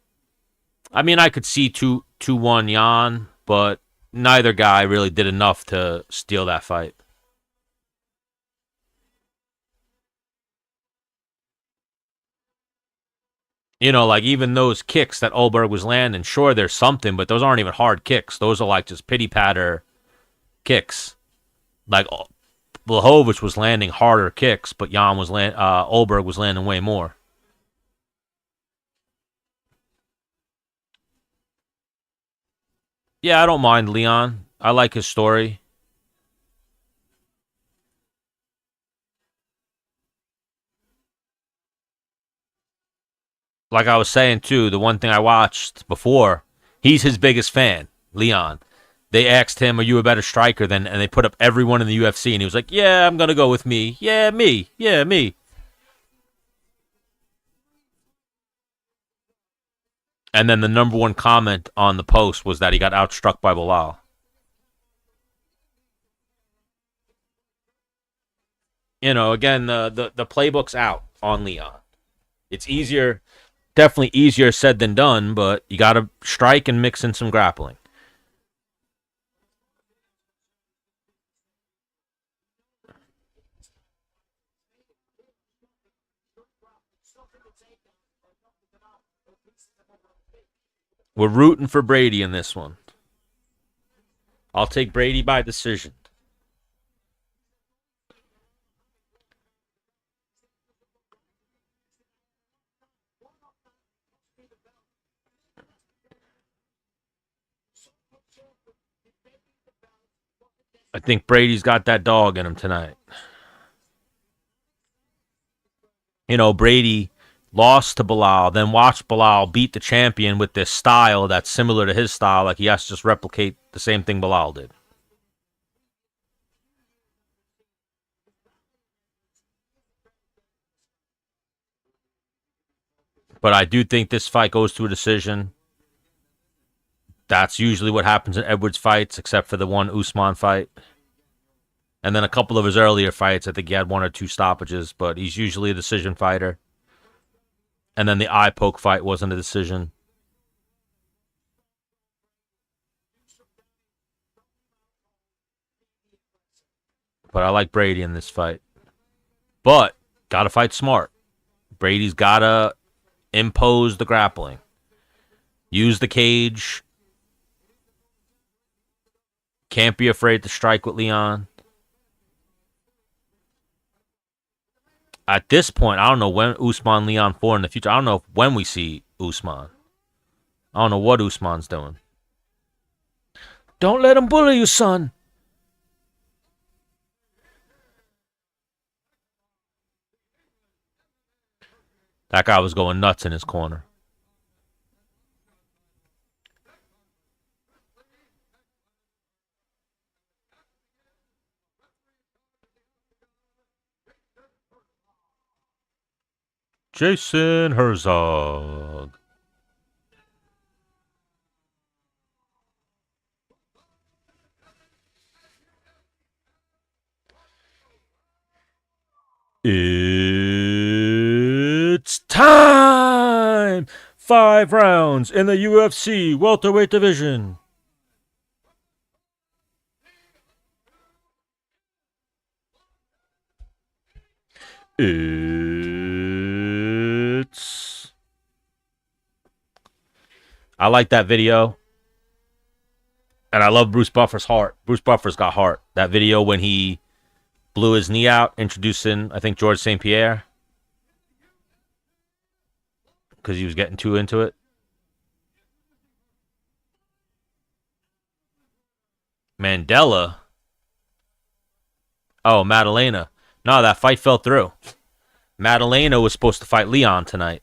I mean, I could see 2-1 Jan, but neither guy really did enough to steal that fight. You know, like even those kicks that Olberg was landing, sure, there's something, but those aren't even hard kicks. Those are like just pity patter kicks. Like Blachowicz was landing harder kicks, but Olberg was landing way more. Yeah, I don't mind Leon. I like his story. Like I was saying too, the one thing I watched before, he's his biggest fan, Leon. They asked him, "Are you a better striker than?" And they put up everyone in the UFC, and he was like, "Yeah, I'm gonna go with me. Yeah, me. Yeah, me." And then the number one comment on the post was that he got outstruck by Bilal. You know, again, the playbook's out on Leon. It's easier, definitely easier said than done, but you got to strike and mix in some grappling. We're rooting for Brady in this one. I'll take Brady by decision. I think Brady's got that dog in him tonight. You know, Brady lost to Bilal, then watched Bilal beat the champion with this style that's similar to his style, like he has to just replicate the same thing Bilal did. But I do think this fight goes to a decision. That's usually what happens in Edwards fights, except for the one Usman fight. And then a couple of his earlier fights, I think he had 1 or 2 stoppages, but he's usually a decision fighter. And then the eye poke fight wasn't a decision. But I like Brady in this fight. But, gotta fight smart. Brady's gotta impose the grappling. Use the cage. Can't be afraid to strike with Leon. At this point, I don't know when Usman Leon 4 in the future. I don't know when we see Usman. I don't know what Usman's doing. Don't let him bully you, son. That guy was going nuts in his corner. Jason Herzog. It's time! 5 rounds in the UFC welterweight division. I like that video. And I love Bruce Buffer's heart. Bruce Buffer's got heart. That video when he blew his knee out, introducing, I think, George St. Pierre. because he was getting too into it. Mandela. Oh, Madalena. No, that fight fell through. Madalena was supposed to fight Leon tonight.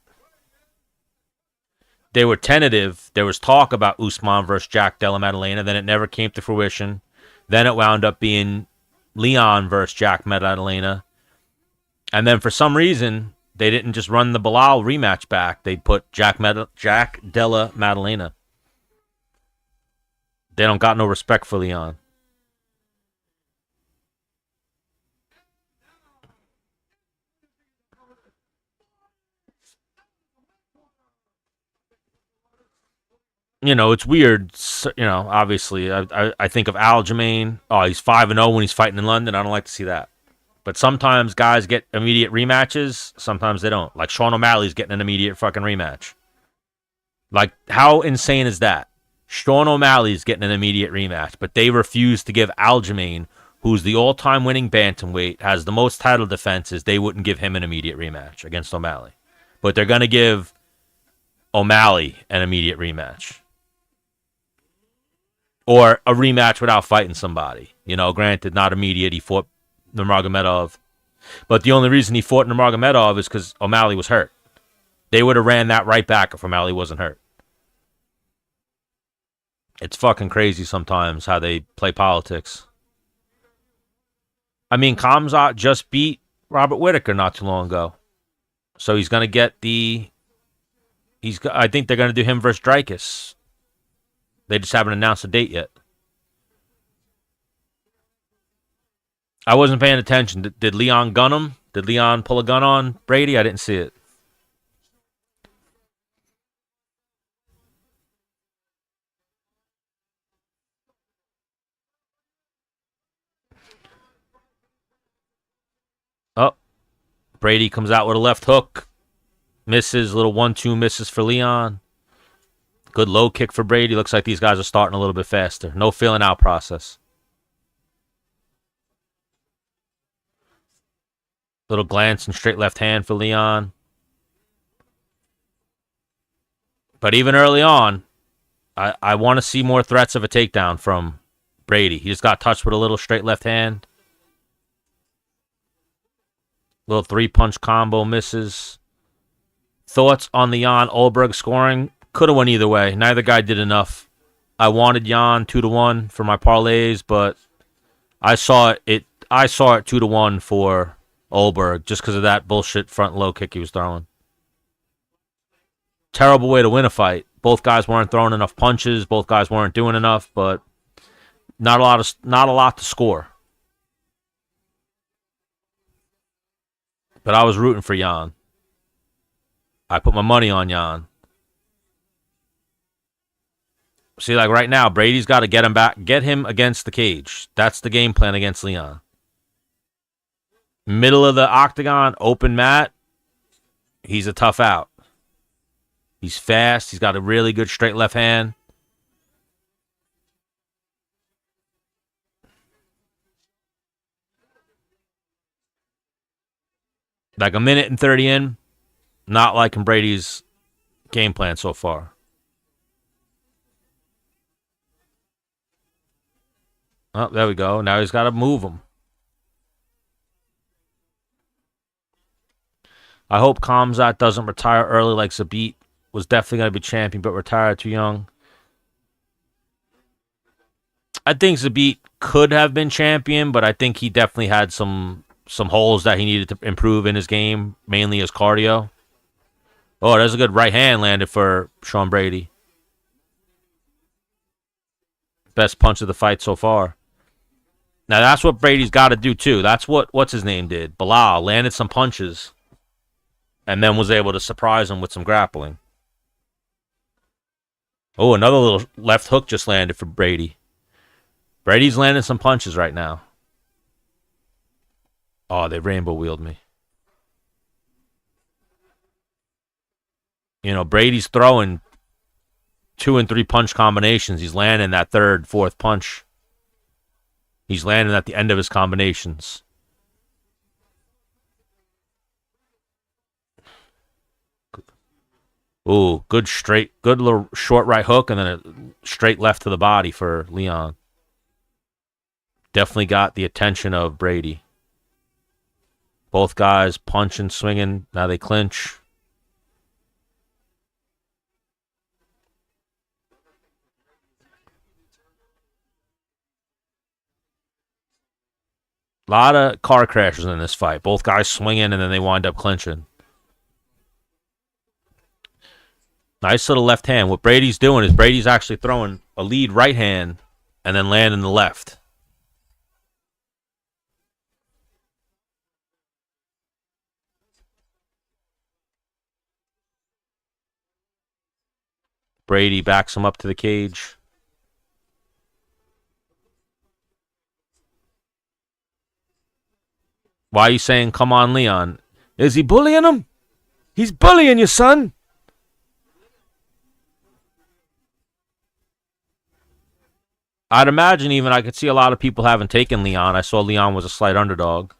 They were tentative. There was talk about Usman versus Jack Della Maddalena. Then it never came to fruition. Then it wound up being Leon versus Jack Maddalena. And then for some reason, they didn't just run the Bilal rematch back. They put Jack Della Maddalena. They don't got no respect for Leon. You know, it's weird. You know, obviously, I think of Aljamain. Oh, he's 5-0 when he's fighting in London. I don't like to see that. But sometimes guys get immediate rematches. Sometimes they don't. Like Sean O'Malley's getting an immediate fucking rematch. Like, how insane is that? Sean O'Malley's getting an immediate rematch, but they refuse to give Aljamain, who's the all-time winning bantamweight, has the most title defenses, they wouldn't give him an immediate rematch against O'Malley. But they're going to give O'Malley an immediate rematch. Or a rematch without fighting somebody. You know, granted, not immediate. He fought Nurmagomedov. But the only reason he fought Nurmagomedov is because O'Malley was hurt. They would have ran that right back if O'Malley wasn't hurt. It's fucking crazy sometimes how they play politics. I mean, Khamzat just beat Robert Whittaker not too long ago. So he's going to get the... I think they're going to do him versus Dreykus. They just haven't announced a date yet. I wasn't paying attention. Did Leon gun him? Did Leon pull a gun on Brady? I didn't see it. Oh, Brady comes out with a left hook. Misses, little 1-2 misses for Leon. Good low kick for Brady. Looks like these guys are starting a little bit faster. No feeling out process. Little glance and straight left hand for Leon. But even early on, I want to see more threats of a takedown from Brady. He just got touched with a little straight left hand. Little 3-punch combo misses. Thoughts on the Jan Olberg scoring? Could have went either way. Neither guy did enough. I wanted Jan 2-1 for my parlays, but I saw it 2-1 for Olberg just because of that bullshit front low kick he was throwing. Terrible way to win a fight. Both guys weren't throwing enough punches. Both guys weren't doing enough, but not a lot to score. But I was rooting for Jan. I put my money on Jan. See, like right now, Brady's got to get him back, get him against the cage. That's the game plan against Leon. Middle of the octagon, open mat. He's a tough out. He's fast. He's got a really good straight left hand. Like a minute and 30 in, not liking Brady's game plan so far. Oh, there we go. Now he's got to move him. I hope Khamzat doesn't retire early like Zabit. Was definitely going to be champion, but retired too young. I think Zabit could have been champion, but I think he definitely had some holes that he needed to improve in his game, mainly his cardio. Oh, there's a good right hand landed for Sean Brady. Best punch of the fight so far. Now, that's what Brady's got to do, too. That's what's his name did. Bilal landed some punches and then was able to surprise him with some grappling. Oh, another little left hook just landed for Brady. Brady's landing some punches right now. Oh, they rainbow wheeled me. You know, Brady's throwing 2 and 3 punch combinations. He's landing that 3rd, 4th punch. He's landing at the end of his combinations. Ooh, good little short right hook, and then a straight left to the body for Leon. Definitely got the attention of Brady. Both guys punching, swinging. Now they clinch. A lot of car crashes in this fight. Both guys swinging, and then they wind up clinching. Nice little left hand. What Brady's doing is Brady's actually throwing a lead right hand and then landing the left. Brady backs him up to the cage. Why are you saying, come on, Leon? Is he bullying him? He's bullying you, son. I'd imagine even I could see a lot of people haven't taken Leon. I saw Leon was a slight underdog.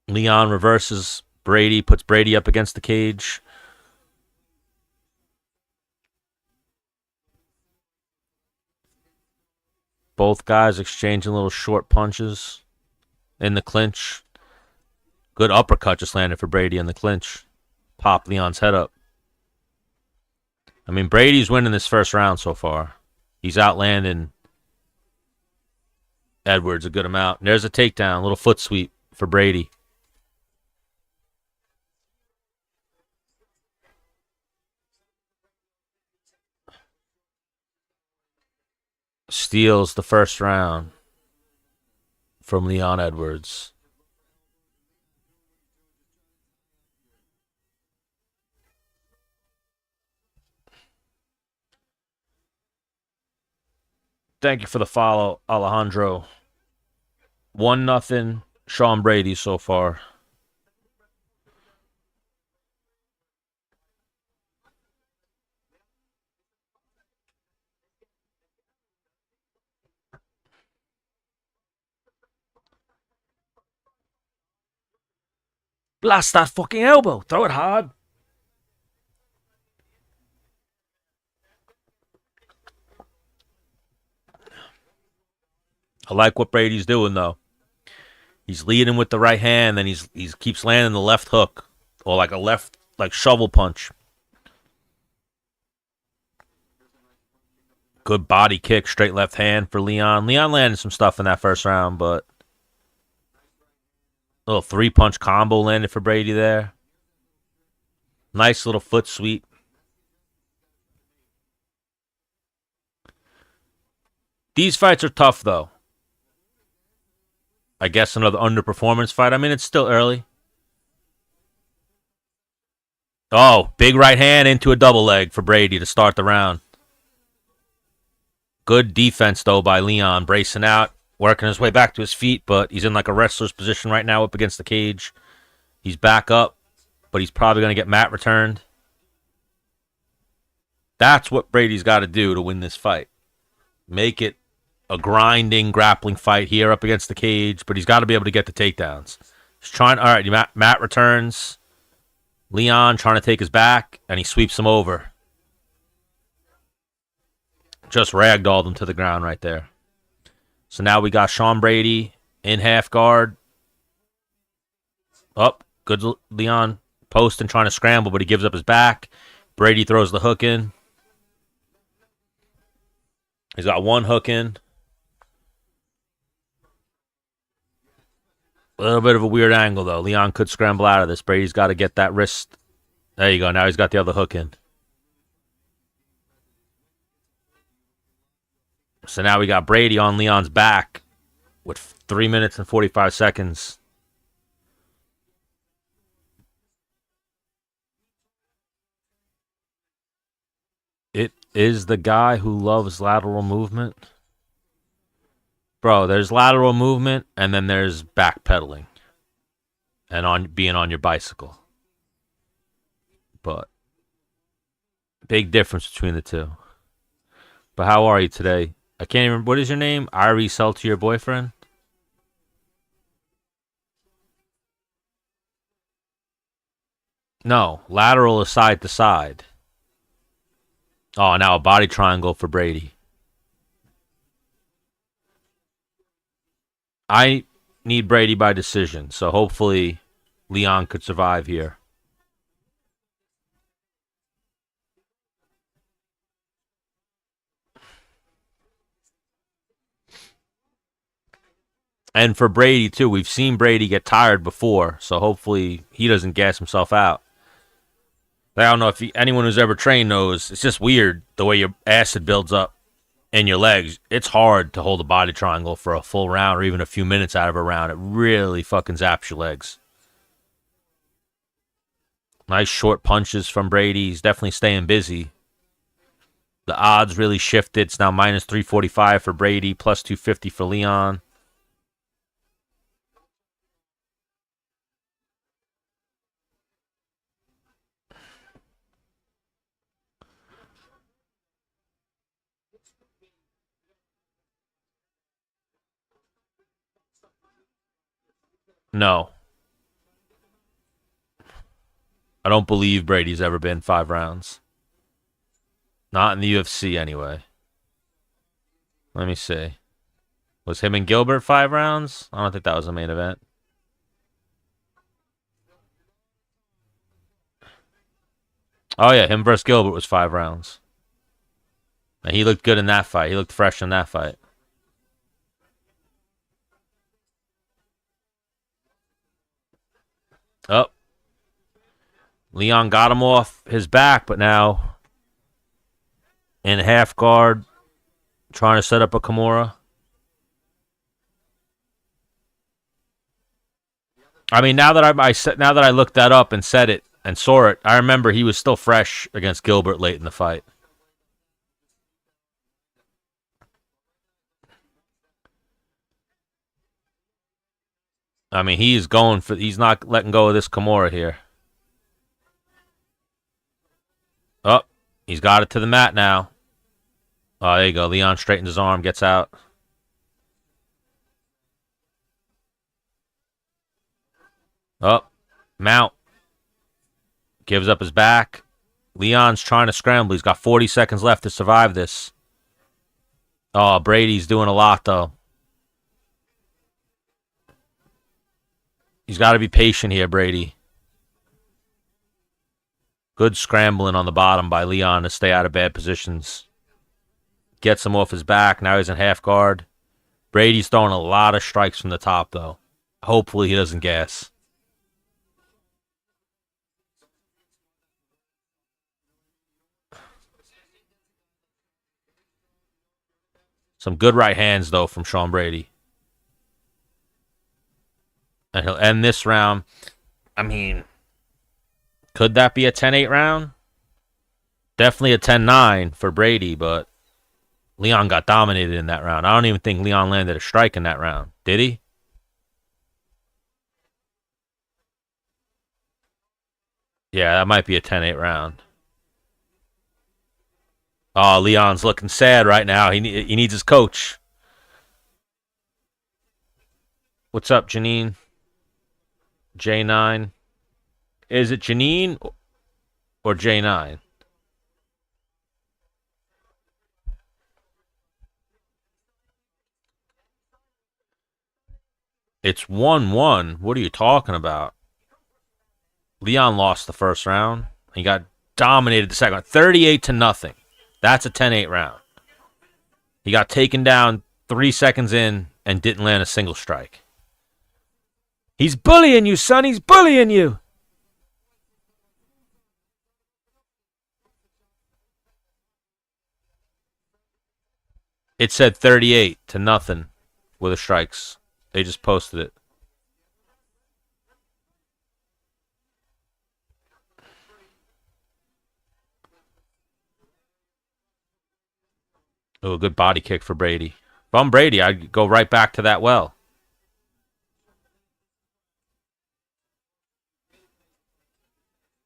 Leon reverses Brady, puts Brady up against the cage. Both guys exchanging little short punches in the clinch. Good uppercut just landed for Brady in the clinch. Pop Leon's head up. I mean, Brady's winning this first round so far. He's outlanding Edwards a good amount. And there's a takedown, a little foot sweep for Brady. Steals the first round from Leon Edwards. Thank you for the follow, Alejandro. 1-0, Sean Brady so far. Blast that fucking elbow. Throw it hard. I like what Brady's doing, though. He's leading with the right hand, then he keeps landing the left hook. Or like a left, like shovel punch. Good body kick, straight left hand for Leon. Leon landed some stuff in that first round, but a little 3-punch combo landed for Brady there. Nice little foot sweep. These fights are tough, though. I guess another underperformance fight. I mean, it's still early. Oh, big right hand into a double leg for Brady to start the round. Good defense, though, by Leon. Bracing out, working his way back to his feet, but he's in like a wrestler's position right now up against the cage. He's back up, but he's probably going to get mat returned. That's what Brady's got to do to win this fight. Make it a grinding, grappling fight here up against the cage, but he's got to be able to get the takedowns. He's trying. All right, Matt returns. Leon trying to take his back, and he sweeps him over. Just ragdolled him to the ground right there. So now we got Sean Brady in half guard. Up, good Leon posting, trying to scramble, but he gives up his back. Brady throws the hook in. He's got one hook in. A little bit of a weird angle, though. Leon could scramble out of this. Brady's got to get that wrist. There you go. Now he's got the other hook in. So now we got Brady on Leon's back with 3 minutes and 45 seconds. It is the guy who loves lateral movement. Bro, there's lateral movement, and then there's backpedaling and being on your bicycle. But big difference between the two. But how are you today? I can't even. What is your name? Irie sell to your boyfriend? No, lateral is side to side. Oh, now a body triangle for Brady. I need Brady by decision, so hopefully Leon could survive here. And for Brady, too, we've seen Brady get tired before, so hopefully he doesn't gas himself out. I don't know if anyone who's ever trained knows, it's just weird the way your acid builds up in your legs. It's hard to hold a body triangle for a full round or even a few minutes out of a round. It really fucking zaps your legs. Nice short punches from Brady. He's definitely staying busy. The odds really shifted. It's now minus 345 for Brady, plus 250 for Leon. No. I don't believe Brady's ever been 5 rounds. Not in the UFC, anyway. Let me see. Was him and Gilbert 5 rounds? I don't think that was the main event. Oh, yeah, him versus Gilbert was 5 rounds. And he looked good in that fight. He looked fresh in that fight. Oh. Leon got him off his back, but now in half guard, trying to set up a Kimura. I mean, now that I looked that up and said it and saw it, I remember he was still fresh against Gilbert late in the fight. I mean, he's not letting go of this Kimura here. Oh, he's got it to the mat now. Oh, there you go. Leon straightens his arm, gets out. Oh, mount. Gives up his back. Leon's trying to scramble. He's got 40 seconds left to survive this. Oh, Brady's doing a lot, though. He's got to be patient here, Brady. Good scrambling on the bottom by Leon to stay out of bad positions. Gets him off his back. Now he's in half guard. Brady's throwing a lot of strikes from the top, though. Hopefully he doesn't gas. Some good right hands, though, from Sean Brady. And he'll end this round. I mean, could that be a 10-8 round? Definitely a 10-9 for Brady, but Leon got dominated in that round. I don't even think Leon landed a strike in that round. Did he? Yeah, that might be a 10-8 round. Oh, Leon's looking sad right now. He needs his coach. What's up, Janine? J9. Is it Janine or J9? It's 1-1. What are you talking about? Leon lost the first round. He got dominated the second round. 38-0. That's a 10-8 round. He got taken down 3 seconds in and didn't land a single strike. He's bullying you, son. He's bullying you. It said 38-0 with the strikes. They just posted it. Oh, a good body kick for Brady. If I'm Brady, I'd go right back to that well.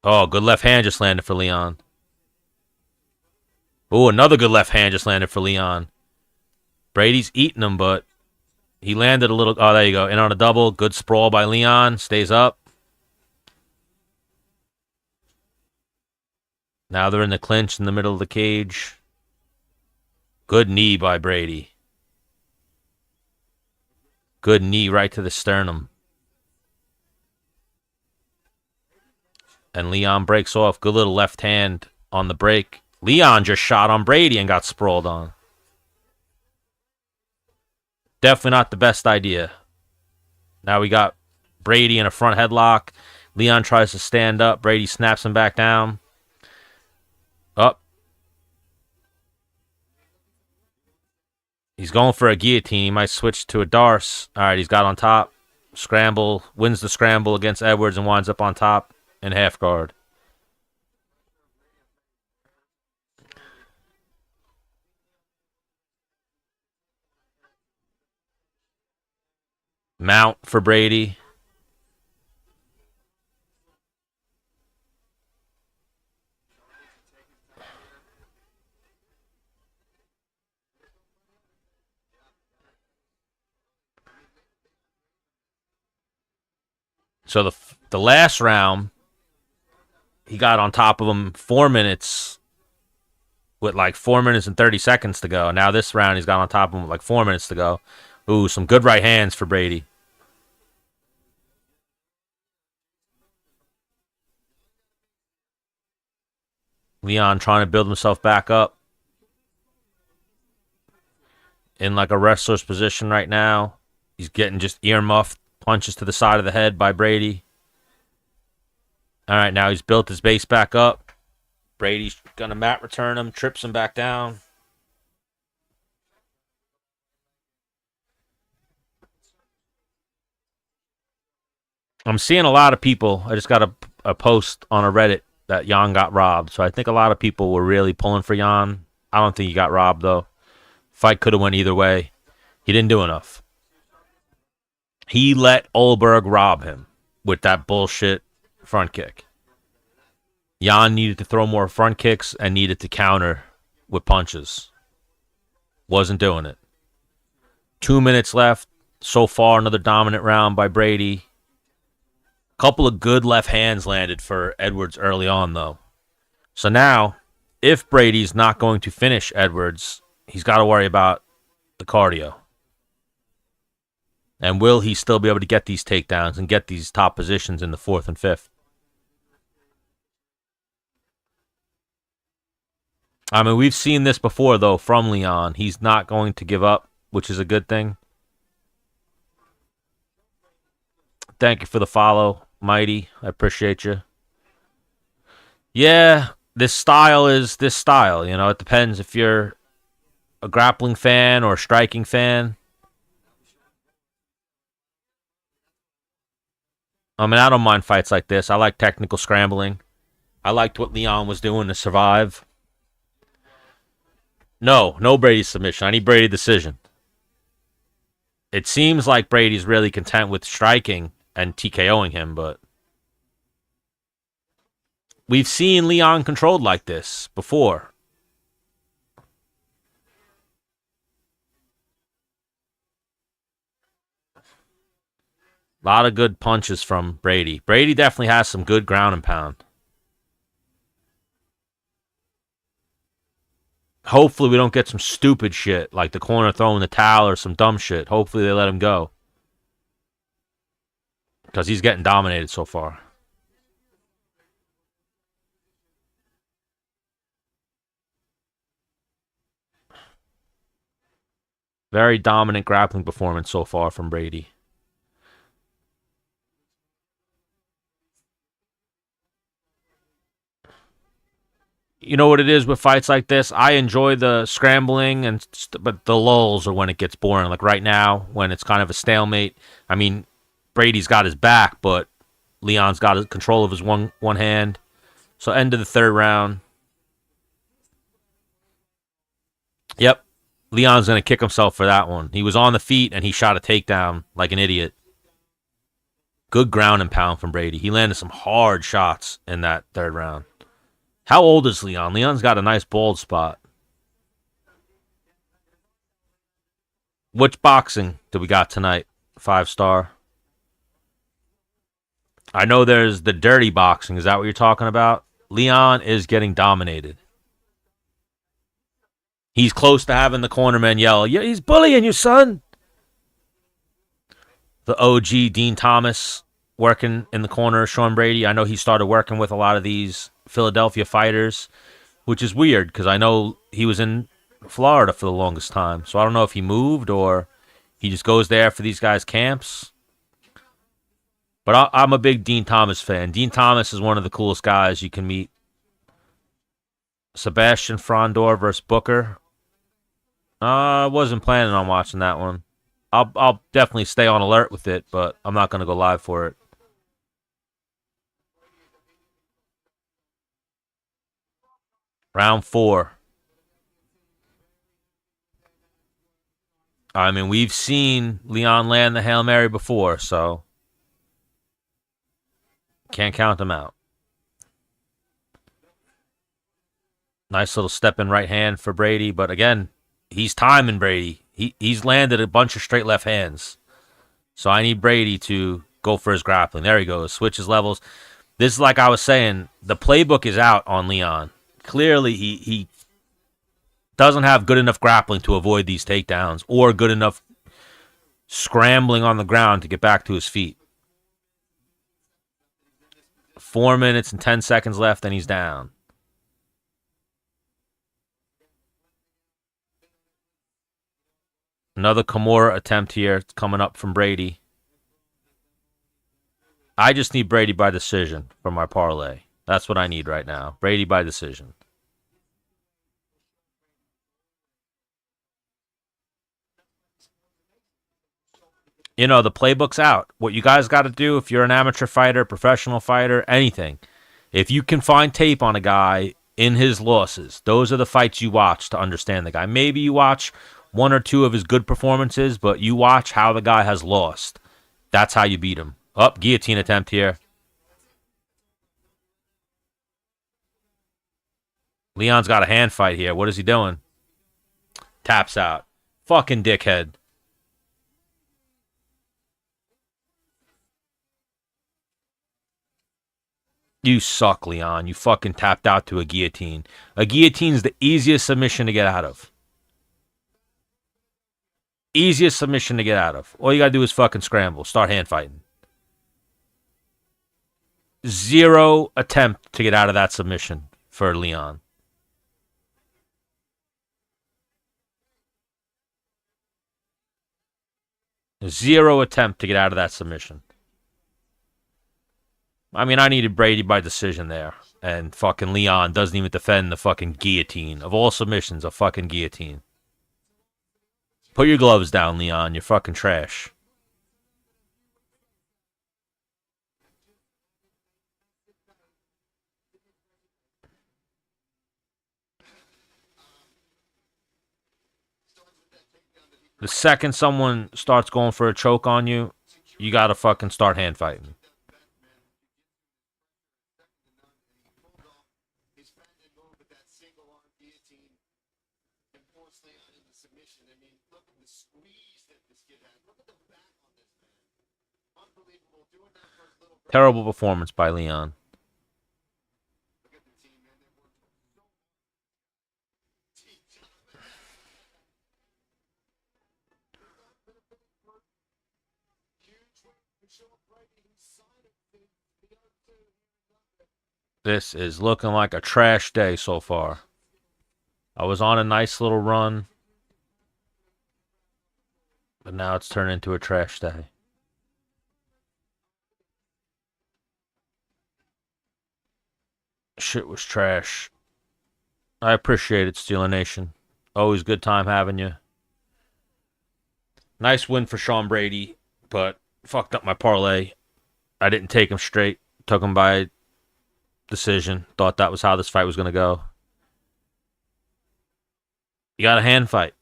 Oh, good left hand just landed for Leon. Oh, another good left hand just landed for Leon. Brady's eating him, but he landed a little. Oh, there you go. In on a double. Good sprawl by Leon. Stays up. Now they're in the clinch in the middle of the cage. Good knee by Brady. Good knee right to the sternum. And Leon breaks off. Good little left hand on the break. Leon just shot on Brady and got sprawled on. Definitely not the best idea. Now we got Brady in a front headlock. Leon tries to stand up. Brady snaps him back down. Up. He's going for a guillotine. He might switch to a Darce. All right, he's got on top. Scramble. Wins the scramble against Edwards and winds up on top in half guard. Mount for Brady. So the last round, he got on top of him 4 minutes with like 4 minutes and 30 seconds to go. Now this round, he's got on top of him with like 4 minutes to go. Ooh, some good right hands for Brady. Leon trying to build himself back up in like a wrestler's position right now. He's getting just earmuffed punches to the side of the head by Brady. All right, now he's built his base back up. Brady's going to mat return him, trips him back down. I'm seeing a lot of people. I just got a post on a Reddit that Jan got robbed. So I think a lot of people were really pulling for Jan. I don't think he got robbed, though. Fight could have went either way. He didn't do enough. He let Olberg rob him with that bullshit front kick. Jan needed to throw more front kicks and needed to counter with punches. Wasn't doing it. 2 minutes left. So far, another dominant round by Brady. Couple of good left hands landed for Edwards early on, though. So now, if Brady's not going to finish Edwards, he's got to worry about the cardio. And will he still be able to get these takedowns and get these top positions in the fourth and fifth? I mean, we've seen this before, though, from Leon. He's not going to give up, which is a good thing. Thank you for the follow, Mighty. I appreciate you. Yeah, this style is this style. You know, it depends if you're a grappling fan or a striking fan. I mean, I don't mind fights like this. I like technical scrambling. I liked what Leon was doing to survive. No Brady submission. I need Brady decision. It seems like Brady's really content with striking and TKOing him, but we've seen Leon controlled like this before. A lot of good punches from Brady. Brady definitely has some good ground and pound. Hopefully we don't get some stupid shit like the corner throwing the towel or some dumb shit. Hopefully they let him go. Because he's getting dominated so far. Very dominant grappling performance so far from Brady. You know what it is with fights like this? I enjoy the scrambling, but the lulls are when it gets boring. Like right now, when it's kind of a stalemate. I mean, Brady's got his back, but Leon's got control of his one hand. So end of the third round. Yep. Leon's going to kick himself for that one. He was on the feet, and he shot a takedown like an idiot. Good ground and pound from Brady. He landed some hard shots in that third round. How old is Leon? Leon's got a nice bald spot. Which boxing do we got tonight? 5-star. I know there's the dirty boxing. Is that what you're talking about? Leon is getting dominated. He's close to having the cornerman yell, "Yeah, he's bullying you, son." The OG Dean Thomas working in the corner of Sean Brady. I know he started working with a lot of these Philadelphia fighters, which is weird because I know he was in Florida for the longest time. So I don't know if he moved or he just goes there for these guys' camps. But I'm a big Dean Thomas fan. Dean Thomas is one of the coolest guys you can meet. Sebastian Frondor versus Booker. I wasn't planning on watching that one. I'll definitely stay on alert with it, but I'm not going to go live for it. Round 4. I mean, we've seen Leon land the Hail Mary before, so can't count him out. Nice little step in right hand for Brady, but again, he's timing Brady. He's landed a bunch of straight left hands. So I need Brady to go for his grappling. There he goes. Switches levels. This is like I was saying. The playbook is out on Leon. Clearly, he doesn't have good enough grappling to avoid these takedowns or good enough scrambling on the ground to get back to his feet. 4 minutes and 10 seconds left, and he's down. Another Kimura attempt here coming up from Brady. I just need Brady by decision for my parlay. That's what I need right now. Brady by decision. You know, the playbook's out. What you guys got to do if you're an amateur fighter, professional fighter, anything, if you can find tape on a guy in his losses, those are the fights you watch to understand the guy. Maybe you watch 1 or 2 of his good performances, but you watch how the guy has lost. That's how you beat him. Guillotine attempt here. Leon's got a hand fight here. What is he doing? Taps out. Fucking dickhead. You suck, Leon. You fucking tapped out to a guillotine. A guillotine's the easiest submission to get out of. Easiest submission to get out of. All you gotta do is fucking scramble. Start hand fighting. 0 attempt to get out of that submission for Leon. Zero attempt to get out of that submission. I mean, I needed Brady by decision there. And fucking Leon doesn't even defend the fucking guillotine. Of all submissions, a fucking guillotine. Put your gloves down, Leon. You're fucking trash. The second someone starts going for a choke on you, you gotta fucking start hand fighting. Terrible performance by Leon. This is looking like a trash day so far. I was on a nice little run, but now it's turned into a trash day. Shit was trash. I appreciate it, Steeler Nation. Always good time having you. Nice win for Sean Brady, but fucked up my parlay. I didn't take him straight. Took him by decision. Thought that was how this fight was going to go. You got to hand fight.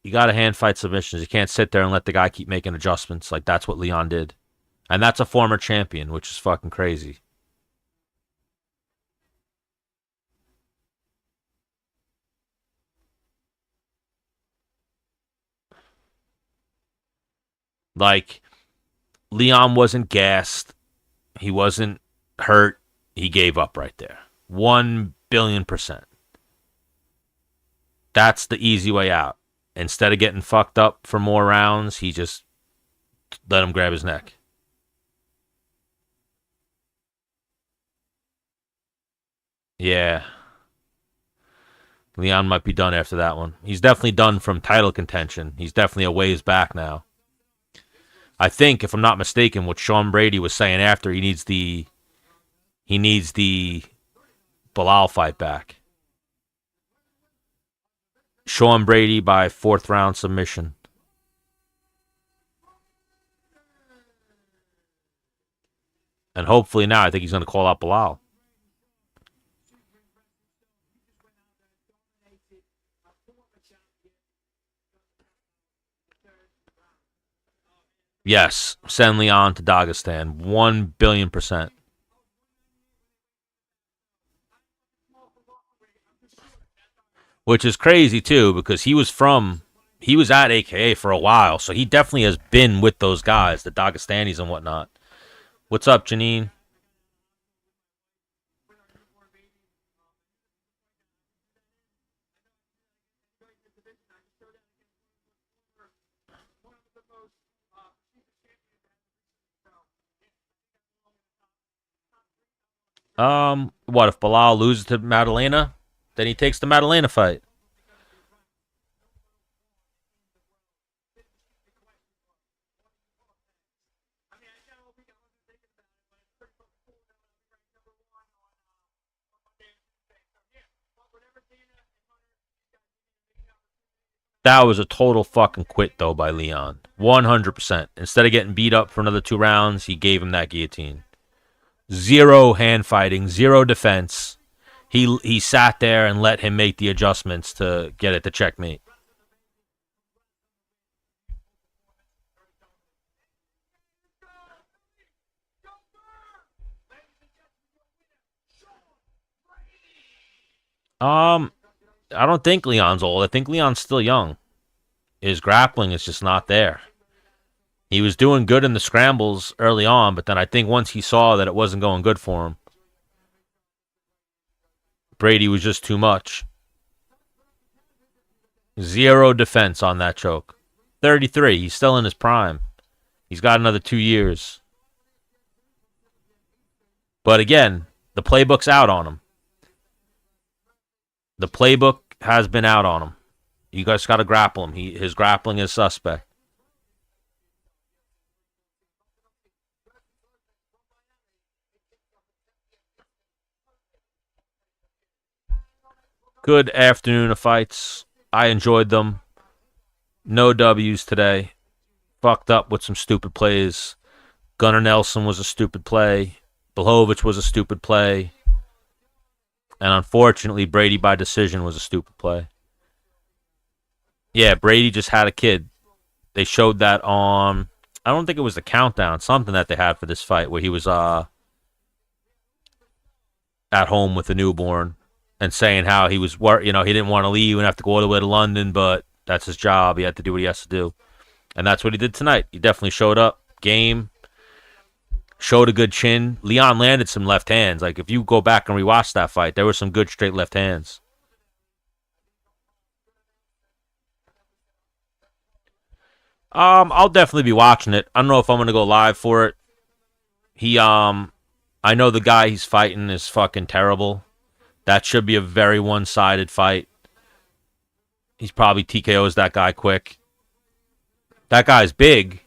You got to hand fight submissions. You can't sit there and let the guy keep making adjustments. Like, that's what Leon did. And that's a former champion, which is fucking crazy. Like, Leon wasn't gassed. He wasn't hurt. He gave up right there. 1,000,000,000%. That's the easy way out. Instead of getting fucked up for more rounds, he just let him grab his neck. Yeah. Leon might be done after that one. He's definitely done from title contention. He's definitely a ways back now. I think, if I'm not mistaken, what Sean Brady was saying after, he needs the Bilal fight back. Sean Brady by 4th round submission. And hopefully now, I think he's going to call out Bilal. Yes, send Leon to Dagestan. 1,000,000,000%. Which is crazy, too, because he was at AKA for a while, so he definitely has been with those guys, the Dagestanis and whatnot. What's up, Janine? What if Bilal loses to Madalena? Then he takes the Madalena fight. That was a total fucking quit, though, by Leon. 100%. Instead of getting beat up for another 2 rounds, he gave him that guillotine. Zero hand fighting, zero defense. He sat there and let him make the adjustments to get it to checkmate. I don't think Leon's old. I think Leon's still young. His grappling is just not there. He was doing good in the scrambles early on, but then I think once he saw that it wasn't going good for him, Brady was just too much. Zero defense on that choke. 33. He's still in his prime. He's got another 2 years. But again, the playbook's out on him. The playbook has been out on him. You guys got to grapple him. His grappling is suspect. Good afternoon of fights. I enjoyed them. No W's today. Fucked up with some stupid plays. Gunnar Nelson was a stupid play. Blachowicz was a stupid play. And unfortunately, Brady by decision was a stupid play. Yeah, Brady just had a kid. They showed that on, I don't think it was the countdown, something that they had for this fight where he was at home with a newborn and saying how he was, he didn't want to leave and have to go all the way to London, but that's his job. He had to do what he has to do. And that's what he did tonight. He definitely showed up, game, showed a good chin. Leon landed some left hands. Like, if you go back and rewatch that fight, there were some good straight left hands. I'll definitely be watching it. I don't know if I'm gonna go live for it. I know the guy he's fighting is fucking terrible. That should be a very one-sided fight. He's probably TKOs that guy quick. That guy's big.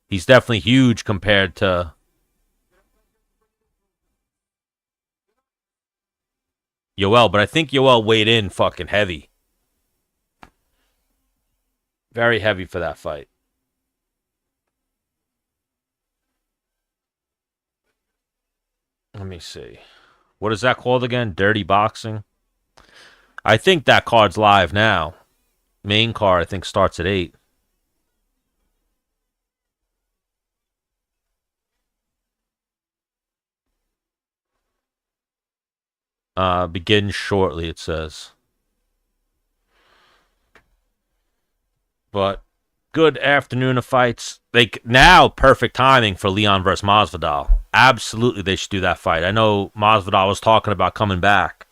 He's definitely huge compared to Yoel, but I think Yoel weighed in fucking heavy. Very heavy for that fight. Let me see. What is that called again? Dirty Boxing? I think that card's live now. Main card, I think, starts at 8. Begins shortly, it says. But good afternoon of fights. Now, perfect timing for Leon versus Masvidal. Absolutely, they should do that fight. I know Masvidal was talking about coming back.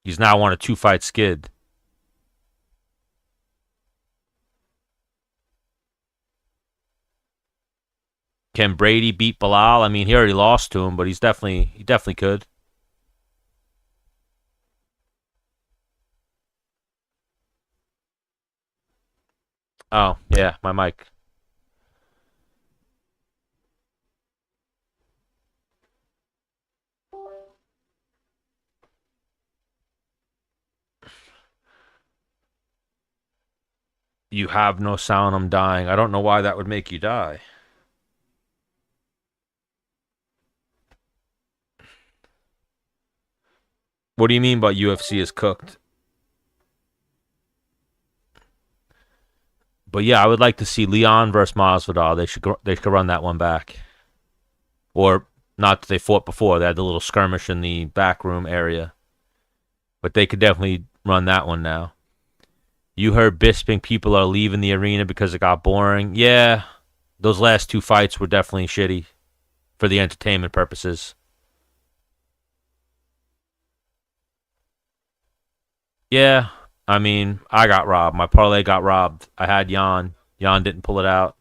He's now on a 2-fight skid. Can Brady beat Bilal? I mean, he already lost to him, but he definitely could. Oh, yeah, my mic. You have no sound, I'm dying. I don't know why that would make you die. What do you mean by UFC is cooked? But yeah, I would like to see Leon versus Masvidal. They should run that one back. Or not that they fought before. They had the little skirmish in the back room area. But they could definitely run that one now. You heard Bisping people are leaving the arena because it got boring. Yeah, those last 2 fights were definitely shitty for the entertainment purposes. Yeah, I mean, I got robbed. My parlay got robbed. I had Jan. Jan didn't pull it out.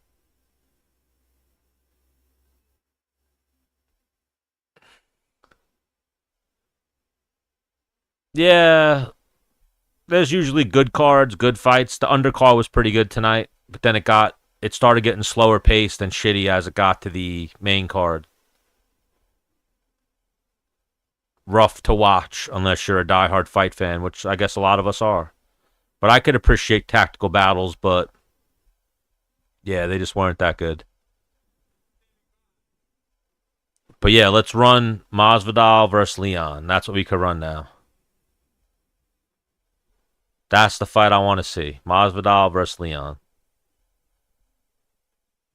Yeah, there's usually good cards, good fights. The undercard was pretty good tonight, but then it started getting slower paced and shitty as it got to the main card. Rough to watch unless you're a diehard fight fan, which I guess a lot of us are. But I could appreciate tactical battles, but yeah, they just weren't that good. But yeah, let's run Masvidal versus Leon. That's what we could run now. That's the fight I want to see. Masvidal versus Leon.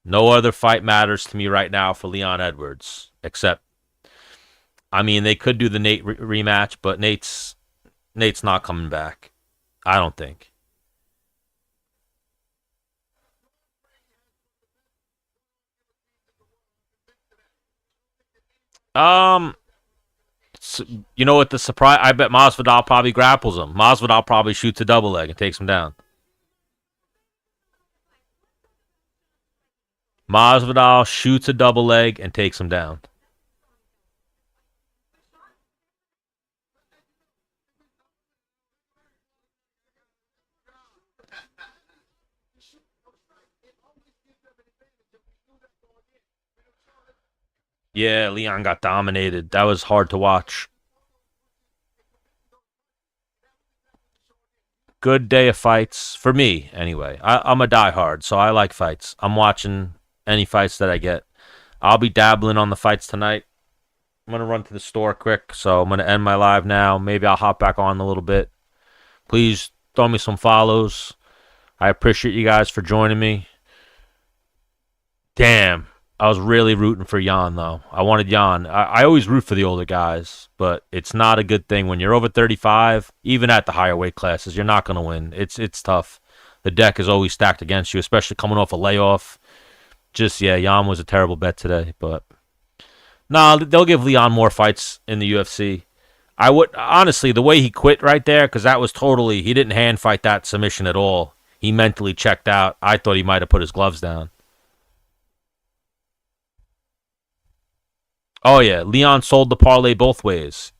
No other fight matters to me right now for Leon Edwards, except, I mean, they could do the Nate rematch, but Nate's not coming back. I don't think. Um, you know what the surprise? I bet Masvidal probably grapples him. Masvidal probably shoots a double leg and takes him down. Masvidal shoots a double leg and takes him down. Yeah, Leon got dominated. That was hard to watch. Good day of fights for me, anyway. I'm a diehard, so I like fights. I'm watching any fights that I get. I'll be dabbling on the fights tonight. I'm gonna run to the store quick, so I'm gonna end my live now. Maybe I'll hop back on a little bit. Please throw me some follows. I appreciate you guys for joining me. Damn, I was really rooting for Jan though. I wanted Jan. I always root for the older guys, but it's not a good thing when you're over 35. Even at the higher weight classes, you're not gonna win. It's tough. The deck is always stacked against you, especially coming off a layoff. Just yeah, Jan was a terrible bet today, but no, they'll give Leon more fights in the UFC. I would honestly the way he quit right there because that was totally he didn't hand fight that submission at all. He mentally checked out. I thought he might have put his gloves down. Oh yeah, Leon sold the parlay both ways.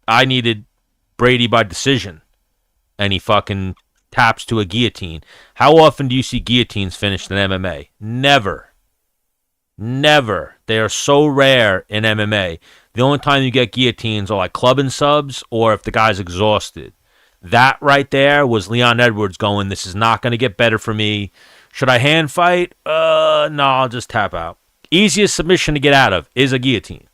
I needed Brady by decision, and he fucking taps to a guillotine. How often do you see guillotines finished in MMA? Never. Never. They are so rare in MMA. The only time you get guillotines are like clubbing subs or if the guy's exhausted. That right there was Leon Edwards going, this is not going to get better for me. Should I hand fight? No, I'll just tap out. Easiest submission to get out of is a guillotine.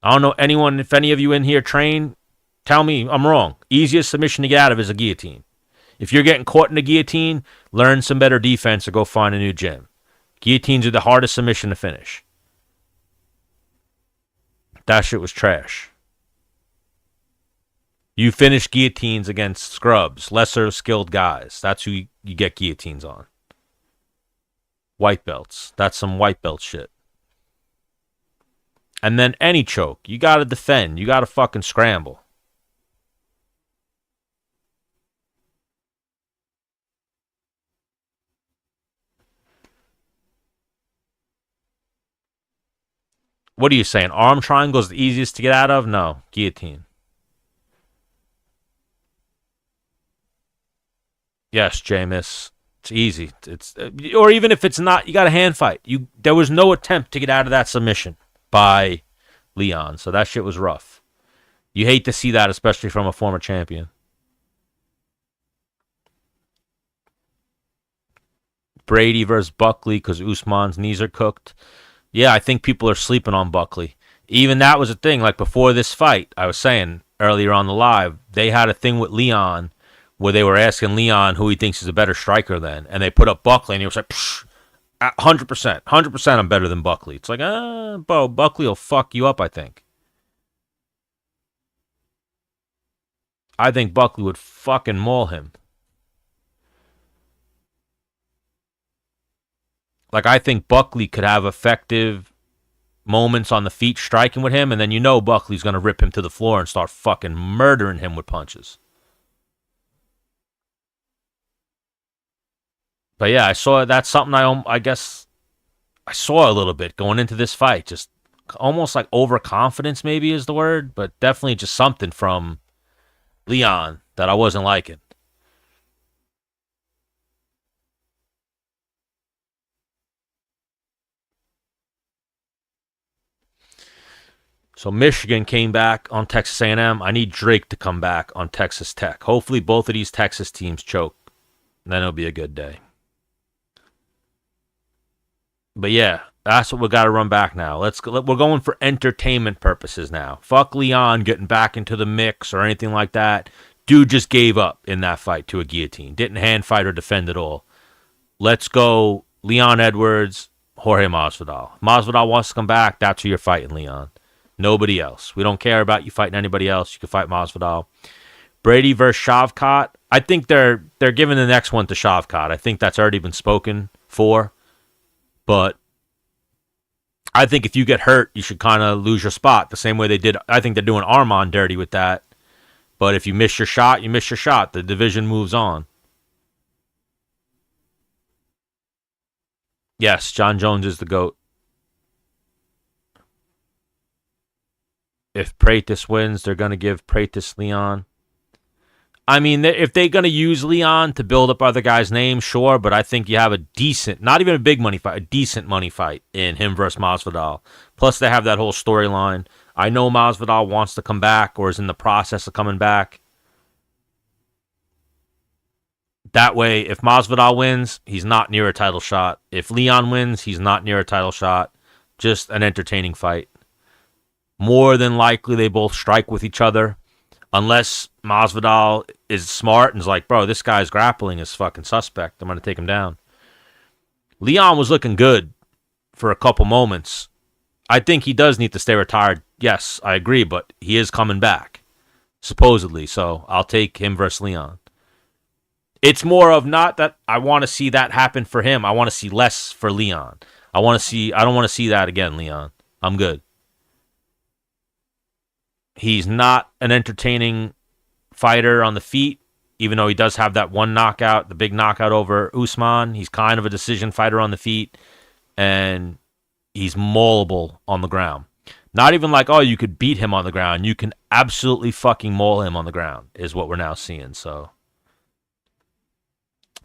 I don't know anyone, if any of you in here train, tell me I'm wrong. Easiest submission to get out of is a guillotine. If you're getting caught in a guillotine, learn some better defense or go find a new gym. Guillotines are the hardest submission to finish. That shit was trash. You finish guillotines against scrubs, lesser skilled guys. That's who you get guillotines on. White belts. That's some white belt shit. And then any choke, you got to defend. You got to fucking scramble. What are you saying? Arm triangle is the easiest to get out of? No, guillotine. Yes, Jameis. It's easy. It's or even if it's not, you got a hand fight. There was no attempt to get out of that submission by Leon, so that shit was rough. You hate to see that, especially from a former champion. Brady versus Buckley because Usman's knees are cooked. Yeah, I think people are sleeping on Buckley. Even that was a thing. Like before this fight, I was saying earlier on the live, they had a thing with Leon where they were asking Leon who he thinks is a better striker than, and they put up Buckley, and he was like, 100%, 100% I'm better than Buckley. It's like, bro, Buckley will fuck you up, I think. I think Buckley would fucking maul him. Like, I think Buckley could have effective moments on the feet striking with him, and then you know Buckley's going to rip him to the floor and start fucking murdering him with punches. But yeah, I saw that's something I guess I saw a little bit going into this fight. Just almost like overconfidence, maybe is the word, but definitely just something from Leon that I wasn't liking. So Michigan came back on Texas A&M. I need Drake to come back on Texas Tech. Hopefully both of these Texas teams choke. Then it'll be a good day. But yeah, that's what we got to run back now. We're going for entertainment purposes now. Fuck Leon getting back into the mix or anything like that. Dude just gave up in that fight to a guillotine. Didn't hand fight or defend at all. Let's go Leon Edwards, Jorge Masvidal. Masvidal wants to come back. That's who you're fighting, Leon. Nobody else. We don't care about you fighting anybody else. You can fight Masvidal. Brady versus Shavkat. I think they're giving the next one to Shavkat. I think that's already been spoken for. But I think if you get hurt, you should kind of lose your spot the same way they did. I think they're doing Armand dirty with that. But if you miss your shot, you miss your shot. The division moves on. Yes, John Jones is the GOAT. If Pratis wins, they're going to give Pratis Leon. I mean, if they're going to use Leon to build up other guys' names, sure, but I think you have a decent, not even a big money fight, a decent money fight in him versus Masvidal. Plus, they have that whole storyline. I know Masvidal wants to come back or is in the process of coming back. That way, if Masvidal wins, he's not near a title shot. If Leon wins, he's not near a title shot. Just an entertaining fight. More than likely, they both strike with each other. Unless Masvidal is smart and is like, bro, this guy's grappling is fucking suspect. I'm going to take him down. Leon was looking good for a couple moments. I think he does need to stay retired. Yes, I agree, but he is coming back, supposedly. So I'll take him versus Leon. It's more of not that I want to see that happen for him. I want to see less for Leon. I don't want to see that again, Leon. I'm good. He's not an entertaining fighter on the feet, even though he does have that one knockout, the big knockout over Usman. He's kind of a decision fighter on the feet, and he's maulable on the ground. Not even like, oh, you could beat him on the ground. You can absolutely fucking maul him on the ground, is what we're now seeing. So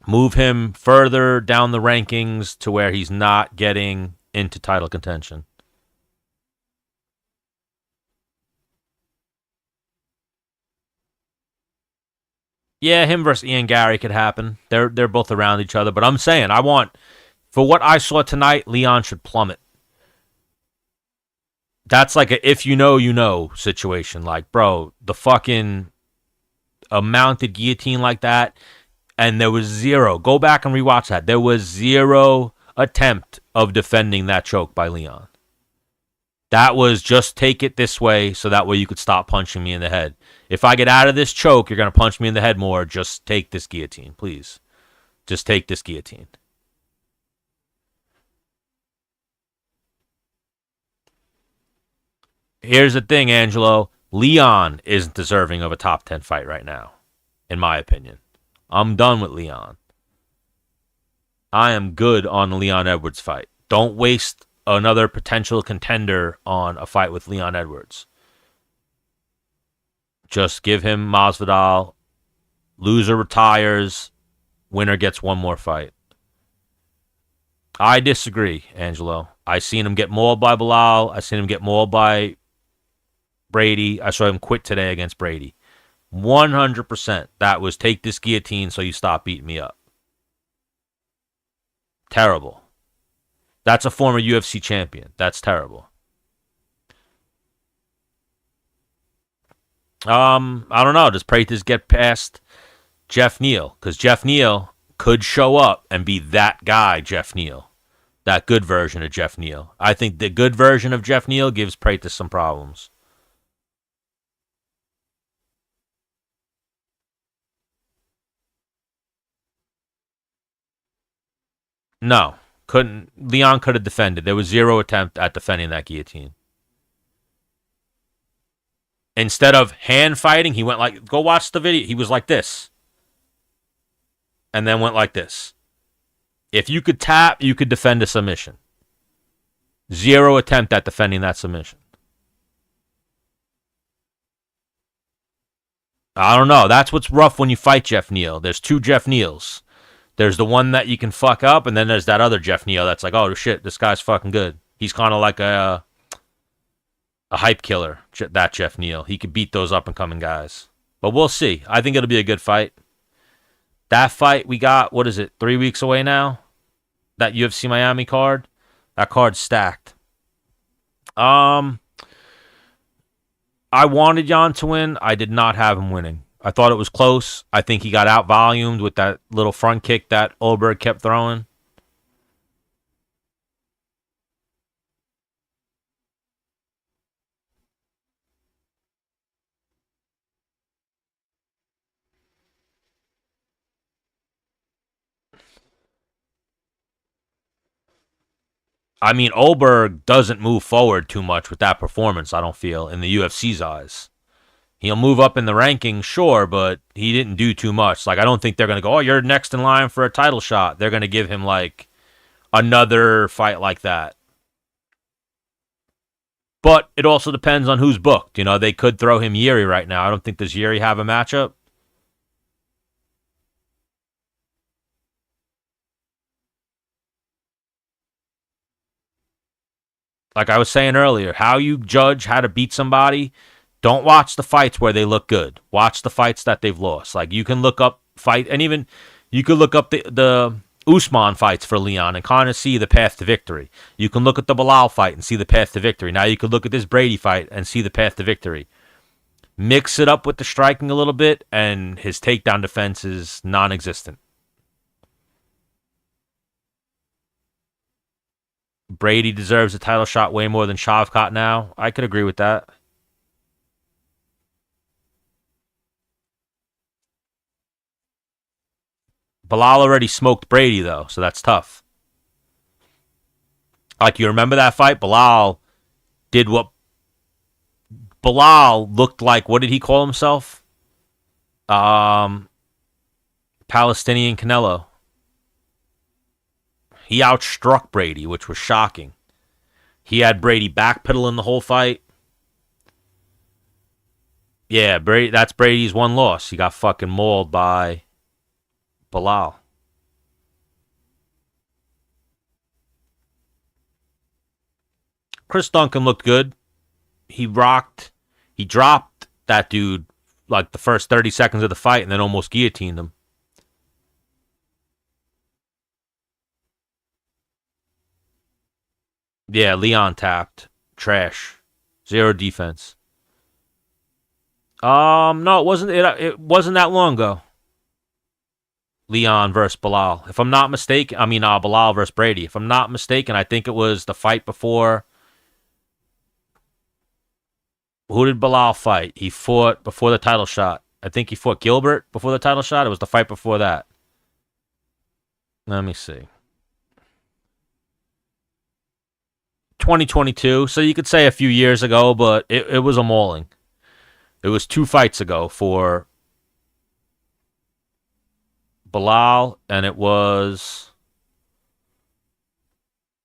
move him further down the rankings to where he's not getting into title contention. Yeah, him versus Ian Gary could happen. They're both around each other, but I'm saying for what I saw tonight, Leon should plummet. That's like a if you know situation. Like, bro, the fucking a mounted guillotine like that, and there was zero. Go back and rewatch that. There was zero attempt of defending that choke by Leon. That was just take it this way so that way you could stop punching me in the head. If I get out of this choke, you're going to punch me in the head more. Just take this guillotine, please. Just take this guillotine. Here's the thing, Angelo. Leon isn't deserving of a top 10 fight right now, in my opinion. I'm done with Leon. I am good on the Leon Edwards fight. Don't waste another potential contender on a fight with Leon Edwards. Just give him Masvidal. Loser retires. Winner gets one more fight. I disagree, Angelo. I seen him get mauled by Bilal. I seen him get mauled by Brady. I saw him quit today against Brady. 100%. That was take this guillotine so you stop beating me up. Terrible. That's a former UFC champion. That's terrible. I don't know. Does Pratis get past Jeff Neal? Because Jeff Neal could show up and be that guy, Jeff Neal. That good version of Jeff Neal. I think the good version of Jeff Neal gives Pratis some problems. No. Couldn't. Leon could have defended. There was zero attempt at defending that guillotine. Instead of hand fighting, he went like, go watch the video. He was like this. And then went like this. If you could tap, you could defend a submission. Zero attempt at defending that submission. I don't know. That's what's rough when you fight Jeff Neal. There's two Jeff Neals. There's the one that you can fuck up, and then there's that other Jeff Neal that's like, oh shit, this guy's fucking good. He's kind of like a hype killer, that Jeff Neal. He could beat those up-and-coming guys. But we'll see. I think it'll be a good fight. That fight we got, 3 weeks away now? That UFC Miami card? That card's stacked. I wanted Jan to win. I did not have him winning. I thought it was close. I think he got out-volumed with that little front kick that Oberg kept throwing. I mean, Oberg doesn't move forward too much with that performance, I don't feel, in the UFC's eyes. He'll move up in the rankings, sure, but he didn't do too much. Like, I don't think they're going to go, oh, you're next in line for a title shot. They're going to give him, like, another fight like that. But it also depends on who's booked. You know, they could throw him Yuri right now. I don't think does Yuri have a matchup. Like I was saying earlier, how you judge how to beat somebody, don't watch the fights where they look good. Watch the fights that they've lost. Like you can look up fight, and even you could look up the Usman fights for Leon and kind of see the path to victory. You can look at the Bilal fight and see the path to victory. Now you could look at this Brady fight and see the path to victory. Mix it up with the striking a little bit, and his takedown defense is non-existent. Brady deserves a title shot way more than Shavkat now. I could agree with that. Bilal already smoked Brady, though, so that's tough. Like, you remember that fight? Bilal did what... Bilal looked like... What did he call himself? Palestinian Canelo. He outstruck Brady, which was shocking. He had Brady backpedaling the whole fight. Yeah, Brady. That's Brady's one loss. He got fucking mauled by Bilal. Chris Duncan looked good. He rocked. He dropped that dude like the first 30 seconds of the fight and then almost guillotined him. Yeah, Leon tapped. Trash. Zero defense. No, it wasn't. It wasn't that long ago. Leon versus Bilal. If I'm not mistaken, Bilal versus Brady. If I'm not mistaken, I think it was the fight before. Who did Bilal fight? He fought before the title shot. I think he fought Gilbert before the title shot. It was the fight before that. Let me see. 2022, so you could say a few years ago, but it was a mauling. It was 2 fights ago for Bilal, and it was,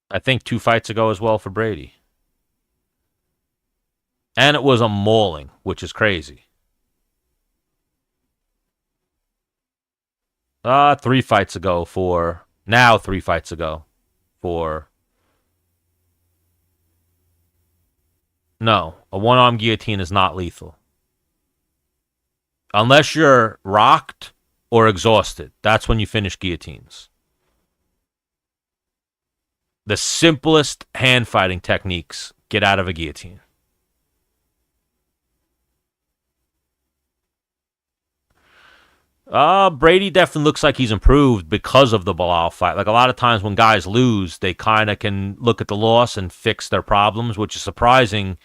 I think, 2 fights ago as well for Brady. And it was a mauling, which is crazy. 3 fights ago for, now 3 fights ago for, no, a one-arm guillotine is not lethal. Unless you're rocked or exhausted. That's when you finish guillotines. The simplest hand fighting techniques get out of a guillotine. Brady definitely looks like he's improved because of the Bilal fight. Like a lot of times when guys lose, they kind of can look at the loss and fix their problems, which is surprising.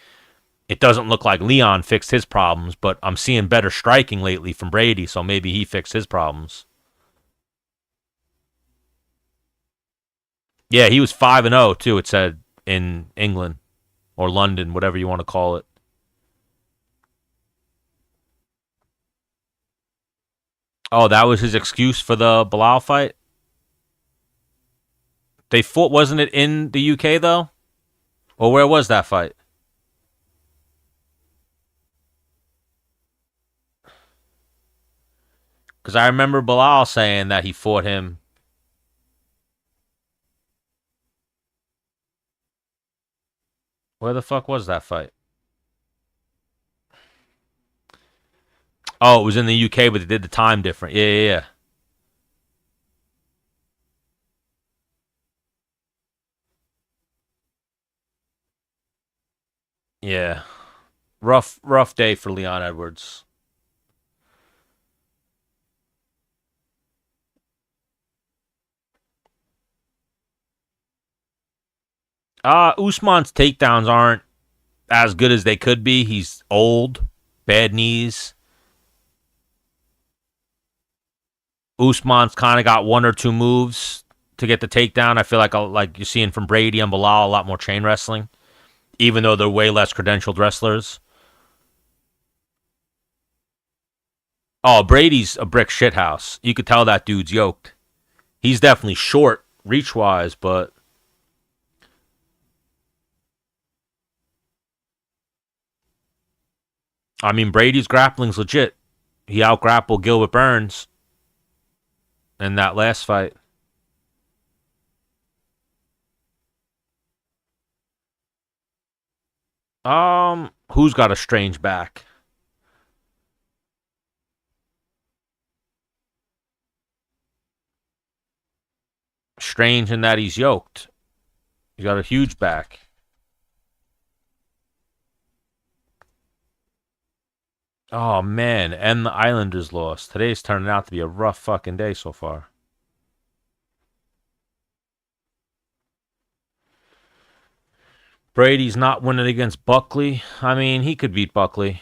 It doesn't look like Leon fixed his problems, but I'm seeing better striking lately from Brady, so maybe he fixed his problems. Yeah, he was 5-0 too, it said in England or London, whatever you want to call it. Oh, that was his excuse for the Bilal fight? They fought, wasn't it in the UK though? Or where was that fight? Because I remember Bilal saying that he fought him. Where the fuck was that fight? Oh, it was in the UK, but they did the time different. Yeah, yeah, yeah. Yeah. Rough day for Leon Edwards. Usman's takedowns aren't as good as they could be. He's old, bad knees. Usman's kind of got one or two moves to get the takedown. I feel like you're seeing from Brady and Bilal a lot more chain wrestling, even though they're way less credentialed wrestlers. Oh, Brady's a brick shithouse. You could tell that dude's yoked. He's definitely short reach wise, but I mean Brady's grappling's legit. He out grappled Gilbert Burns in that last fight. Who's got a strange back? Strange in that he's yoked. He's got a huge back. Oh man, and the Islanders lost. Today's turning out to be a rough fucking day so far. Brady's not winning against Buckley. I mean, he could beat Buckley.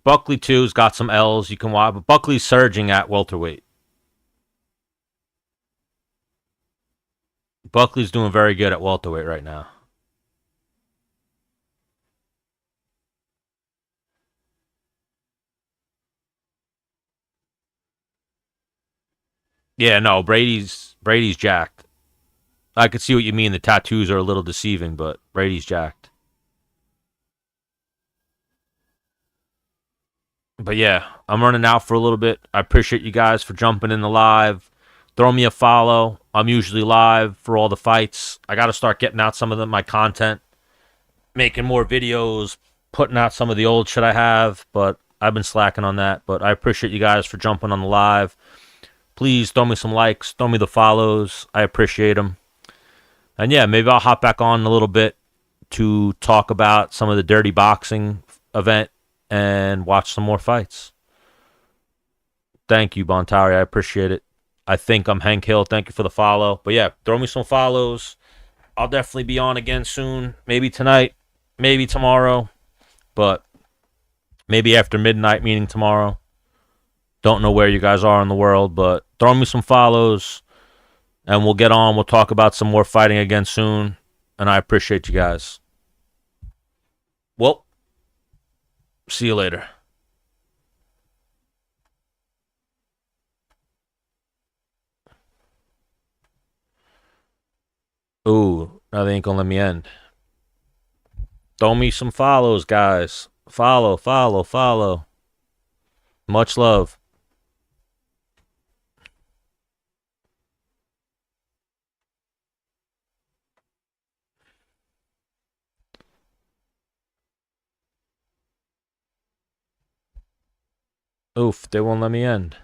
Buckley too's got some L's you can watch, but Buckley's surging at welterweight. Buckley's doing very good at welterweight right now. Yeah, no, Brady's jacked. I could see what you mean. The tattoos are a little deceiving, but Brady's jacked. But yeah, I'm running out for a little bit. I appreciate you guys for jumping in the live. Throw me a follow. I'm usually live for all the fights. I got to start getting out some of my content, making more videos, putting out some of the old shit I have, but I've been slacking on that. But I appreciate you guys for jumping on the live. Please throw me some likes, throw me the follows. I appreciate them. And yeah, maybe I'll hop back on in a little bit to talk about some of the dirty boxing event and watch some more fights. Thank you, Bontari. I appreciate it. I think I'm Hank Hill. Thank you for the follow. But yeah, throw me some follows. I'll definitely be on again soon. Maybe tonight, maybe tomorrow, but maybe after midnight, meaning tomorrow. Don't know where you guys are in the world, but throw me some follows and we'll get on. We'll talk about some more fighting again soon. and I appreciate you guys. Well, see you later. Ooh, now they ain't gonna let me end. Throw me some follows, guys. Follow, follow, follow. Much love. Oof, they won't let me end.